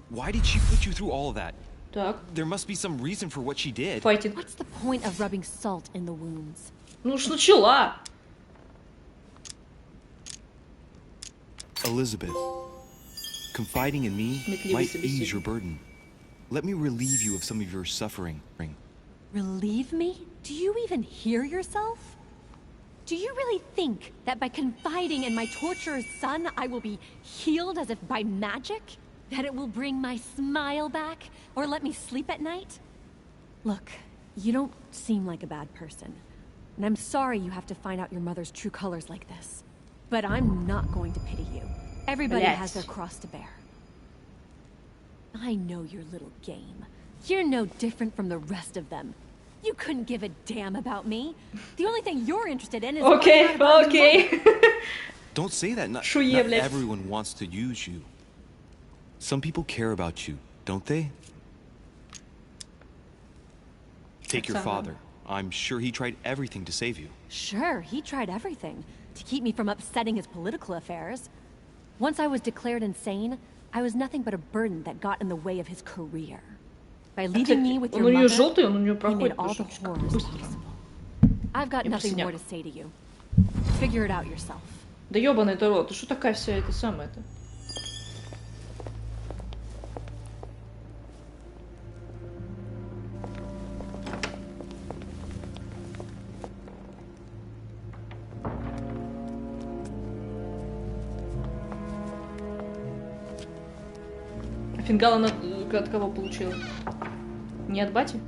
N: Why did she put you through all of that?
G: Так.
N: There must be some reason for what she did.
G: Fighting.
L: What's the point of rubbing salt in the wounds?
G: Ну уж начала.
N: Elizabeth, confiding in me might ease your burden. Let me relieve you of some of your suffering.
L: Relieve me? Do you even hear yourself? Do you really think that by confiding in my torturer's son, I will be healed as if by magic? That it will bring my smile back? Or let me sleep at night? Look, you don't seem like a bad person. And I'm sorry you have to find out your mother's true colors like this. But I'm not going to pity you. Everybody has their cross to bear. I know your little game. You're no different from the rest of them. You couldn't give a damn about me. The only thing you're interested in is
G: okay.
N: Don't say that. Not everyone wants to use you. Some people care about you, don't they? Take your father. I'm sure he tried everything to save you.
L: Sure, he tried everything to keep me from upsetting his political affairs. Once I was declared insane, I was nothing but a burden that got in the way of his career. By leaving me with your mother, he made all the horrors possible. I've got nothing more to say to you. Figure it out yourself.
G: Да ёбаный ты рот, ты что такая вся эта самая-то? Фингал она от кого получила? Не от бати?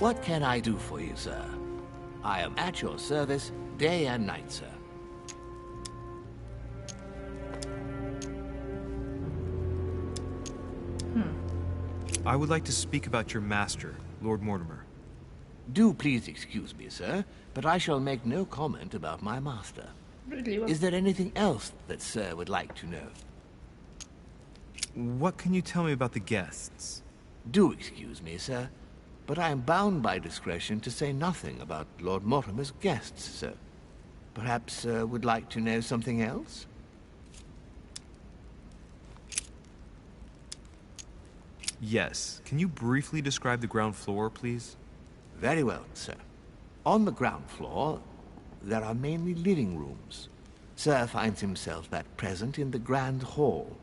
F: What can I do for you, sir? I am at your service day and night, sir.
C: I would like to speak about your master, Lord Mortimer.
F: Do please excuse me, sir, but I shall make no comment about my master. Is there anything else that sir would like to know?
C: What can you tell me about the guests?
F: Do excuse me, sir, but I am bound by discretion to say nothing about Lord Mortimer's guests, sir. Perhaps sir would like to know something else?
C: Yes. Can you briefly describe the ground floor, please?
F: Very well, sir. On the ground floor, there are mainly living rooms. Sir finds himself at present in the Grand Hall.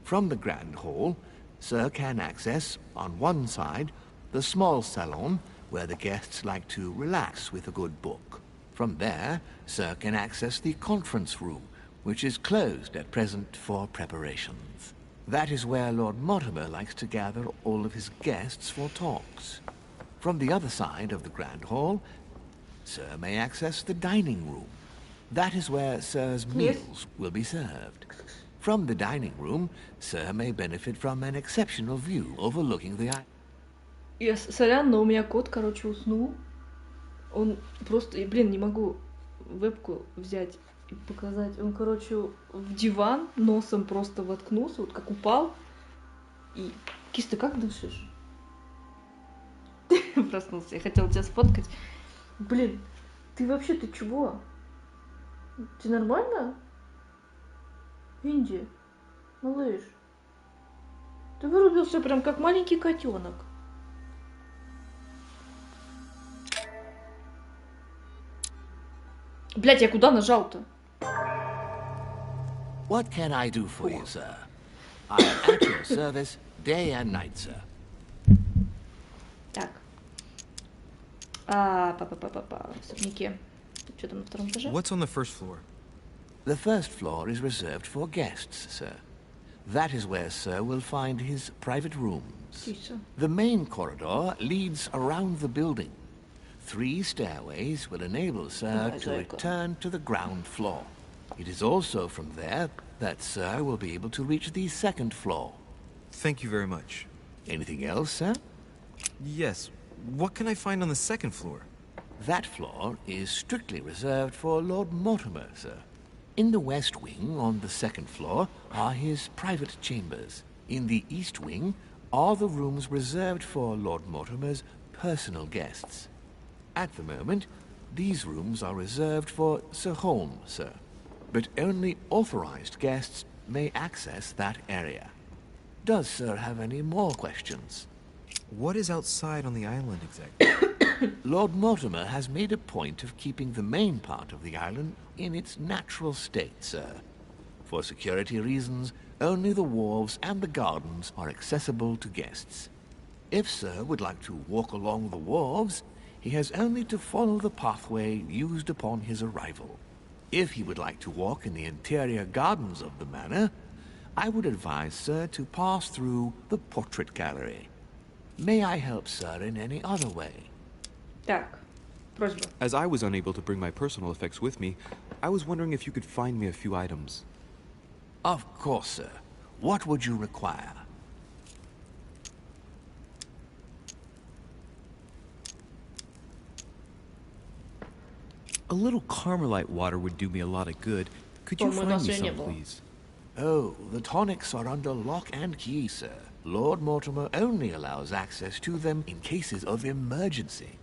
F: From the Grand Hall, Sir can access, on one side, the small salon, where the guests like to relax with a good book. From there, Sir can access the conference room, which is closed at present for preparations. That is where Lord Mortimer likes to gather all of his guests for talks. From the other side of the Grand Hall, Sir may access the dining room. That is where Sir's meals will be served. From the dining room, Sir may benefit from an exceptional view overlooking the island.
G: Yes, сорян, но у меня кот, короче, уснул. Он просто, блин, не могу вебку взять и показать. Он, короче, в диван носом просто воткнулся, вот как упал. И... Кис, ты как дышишь? Проснулся, я хотела тебя сфоткать. Блин, ты вообще, ты чего? Тебе нормально? Инди, малыш, ты вырубился прям как маленький котенок. Блять, я куда нажал-то?
F: What can I do for you, sir? I am at your service day and night, sir.
G: Так. Особняки. Что там на втором этаже?
C: What's on the first floor?
F: The first floor is reserved for guests, sir. That is where Sir will find his private rooms. The main corridor leads around the building. 3 stairways will enable Sir to return to the ground floor. It is also from there that Sir will be able to reach the second floor.
C: Thank you very much.
F: Anything else, sir?
C: Yes. What can I find on the second floor?
F: That floor is strictly reserved for Lord Mortimer, sir. In the west wing, on the second floor, are his private chambers. In the east wing are the rooms reserved for Lord Mortimer's personal guests. At the moment, these rooms are reserved for Sir Holmes, sir. But only authorized guests may access that area. Does Sir have any more questions?
C: What is outside on the island exactly?
F: Lord Mortimer has made a point of keeping the main part of the island in its natural state, sir. For security reasons, only the wharves and the gardens are accessible to guests. If Sir would like to walk along the wharves, he has only to follow the pathway used upon his arrival. If he would like to walk in the interior gardens of the manor, I would advise Sir to pass through the portrait gallery. May I help Sir in any other way?
G: Так, просьба.
N: As I was unable to bring my personal effects with me, I was wondering if you could find me a few items.
F: Of course, sir. What would you require?
N: A little Carmelite water would do me a lot of good. Could you find me some, please?
F: Oh, the tonics are under lock and key, sir. Lord Mortimer only allows access to them in cases of emergency.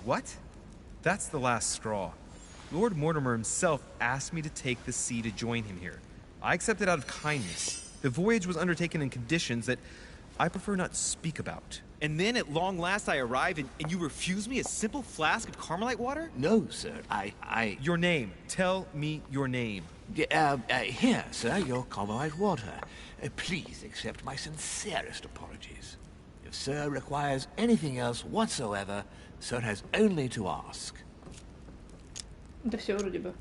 C: What? That's the last straw. Lord Mortimer himself asked me to take the sea to join him here. I accepted out of kindness. The voyage was undertaken in conditions that I prefer not speak about. And then at long last I arrive and you refuse me a simple flask of Carmelite water?
F: No, sir. I...
C: Your name. Tell me your name.
F: Here, sir, your Carmelite water. Please accept my sincerest apologies. If Sir requires anything else whatsoever, Sir has only to ask.
G: Да все вроде бы.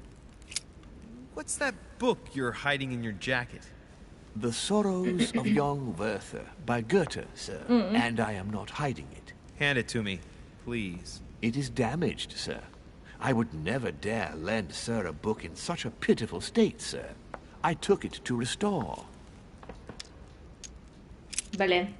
C: What's that book you're hiding in your jacket?
F: The Sorrows of Young Werther by Goethe, sir. And I am not hiding it.
C: Hand it to me, please.
F: It is damaged, sir. I would never dare lend Sir a book in such a pitiful state, sir. I took it to restore.
G: Блин.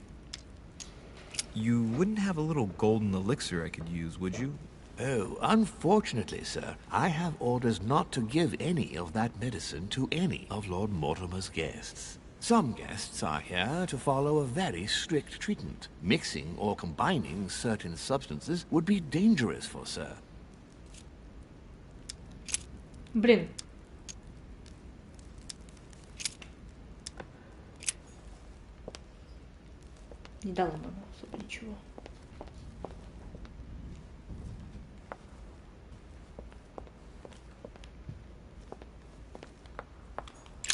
C: You wouldn't have a little golden elixir I could use, would you?
F: Oh, unfortunately, sir, I have orders not to give any of that medicine to any of Lord Mortimer's guests. Some guests are here to follow a very strict treatment. Mixing or combining certain substances would be dangerous for sir.
G: Блин. Не дала нам особо ничего.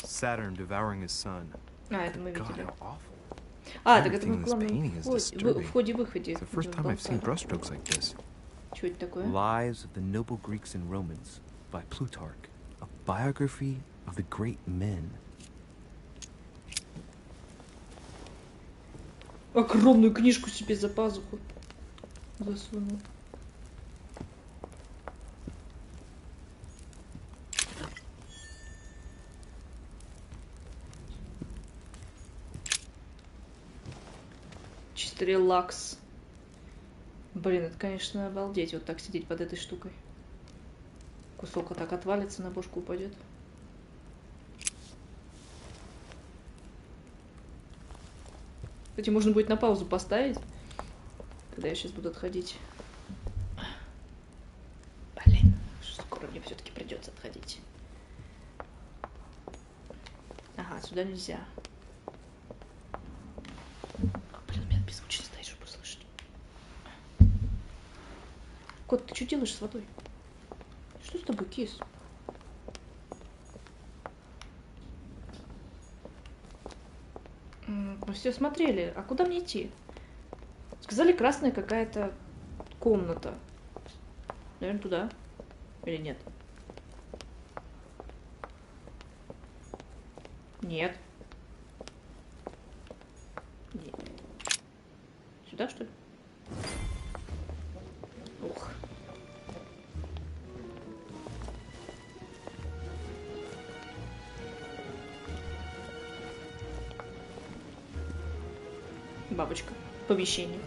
C: Saturn devouring his son.
G: Это мы видели.
C: God,
G: так это мы в главном входе-выходе.
J: It's the first time I've seen brushstrokes like this.
G: Что это такое?
J: Lives of the Noble Greeks and Romans by Plutarch. A biography of the great men.
G: Огромную книжку себе за пазуху засунул. Чисто релакс. Блин, это, конечно, обалдеть, вот так сидеть под этой штукой. Кусок вот так отвалится, на бошку упадет. Кстати, можно будет на паузу поставить, когда я сейчас буду отходить. Блин, скоро мне все-таки придется отходить. Ага, сюда нельзя. Блин, у меня беззвучно стоит, чтобы услышать. Кот, ты что делаешь с водой? Что с тобой, кис? Мы все смотрели. А куда мне идти? Сказали, красная какая-то комната. Наверное, туда. Или нет? Нет. Нет. Сюда, что ли? Ух. Бабочка. Помещение.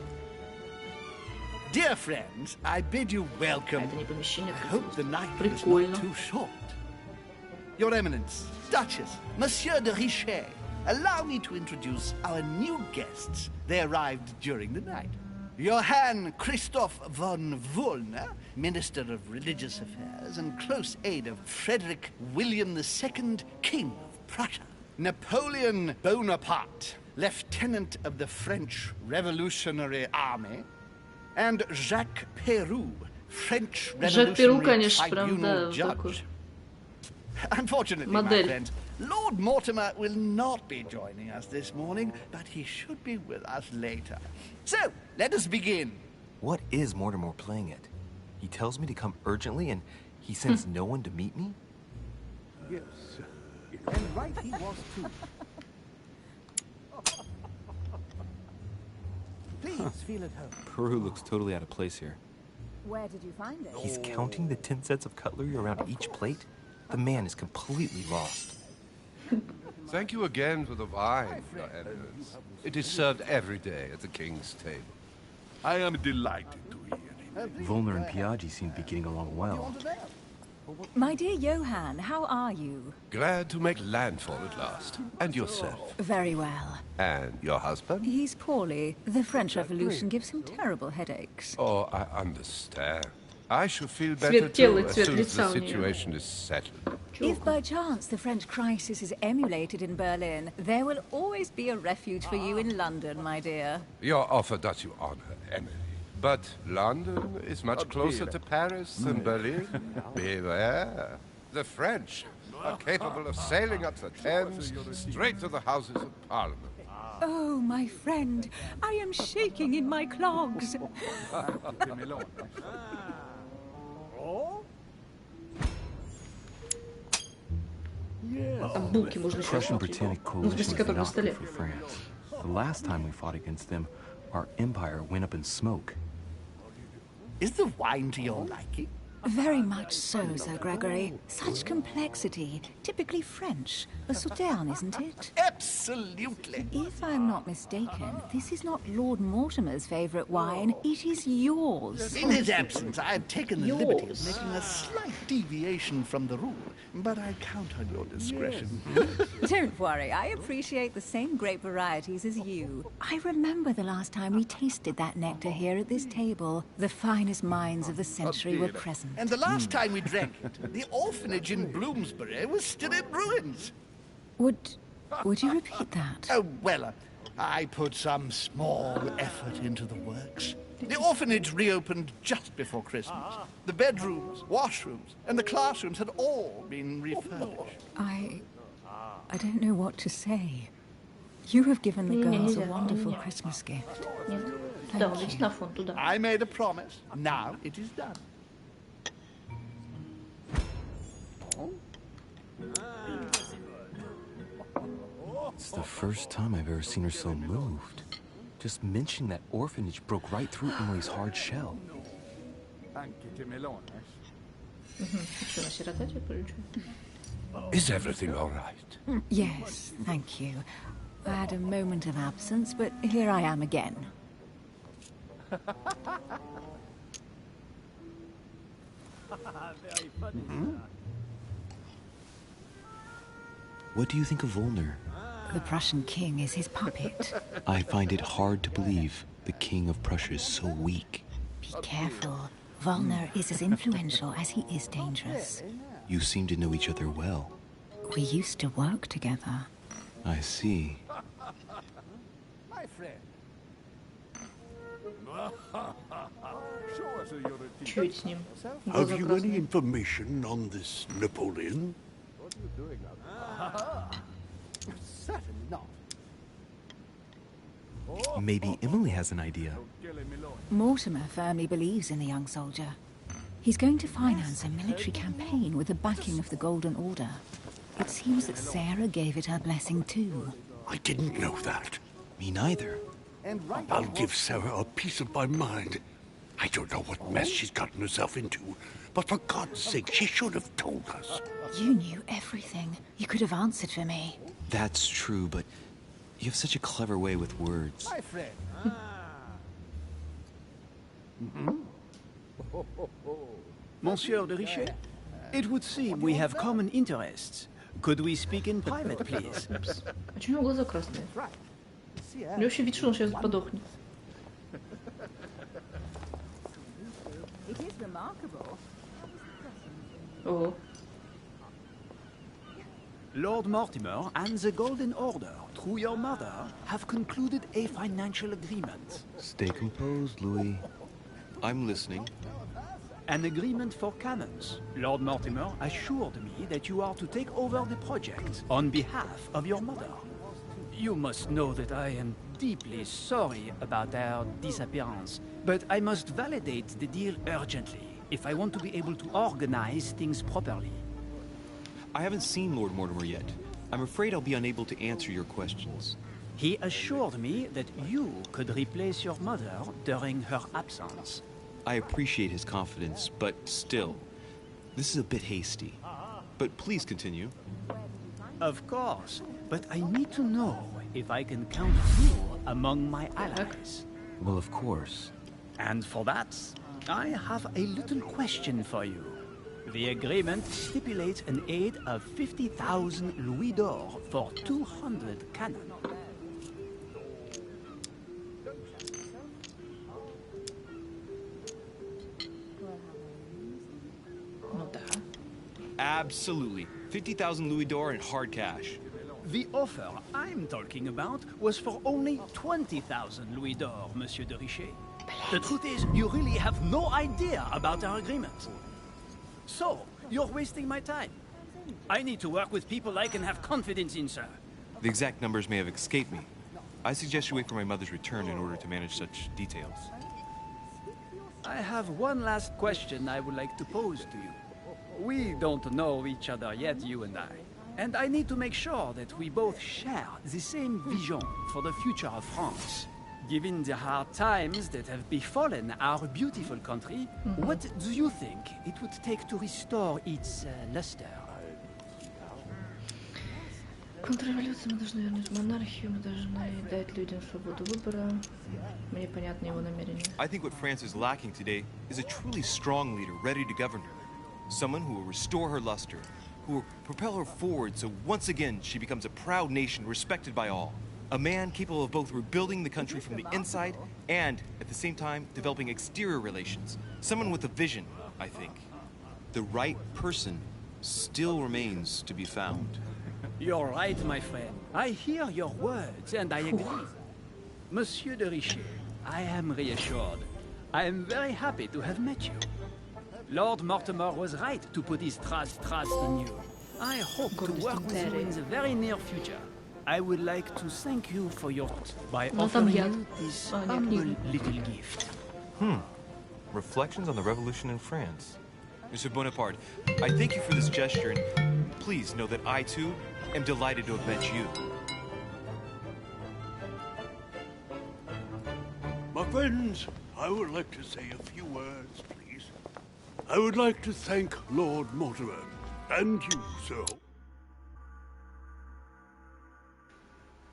K: Dear friends, I bid you welcome.
G: Это не помещение.
K: I hope the night was
G: Прикольно.
K: not too short. Your Eminence, Duchess, Monsieur de Richet, allow me to introduce our new guests. They arrived during the night. Johann Christoph von Wollner, Minister of Religious Affairs and close aide of Frederick William II, King of Prussia. Napoleon Bonaparte, Lieutenant of the French Revolutionary Army. And Jacques Peroux, French Revolutionary Tribunal Judge. Unfortunately, my friends, Lord Mortimer will not be joining us this morning, but he should be with us later. So, let us begin.
J: What is Mortimer playing at? He tells me to come urgently and he sends no one to meet me?
I: Yes, and right he was too. Please feel at home.
J: Peru looks totally out of place here.
D: Where did you find it?
J: He's counting the 10 sets of cutlery around each plate? The man is completely lost.
O: Thank you again for the wine, Your Eminence. It is served every day at the king's table.
E: I am delighted to hear it.
J: Volner and Piaggi seem to be getting along well.
D: My dear Johann, how are you?
O: Glad to make landfall at last. And yourself?
D: Very well.
O: And your husband?
D: He's poorly. The French Revolution gives him terrible headaches.
O: Oh, I understand. I shall feel better too as soon as the situation is settled.
D: If by chance the French crisis is emulated in Berlin, there will always be a refuge for you in London, my dear.
O: Your offer does you honor, Emily. But London is much closer to Paris than Berlin. Beware. The French are capable of sailing up the Thames straight to the Houses of Parliament.
D: Oh, my friend, I am shaking in my clogs.
G: Там булки можно еще
J: Prussian Britannic coalition was
G: которые на
J: not
G: столе.
J: good for France. The last time we fought against them, our empire went up in smoke.
K: Is the wine to your liking?
D: Very much so, Sir Gregory. Such complexity. Typically French. A Sauterne, isn't it?
K: Absolutely.
D: If I'm not mistaken, this is not Lord Mortimer's favourite wine. It is yours.
K: In his absence, I've taken the liberty of making a slight deviation from the rule, but I count on your discretion.
D: Don't worry, I appreciate the same grape varieties as you. I remember the last time we tasted that nectar here at this table. The finest minds of the century were present.
K: And the last time we drank it, the orphanage in Bloomsbury was still in ruins.
D: Would you repeat that?
K: Oh, well, I put some small effort into the works. The orphanage reopened just before Christmas. The bedrooms, washrooms, and the classrooms had all been refurbished.
D: I don't know what to say. You have given the girls a wonderful Christmas gift. Thank you.
K: I made a promise. Now it is done.
J: It's the first time I've ever seen her so moved. Just mentioning that orphanage broke right through Emily's hard shell.
I: Is everything all right?
D: Yes, thank you. I had a moment of absence, but here I am again.
N: What do you think of Volner?
D: The Prussian king is his puppet.
N: I find it hard to believe the king of Prussia is so weak.
D: Be careful. Volner is as influential as he is dangerous.
N: You seem to know each other well.
D: We used to work together.
N: I see.
K: My friend.
I: Have you any information on this Napoleon?
K: Certainly not.
J: Maybe Emily has an idea.
D: Mortimer firmly believes in the young soldier. He's going to finance a military campaign with the backing of the Golden Order. It seems that Sarah gave it her blessing too.
I: I didn't know that.
N: Me neither.
I: I'll give Sarah a piece of my mind. I don't know what mess she's gotten herself into, but for God's sake, she should have told us.
D: You knew everything. You could have answered for me.
N: That's true, but you have such a clever way with words.
K: My friend.
M: Monsieur de Richet, it would seem we have common interests. Could we speak in private, please?
G: Почему у него глаза красные? У него вообще вид, что он сейчас подохнет. Oh.
M: Lord Mortimer and the Golden Order, through your mother, have concluded a financial agreement.
N: Stay composed, Louis. I'm listening.
M: An agreement for cannons. Lord Mortimer assured me that you are to take over the project on behalf of your mother. You must know that I am deeply sorry about our disappearance, but I must validate the deal urgently if I want to be able to organize things properly.
N: I haven't seen Lord Mortimer yet. I'm afraid I'll be unable to answer your questions.
M: He assured me that you could replace your mother during her absence.
N: I appreciate his confidence, but still, this is a bit hasty. But please continue.
M: Of course, but I need to know if I can count you among my allies.
J: Well, of course.
M: And for that, I have a little question for you. The agreement stipulates an aid of 50,000 louis d'or for 200 cannon.
N: Absolutely. 50,000 louis d'or in hard cash.
M: The offer I'm talking about was for only 20,000 louis d'or, Monsieur de Richet. The truth is, you really have no idea about our agreement. So, you're wasting my time. I need to work with people I can have confidence in, sir.
N: The exact numbers may have escaped me. I suggest you wait for my mother's return in order to manage such details.
M: I have one last question I would like to pose to you. We don't know each other yet, you and I. And I need to make sure that we both share the same vision for the future of France. Given the hard times that have befallen our beautiful country, what do you think it would take to restore its luster?
G: Контрреволюцию мы должны вернуть монархию, мы должны дать людям свободу выбора. Мне понятны его намерения.
N: I think what France is lacking today is a truly strong leader ready to govern her. Someone who will restore her luster, who will propel her forward so once again she becomes a proud nation respected by all. A man capable of both rebuilding the country from the inside and, at the same time, developing exterior relations. Someone with a vision, I think. The right person still remains to be found.
M: You're right, my friend. I hear your words, and I agree. Monsieur de Richet, I am reassured. I am very happy to have met you. Lord Mortimer was right to put his trust in you. I hope to work with you in the very near future. I would like to thank you for your by offering you this humble little gift.
H: Reflections on the Revolution in France.
N: Mr. Bonaparte, I thank you for this gesture, and please know that I, too, am delighted to have met you.
I: My friends, I would like to say a few words, please. I would like to thank Lord Mortimer, and you, sir.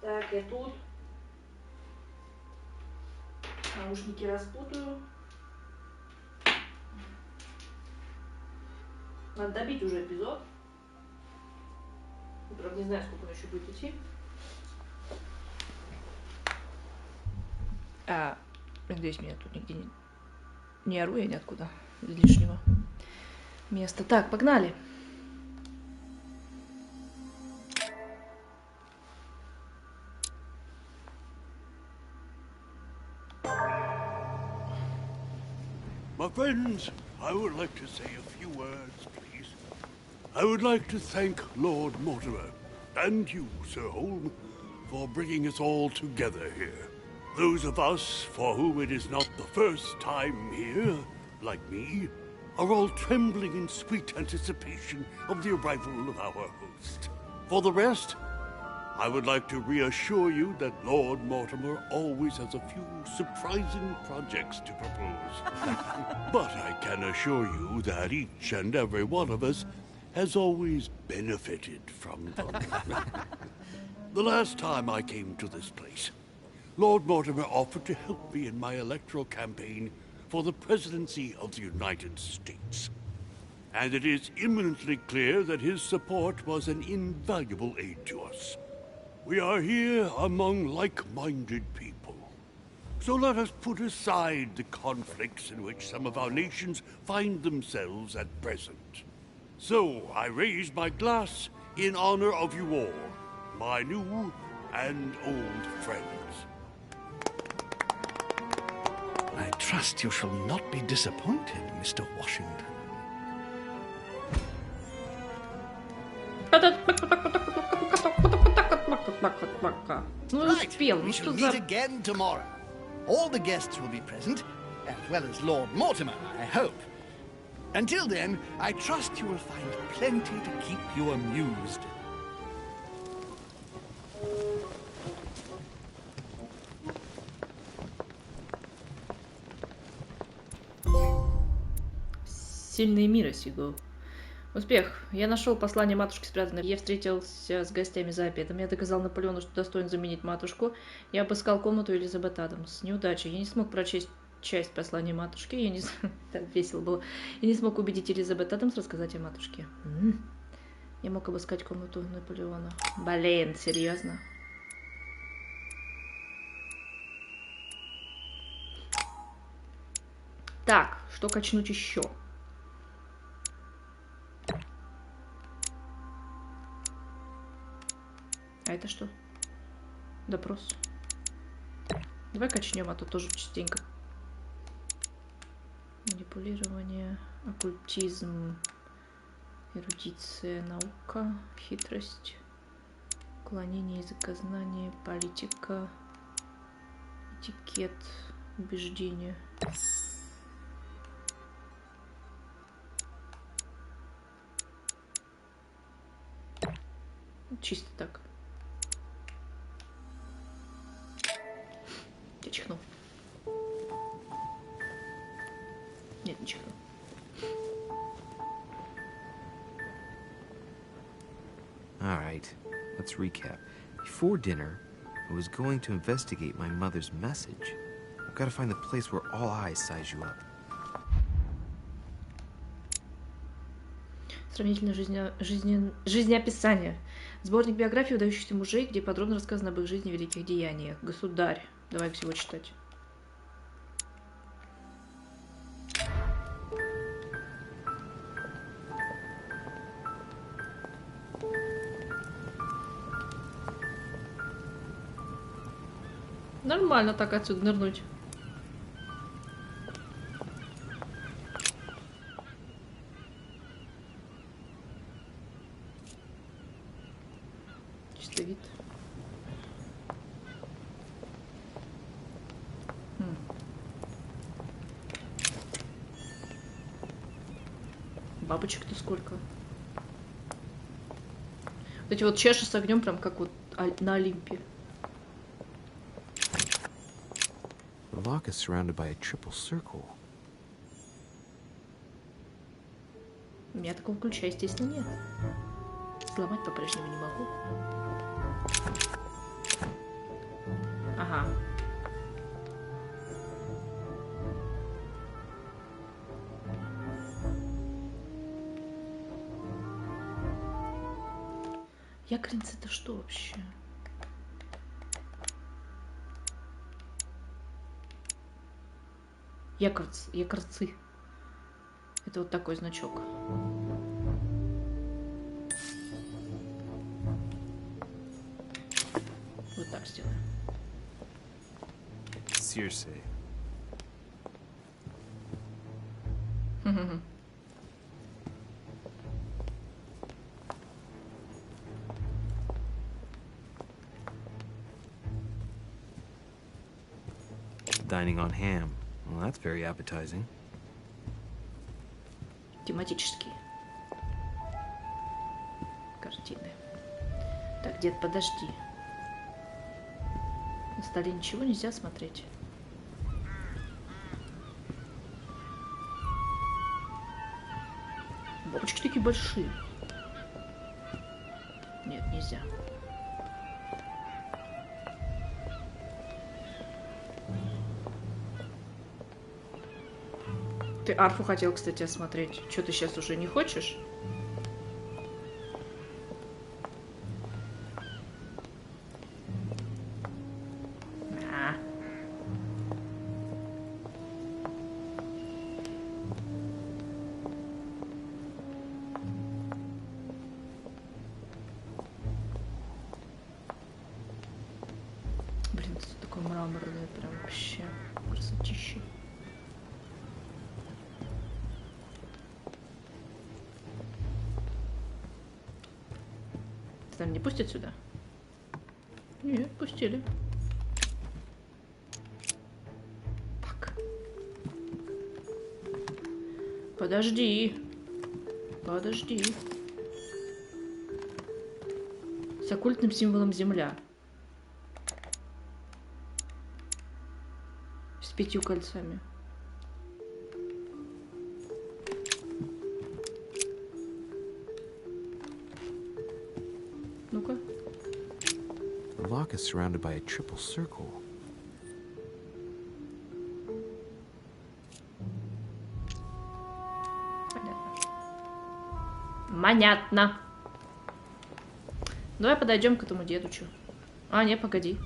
G: Так, я тут. Наушники распутаю. Надо добить уже эпизод. Правда, не знаю, сколько он еще будет идти. Надеюсь, меня тут нигде не ору я ниоткуда. Без лишнего места. Так, погнали.
I: My friends, I would like to say a few words, please. I would like to thank Lord Mortimer, and you, Sir Holm, for bringing us all together here. Those of us for whom it is not the first time here, like me, are all trembling in sweet anticipation of the arrival of our host. For the rest, I would like to reassure you that Lord Mortimer always has a few surprising projects to propose. But I can assure you that each and every one of us has always benefited from them. The last time I came to this place, Lord Mortimer offered to help me in my electoral campaign for the presidency of the United States. And it is imminently clear that his support was an invaluable aid to us. We are here among like-minded people. So let us put aside the conflicts in which some of our nations find themselves at present. So I raise my glass in honor of you all, my new and old friends.
K: I trust you shall not be disappointed, Mr. Washington.
G: Right,
K: we shall meet again tomorrow. All the guests will be present, as well as Lord Mortimer, I hope. Until then, I trust you will find plenty to keep you amused.
G: Сильные мира сего. Успех. Я нашел послание матушки спрятанное. Я встретился с гостями за обедом. Я доказал Наполеону, что достоин заменить матушку. Я обыскал комнату Элизабет Адамс. Неудача. Я не смог прочесть часть послания матушки. Я не так весело было. Я не смог убедить Элизабет Адамс рассказать о матушке. Я мог обыскать комнату Наполеона. Блин, серьезно? Так, что качнуть еще? А это что? Допрос. Давай качнем, а то тоже частенько. Манипулирование, оккультизм, эрудиция, наука, хитрость, уклонение языкознания, политика, этикет, убеждение. Чисто так. Я чихнул.
J: let's recap. Before dinner, I was going to investigate my mother's message. I've got to find the place where all eyes size you up.
G: Сравнительное жизнеописание. Сборник биографий выдающихся мужей, где подробно рассказано об их жизни и великих деяниях. Государь. Давай всего читать. Нормально так отсюда нырнуть. Чисто вид. Бабочек-то сколько? Вот эти вот чаши с огнем прям как вот на Олимпе.
J: The lock is surrounded by a triple circle.
G: У меня такого ключа, естественно, нет. Сломать по-прежнему не могу. Ага. Якорница это что вообще? Якорцы. Это вот такой значок. Вот так сделаем.
J: Circe. Dining on ham. Well, that's very appetizing.
G: Тематические картины. Так, дед, подожди. На столе ничего нельзя смотреть. Бабочки такие большие. Нет, нельзя. Ты арфу хотел, кстати, осмотреть. Что ты сейчас уже не хочешь? Блин, это такое мраморное, прям вообще красотища. Там не пустят сюда? Нет, пустили. Так. Подожди. Подожди. С оккультным символом земля. С 5 кольцами. Ну-ка.
J: The lock is surrounded by a triple circle.
G: Понятно. Давай подойдем к этому деду, чё. А, не, погоди.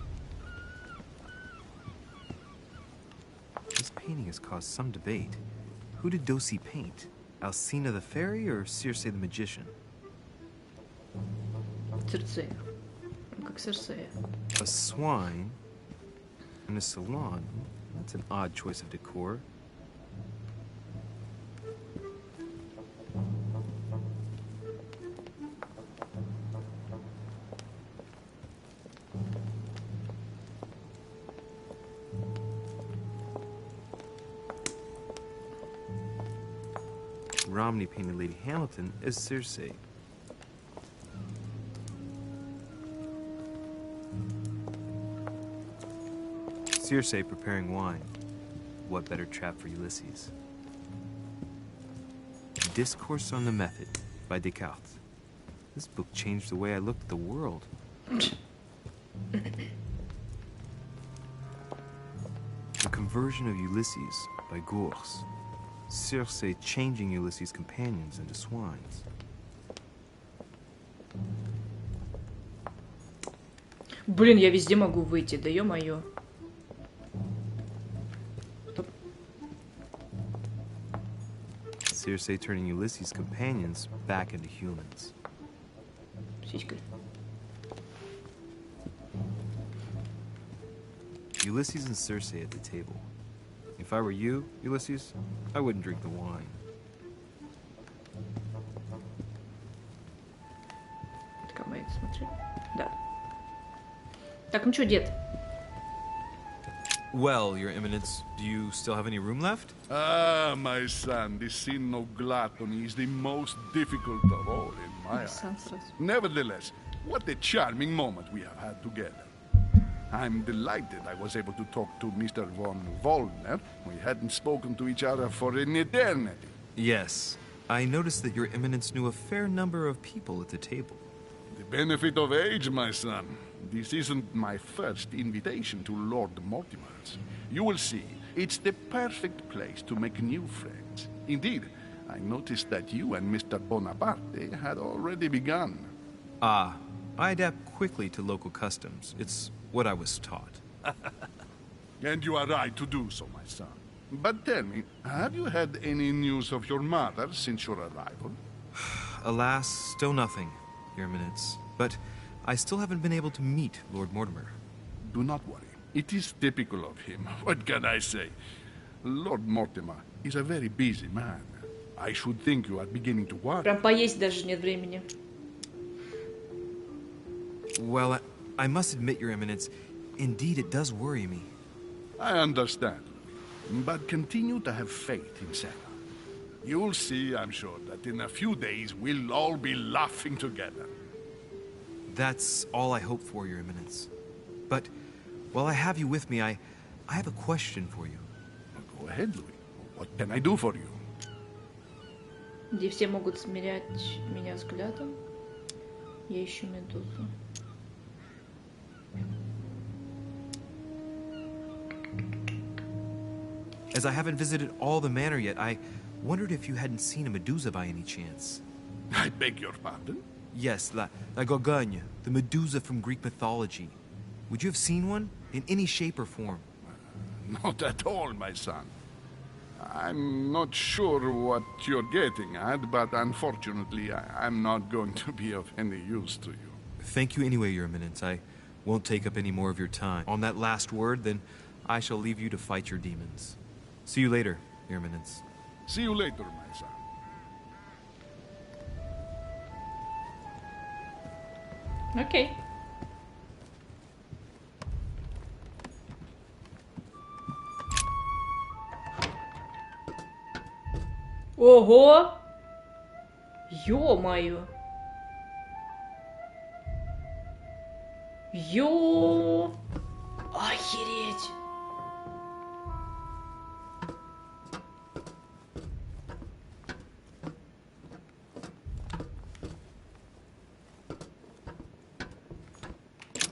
J: This painting has caused some debate. Who did Dosi paint? Alcina the fairy or Circe the magician?
G: Цирцея. Как Цирцея.
J: A swine in a salon. That's an odd choice of decor. Romney painted Lady Hamilton as Circe. Circe preparing wine. What better trap for Ulysses? Discourse on the Method by Descartes. This book changed the way I looked at the world.
H: The Conversion of Ulysses by Gorg's. Circe changing Ulysses' companions into swines.
G: Блин, я везде могу выйти, да ё-моё.
H: Circe turning Ulysses' companions back into humans.
G: Сиськой.
H: Ulysses and Circe at the table. If I were you, Ulysses, I wouldn't drink the wine.
G: Камейт, смотри. Да. Так, ну чё, дед?
C: Well, Your Eminence, do you still have any room left?
E: Ah, my son, the sin of gluttony is the most difficult of all in my eyes. Nevertheless, what a charming moment we have had together. I'm delighted I was able to talk to Mr. von Wollner. We hadn't spoken to each other for an eternity.
C: Yes. I noticed that Your Eminence knew a fair number of people at the table.
E: The benefit of age, my son. This isn't my first invitation to Lord Mortimer's. You will see, it's the perfect place to make new friends. Indeed, I noticed that you and Mr. Bonaparte had already begun.
C: Ah, I adapt quickly to local customs. It's what I was taught.
E: And you are right to do so, my son. But tell me, have you had any news of your mother since your arrival?
C: Alas, still nothing, Your Eminence. But I still haven't been able to meet Lord Mortimer.
E: Do not worry. It is typical of him. What can I say? Lord Mortimer is a very busy man. I should think you are beginning to worry.
G: Прям поесть даже нет времени.
C: Well, I must admit, Your Eminence, indeed it does worry me.
E: I understand. But continue to have faith in Sarah. You'll see, I'm sure, that in a few days we'll all be laughing together.
C: That's all I hope for, Your Eminence. But while I have you with me, I have a question for you.
E: Go ahead, Louis. What can I do for you?
G: Где все могут смирять меня взглядом. Я ищу медузу.
C: As I haven't visited all the manor yet, I wondered if you hadn't seen a Medusa by any chance.
E: I beg your pardon?
C: Yes, la Gorgona, the Medusa from Greek mythology. Would you have seen one? In any shape or form?
E: Not at all, my son. I'm not sure what you're getting at, but unfortunately, I'm not going to be of any use to you.
C: Thank you anyway, Your Eminence. I won't take up any more of your time. On that last word, then I shall leave you to fight your demons. See you later, Your Eminence.
E: See you later, my son.
G: Окей. Ого! Ё-моё! Ё! Охереть!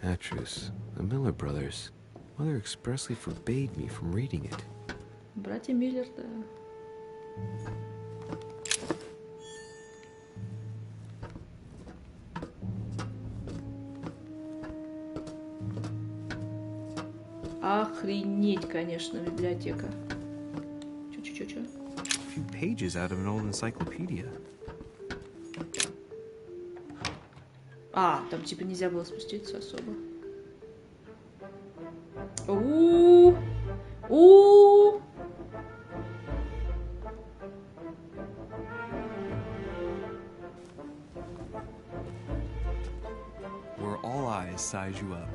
J: Actress, the Miller brothers. Mother expressly forbade me from reading it.
G: Братья Миллер, да. Охренеть, конечно, библиотека. Чё?
H: A few pages out of an old encyclopedia.
G: А, там типа нельзя было спуститься особо. У-у-у.
H: Where all eyes size you up.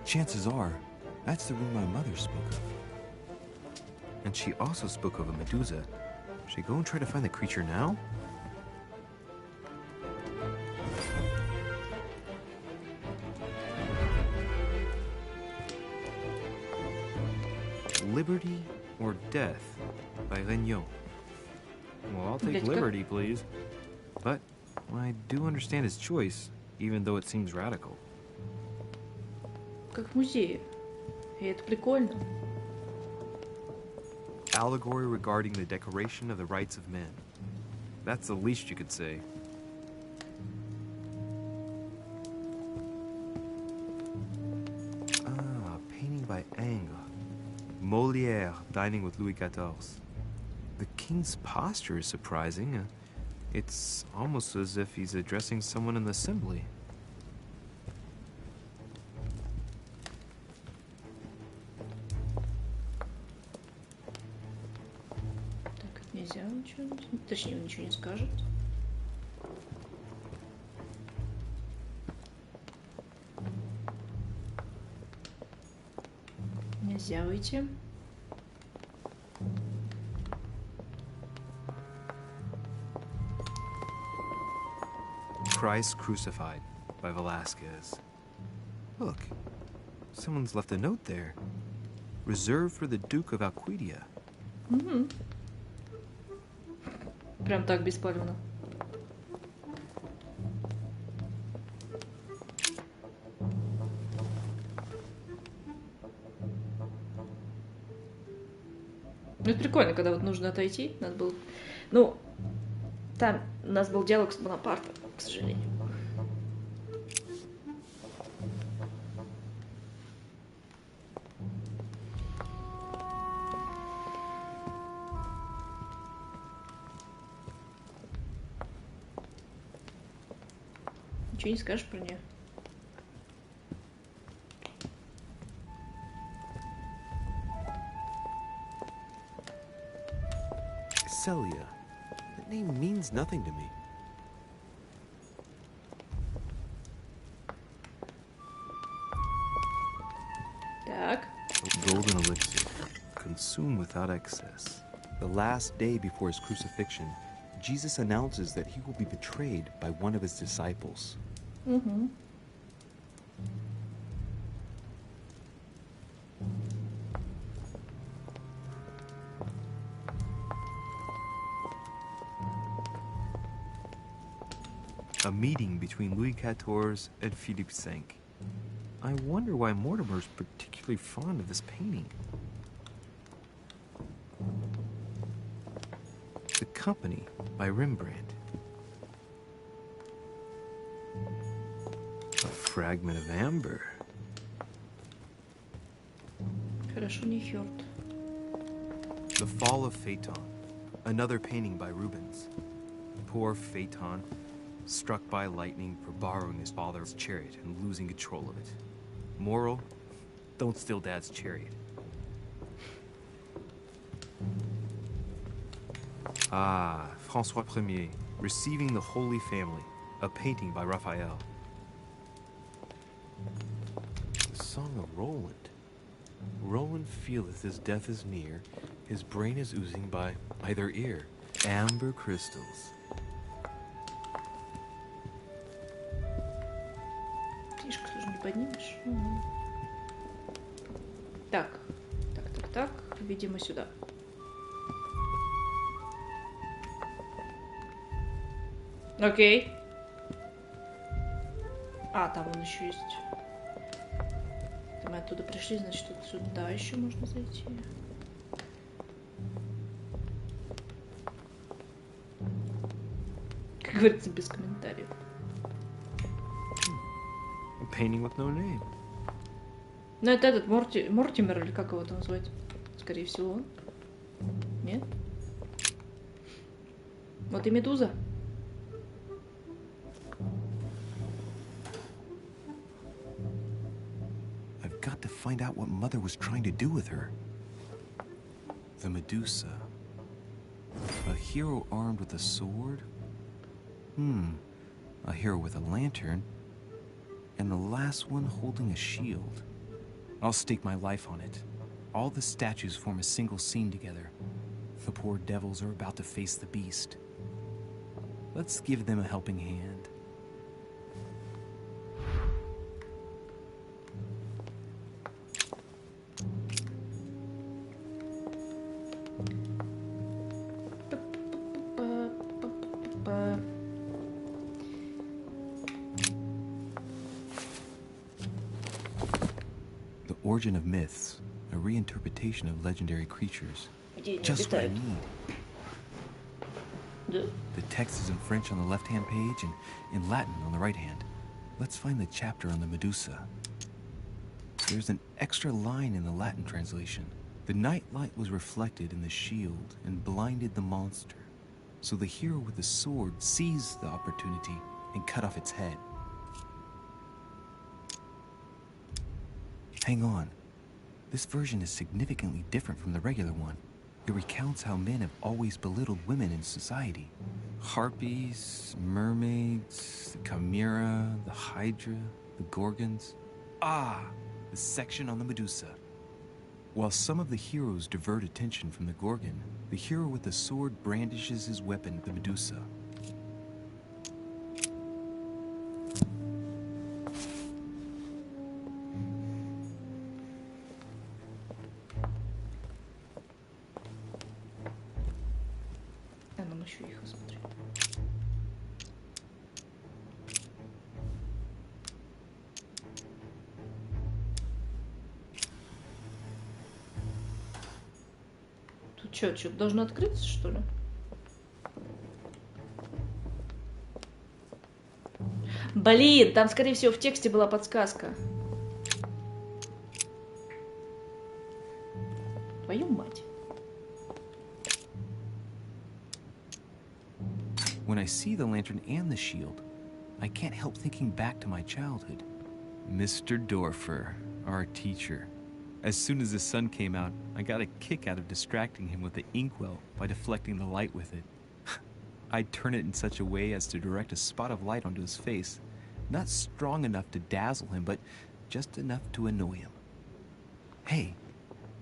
H: Chances are, that's the room my mother spoke of. And she also spoke of a Medusa. Should I go and try to find the creature now? Liberty or Death by Wino. Well, I'll take liberty, please. But
J: I do understand his choice, even though it seems radical.
G: Как в музее. И это прикольно.
H: Allegory regarding the decoration of the rights of men.
J: That's the least you could say.
H: Ah, painting by Ingres. Molière dining with Louis XIV.
J: The king's posture is surprising. It's almost as if he's addressing someone in the assembly.
G: Так, это нельзя ничего. Точнее, он ничего не скажет. Нельзя выйти.
J: Christ Crucified by Velasquez. Look, someone's left a note there. Reserved for the Duke of Alquidia.
G: Угу. Прям так беспалевно. Ну, это прикольно, когда вот нужно отойти. Надо было... Ну, там у нас был диалог с Бонапартом, к сожалению. Ничего не скажешь про нее?
J: Celia. That name means nothing to me.
G: Так.
J: Golden elixir. Consume without excess.
H: The last day before his crucifixion, Jesus announces that he will be betrayed by one of his disciples.
G: Угу.
J: A meeting between Louis XIV and Philippe V. I wonder why Mortimer's particularly fond of this painting. The Company by Rembrandt. A fragment of amber.
G: Хорошо не Хёрд.
J: The Fall of Phaeton. Another painting by Rubens. Poor Phaeton, struck by lightning for borrowing his father's chariot and losing control of it. Moral, don't steal Dad's chariot. Ah, François Ier, Receiving the Holy Family, a painting by Raphael. The Song of Roland. Roland feeleth his death is near, his brain is oozing by either ear. Amber crystals.
G: Книжку тоже не поднимешь. Угу. Так. Так. Видимо, сюда. Окей. А, там он еще есть. Мы оттуда пришли, значит, вот сюда еще можно зайти. Как говорится, без комментариев.
J: A painting with no name.
G: Ну, это этот Мортимер, или как его там звать? Скорее всего, он. Нет? Вот и Медуза.
H: I've got to find out what Mother was trying to do with her.
J: The Medusa. A hero armed with a sword? A hero with a lantern. And the last one holding a shield. I'll stake my life on it. All the statues form a single scene together. The poor devils are about to face the beast. Let's give them a helping hand.
H: Origin of myths, a reinterpretation of legendary creatures. Just what I need. The text is in French on the left-hand page and in Latin on the right hand. Let's find the chapter on the Medusa. There's an extra line in the Latin translation. The night light was reflected in the shield and blinded the monster. So the hero with the sword seized the opportunity and cut off its head. Hang on. This version is significantly different from the regular one. It recounts how men have always belittled women in society. Harpies, mermaids, the chimera, the hydra, the gorgons. Ah, the section on the Medusa. While some of the heroes divert attention from the Gorgon, the hero with the sword brandishes his weapon at the Medusa.
G: Что-то должно открыться, что ли? Блин, там, скорее всего, в тексте была подсказка. Твою мать.
H: When I see the lantern and the shield, I can't help thinking back to my childhood. Mr. Dorfer, our teacher. As soon as the sun came out, I got a kick out of distracting him with the inkwell by deflecting the light with it. I'd turn it in such a way as to direct a spot of light onto his face, not strong enough to dazzle him, but just enough to annoy him. Hey,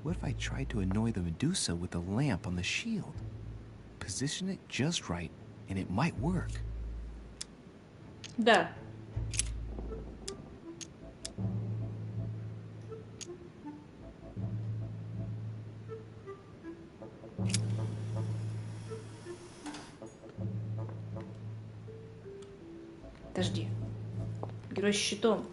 H: what if I tried to annoy the Medusa with the lamp on the shield? Position it just right, and it might work.
G: Да. Подожди. Герой с щитом.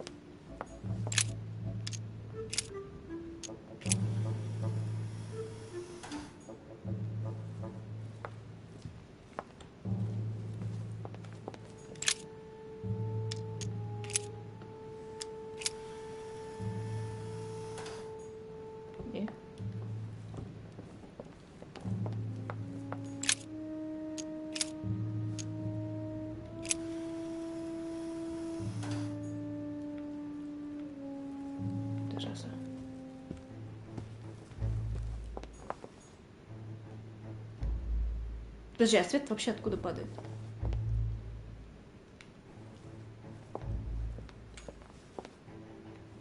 G: Подожди, а свет вообще откуда падает?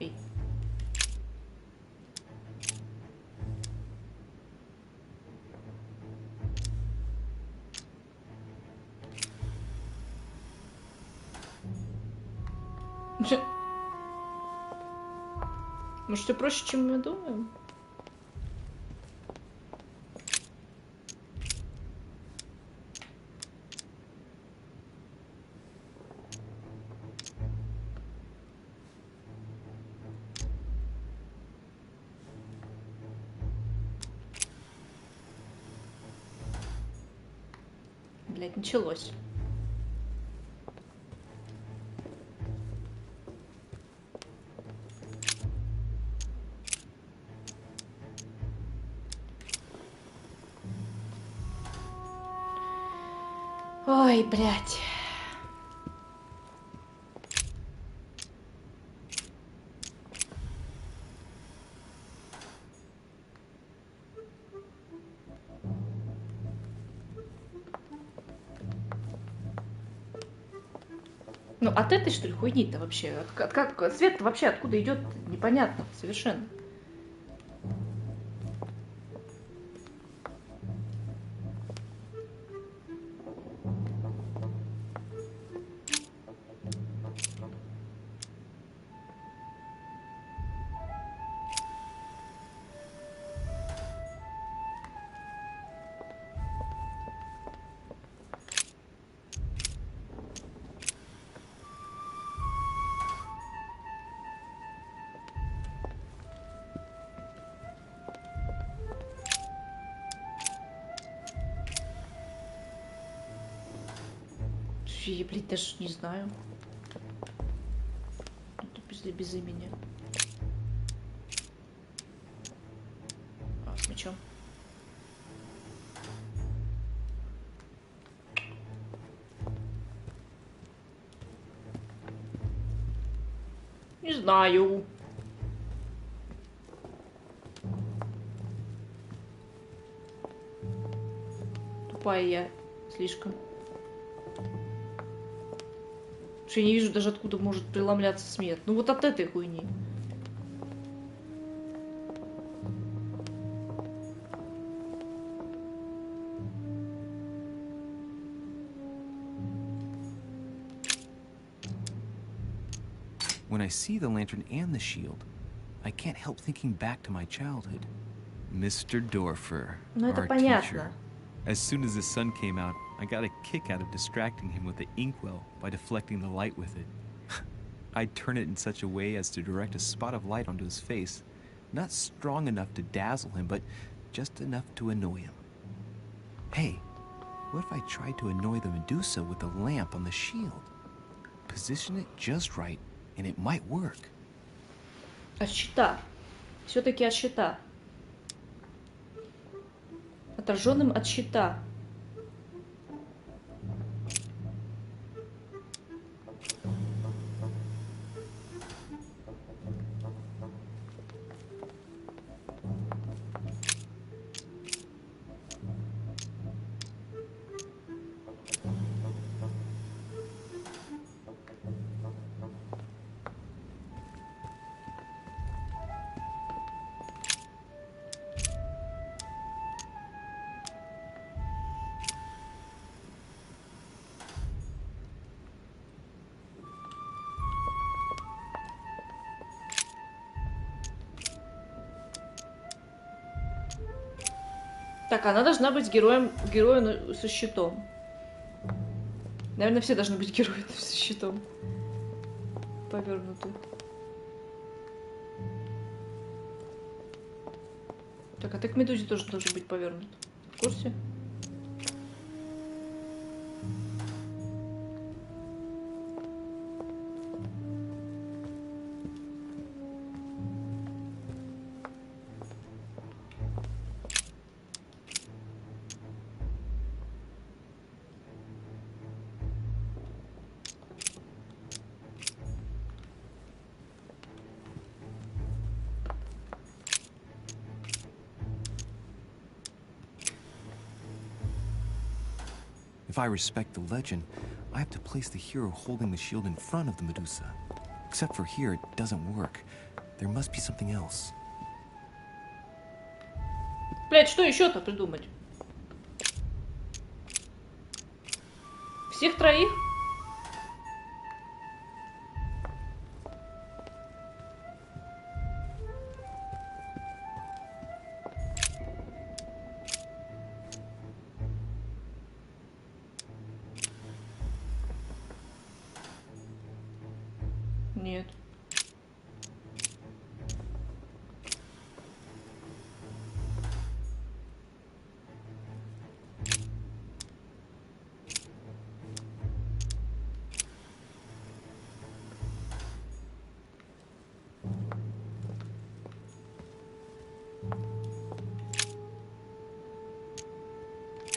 G: Эй. Может, все проще, чем мы думаем? Блять, началось. Ой, блядь. Ну, от этой, что ли, хуйни-то вообще? Как свет вообще откуда идет? Непонятно совершенно. Я, блядь, даже не знаю. Это без имени. А, с мечом. Не знаю. Тупая я слишком. Что я не вижу даже откуда может преломляться смерть. Ну вот от этой хуйни.
J: When I see the lantern and the shield, I can't help thinking back to my childhood. Mr. Dorfer,
G: Ну это
J: our
G: понятно.
J: teacher. As soon as the sun came out, I got a kick out of distracting him with the inkwell by deflecting the light with it. I'd turn it in such a way as to direct a spot of light onto his face, not strong enough to dazzle him, but just enough to annoy him. Hey, what if I tried to annoy the Medusa with the lamp on the shield? Position it just right, and it might work.
G: От щита. Все-таки от щита. Отраженным от щита. Так, она должна быть героем со щитом. Наверное, все должны быть героями со щитом. Повернуты. Так, а ты к Медузе тоже должен быть повернут. В курсе?
J: If I respect the legend, I have to place the hero holding the shield in front of the Medusa. Except for here, it doesn't work. There must be something else.
G: Блять, что еще-то придумать? Всех троих? Нет.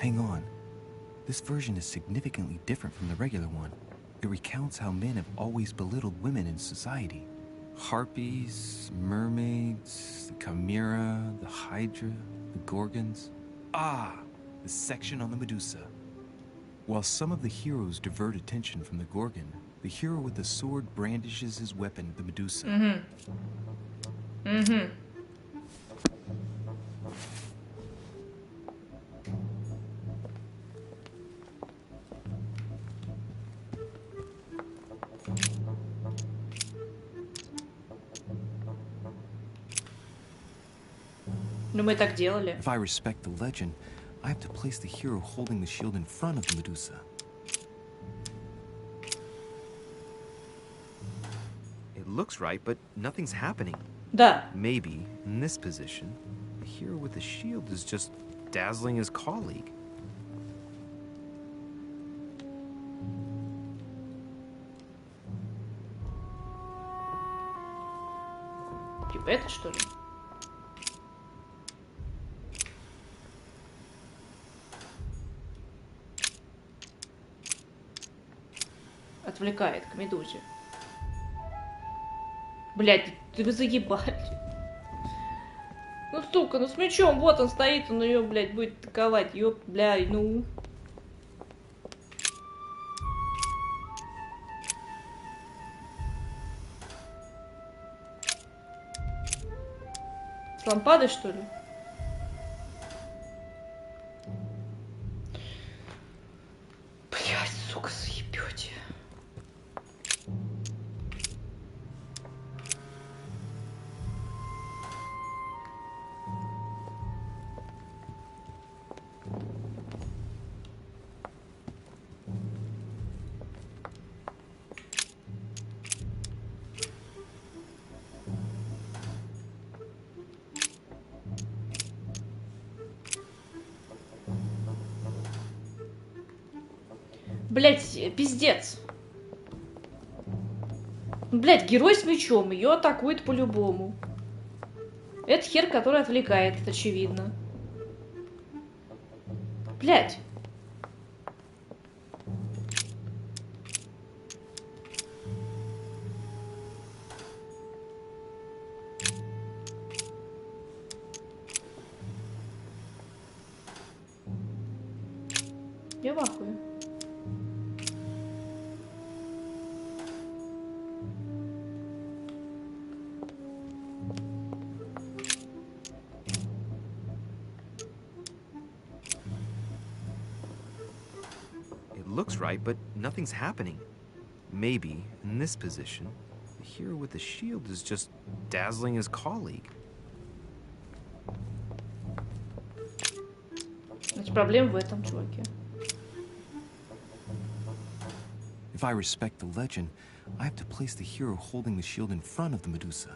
J: Hang on. This version is significantly different from the regular one. It recounts how men have always belittled women in society. Harpies, mermaids, the chimera, the hydra, the gorgons. Ah, the section on the Medusa. While some of the heroes divert attention from the Gorgon, the hero with the sword brandishes his weapon at the Medusa.
G: Ну мы так делали.
J: If I respect the legend, I have to place the hero holding the shield in front of the Medusa.
H: It looks right, but nothing's happening.
G: Да.
H: Maybe, in this position, the hero with the shield is just dazzling his colleague.
G: Типа это, что ли? Отвлекает к медузе. Блядь, вы заебали. Ну, сука, ну с мечом, вот он стоит, он ее, блядь, будет атаковать. Ёп, блядь, ну. С лампадой, что ли? Блядь, сука, заебете. Блять, пиздец. Блять, герой с мечом, ее атакует по-любому. Это хер, который отвлекает, это очевидно. Блять. Я в ахуе.
J: Looks right, but nothing's happening. Maybe, in this position, the hero with the shield is just dazzling his colleague.
G: Значит, проблема в этом, чуваке.
H: If I respect the legend, I have to place the hero holding the shield in front of the Medusa.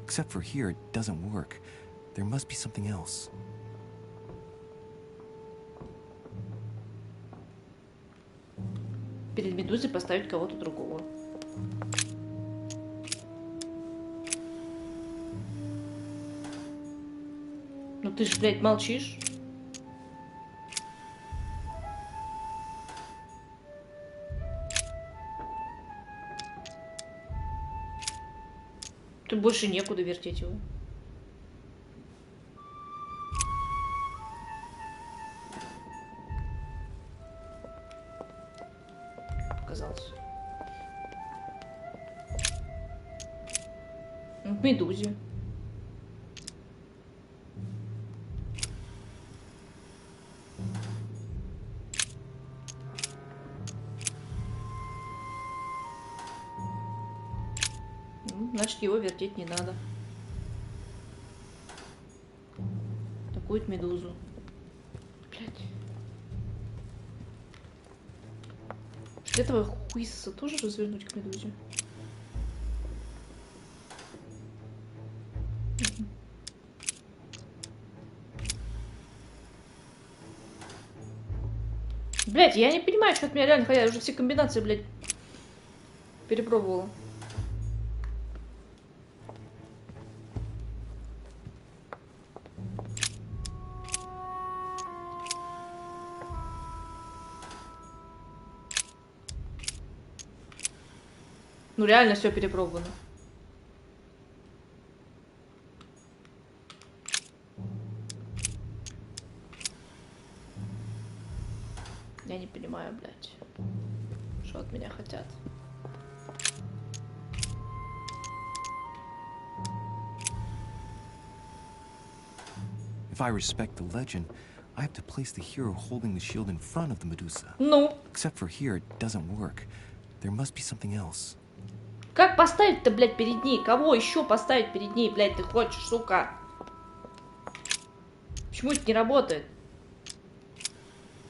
H: Except for here, it doesn't work. There must be something else.
G: Перед медузой поставить кого-то другого. Ну ты ж, блядь, молчишь. Тут больше некуда вертеть его. Показалось. В медузе. Значит, его вертеть не надо. Атакует медузу. Блять. Этого хуиса тоже развернуть к медузе? Блять, я не понимаю, что от меня реально хотят. Я уже все комбинации, блядь, перепробовала. Ну реально все перепробовано. Я не понимаю, блядь, что от меня хотят.
H: If I respect the legend, I have to place the hero holding the shield in front of the Medusa.
G: Ну.
H: Except for here, it doesn't work. There must be something else.
G: Как поставить-то, блядь, перед ней? Кого еще поставить перед ней, блядь, ты хочешь, сука? Почему это не работает?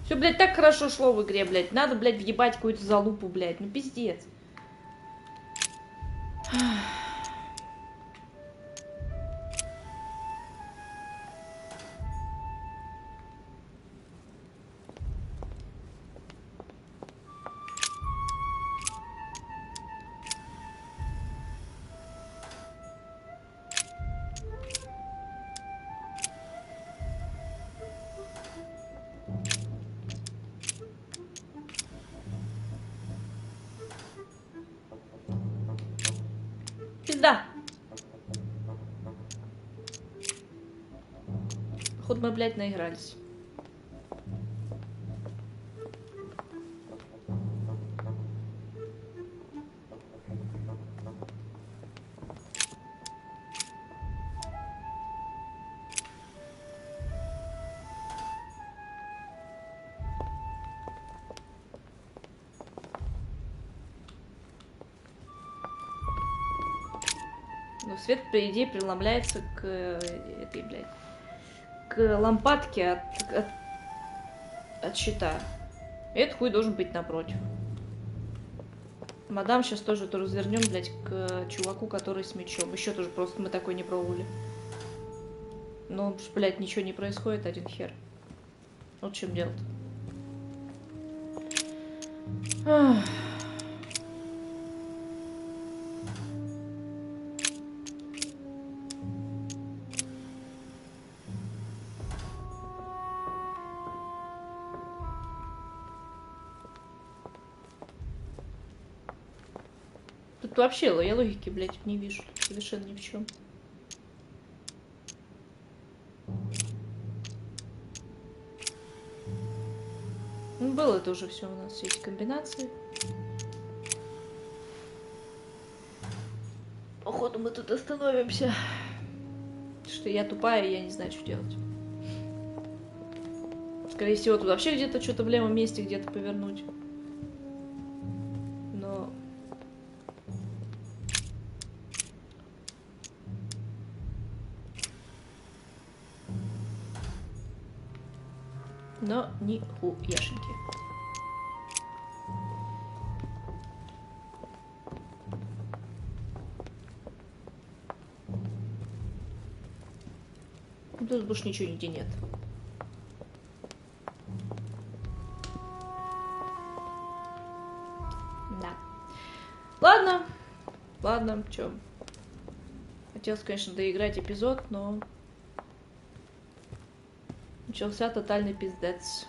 G: Все, блядь, так хорошо шло в игре, блядь. Надо, блядь, въебать какую-то залупу, блядь. Ну, пиздец. Пизда. Походу мы, блядь, наигрались. Ну, свет, по идее, преломляется к этой, блядь, к лампадке от щита. И этот хуй должен быть напротив. Мадам сейчас тоже то развернем, блядь, к чуваку, который с мечом. Еще тоже просто мы такой не пробовали. Ну, блядь, ничего не происходит, один хер. Вот в чем дело-то. Тут вообще я логики, блядь, не вижу. Совершенно ни в чем. Ну, было это уже все у нас, все эти комбинации. Походу мы тут остановимся. Что я тупая, и я не знаю, что делать. Скорее всего, тут вообще где-то что-то в левом месте где-то повернуть. Но ни хуяшеньки. Тут больше ничего нигде нет. Да. Ладно. Ладно, чё. Хотелось, конечно, доиграть эпизод, но... Начался тотальный пиздец.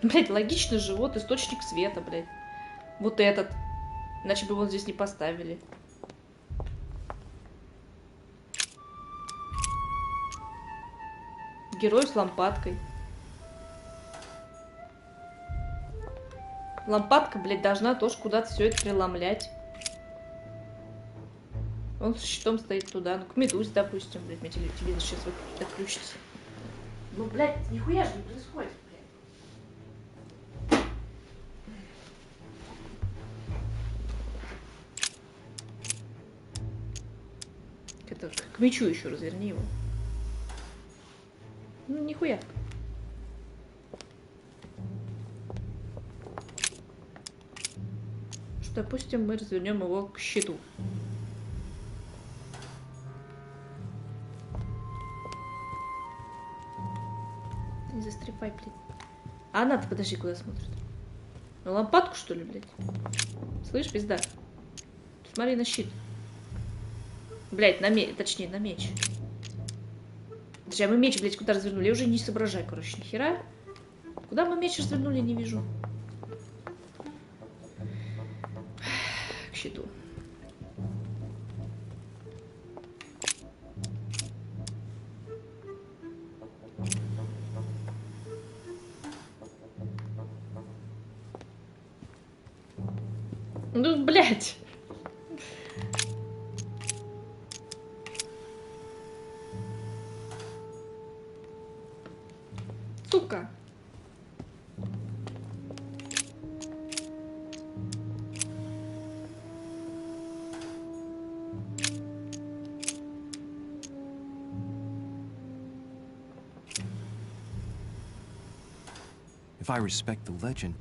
G: Блять, логично же, вот источник света, блядь. Вот этот. Иначе бы его здесь не поставили. Герой с лампадкой. Лампадка, блядь, должна тоже куда-то все это преломлять. Он с щитом стоит туда. Ну, к медузе, допустим, блядь, мне телевизор сейчас отключится. Ну, блядь, нихуя же не происходит, блядь. Это к мечу еще разверни его. Ну, нихуя. Что, допустим, мы развернем его к щиту. Не застрепай, блядь. А она-то, подожди, куда смотрит? На лампадку, что ли, блядь? Слышь, пизда? Смотри на щит. Блядь, на меч, точнее, на меч. Подожди, а мы меч, блядь, куда развернули? Я уже не соображаю, короче, нихера. Куда мы меч развернули, не вижу. К щиту. Ну, блядь. Сука.
H: If I respect the legend,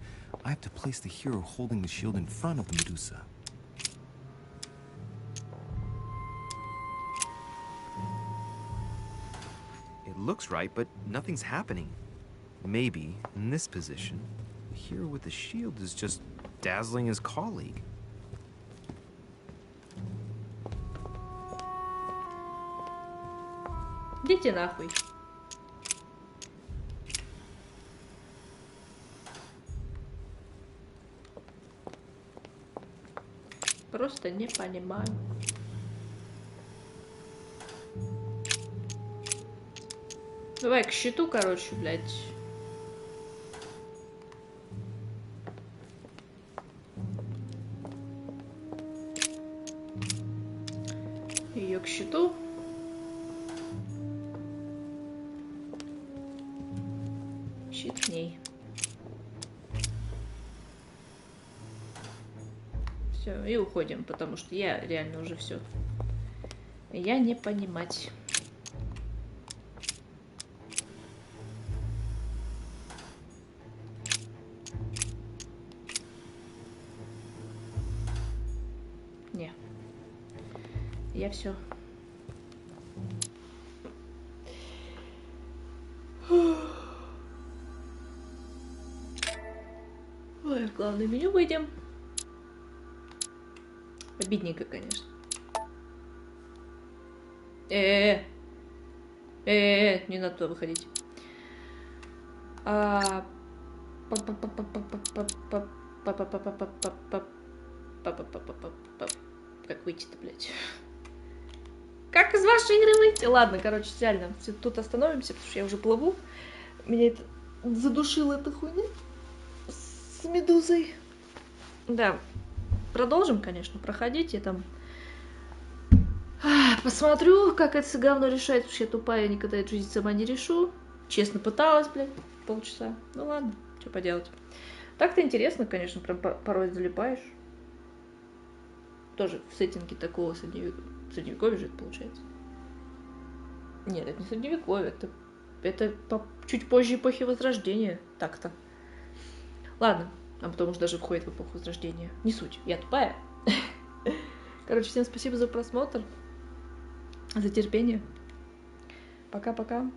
H: I have to place the hero holding the shield in front of the Medusa. It looks right, but nothing's happening. Maybe, in this position, the hero with the shield is just dazzling his colleague.
G: Идите нахуй. Просто не понимаю. Давай к щиту, короче, блядь. Ее к щиту. Щит к ней. Все, и уходим, потому что я реально уже все. Я не понимать. Не. Я все. Ой, в главное меню выйдем. Обидненько, конечно. Не надо туда выходить. Как выйти-то, блядь? Как из вашей игры выйти? Ладно, короче, реально, тут остановимся, потому что я уже плыву. Меня это задушило, эта хуйня с медузой. Да, продолжим, конечно, проходить. Я там посмотрю, как это говно решает, потому что я тупая, я никогда эту жизнь сама не решу. Честно пыталась, блядь, полчаса. Ну ладно, что поделать. Так-то интересно, конечно, прям порой залипаешь. Тоже в сеттинге такого средневековья же это получается. Нет, это не средневековье, это чуть позже эпохи Возрождения. Так-то. Ладно, а потому что даже входит в эпоху Возрождения. Не суть, я тупая. Короче, всем спасибо за просмотр, за терпение. Пока-пока.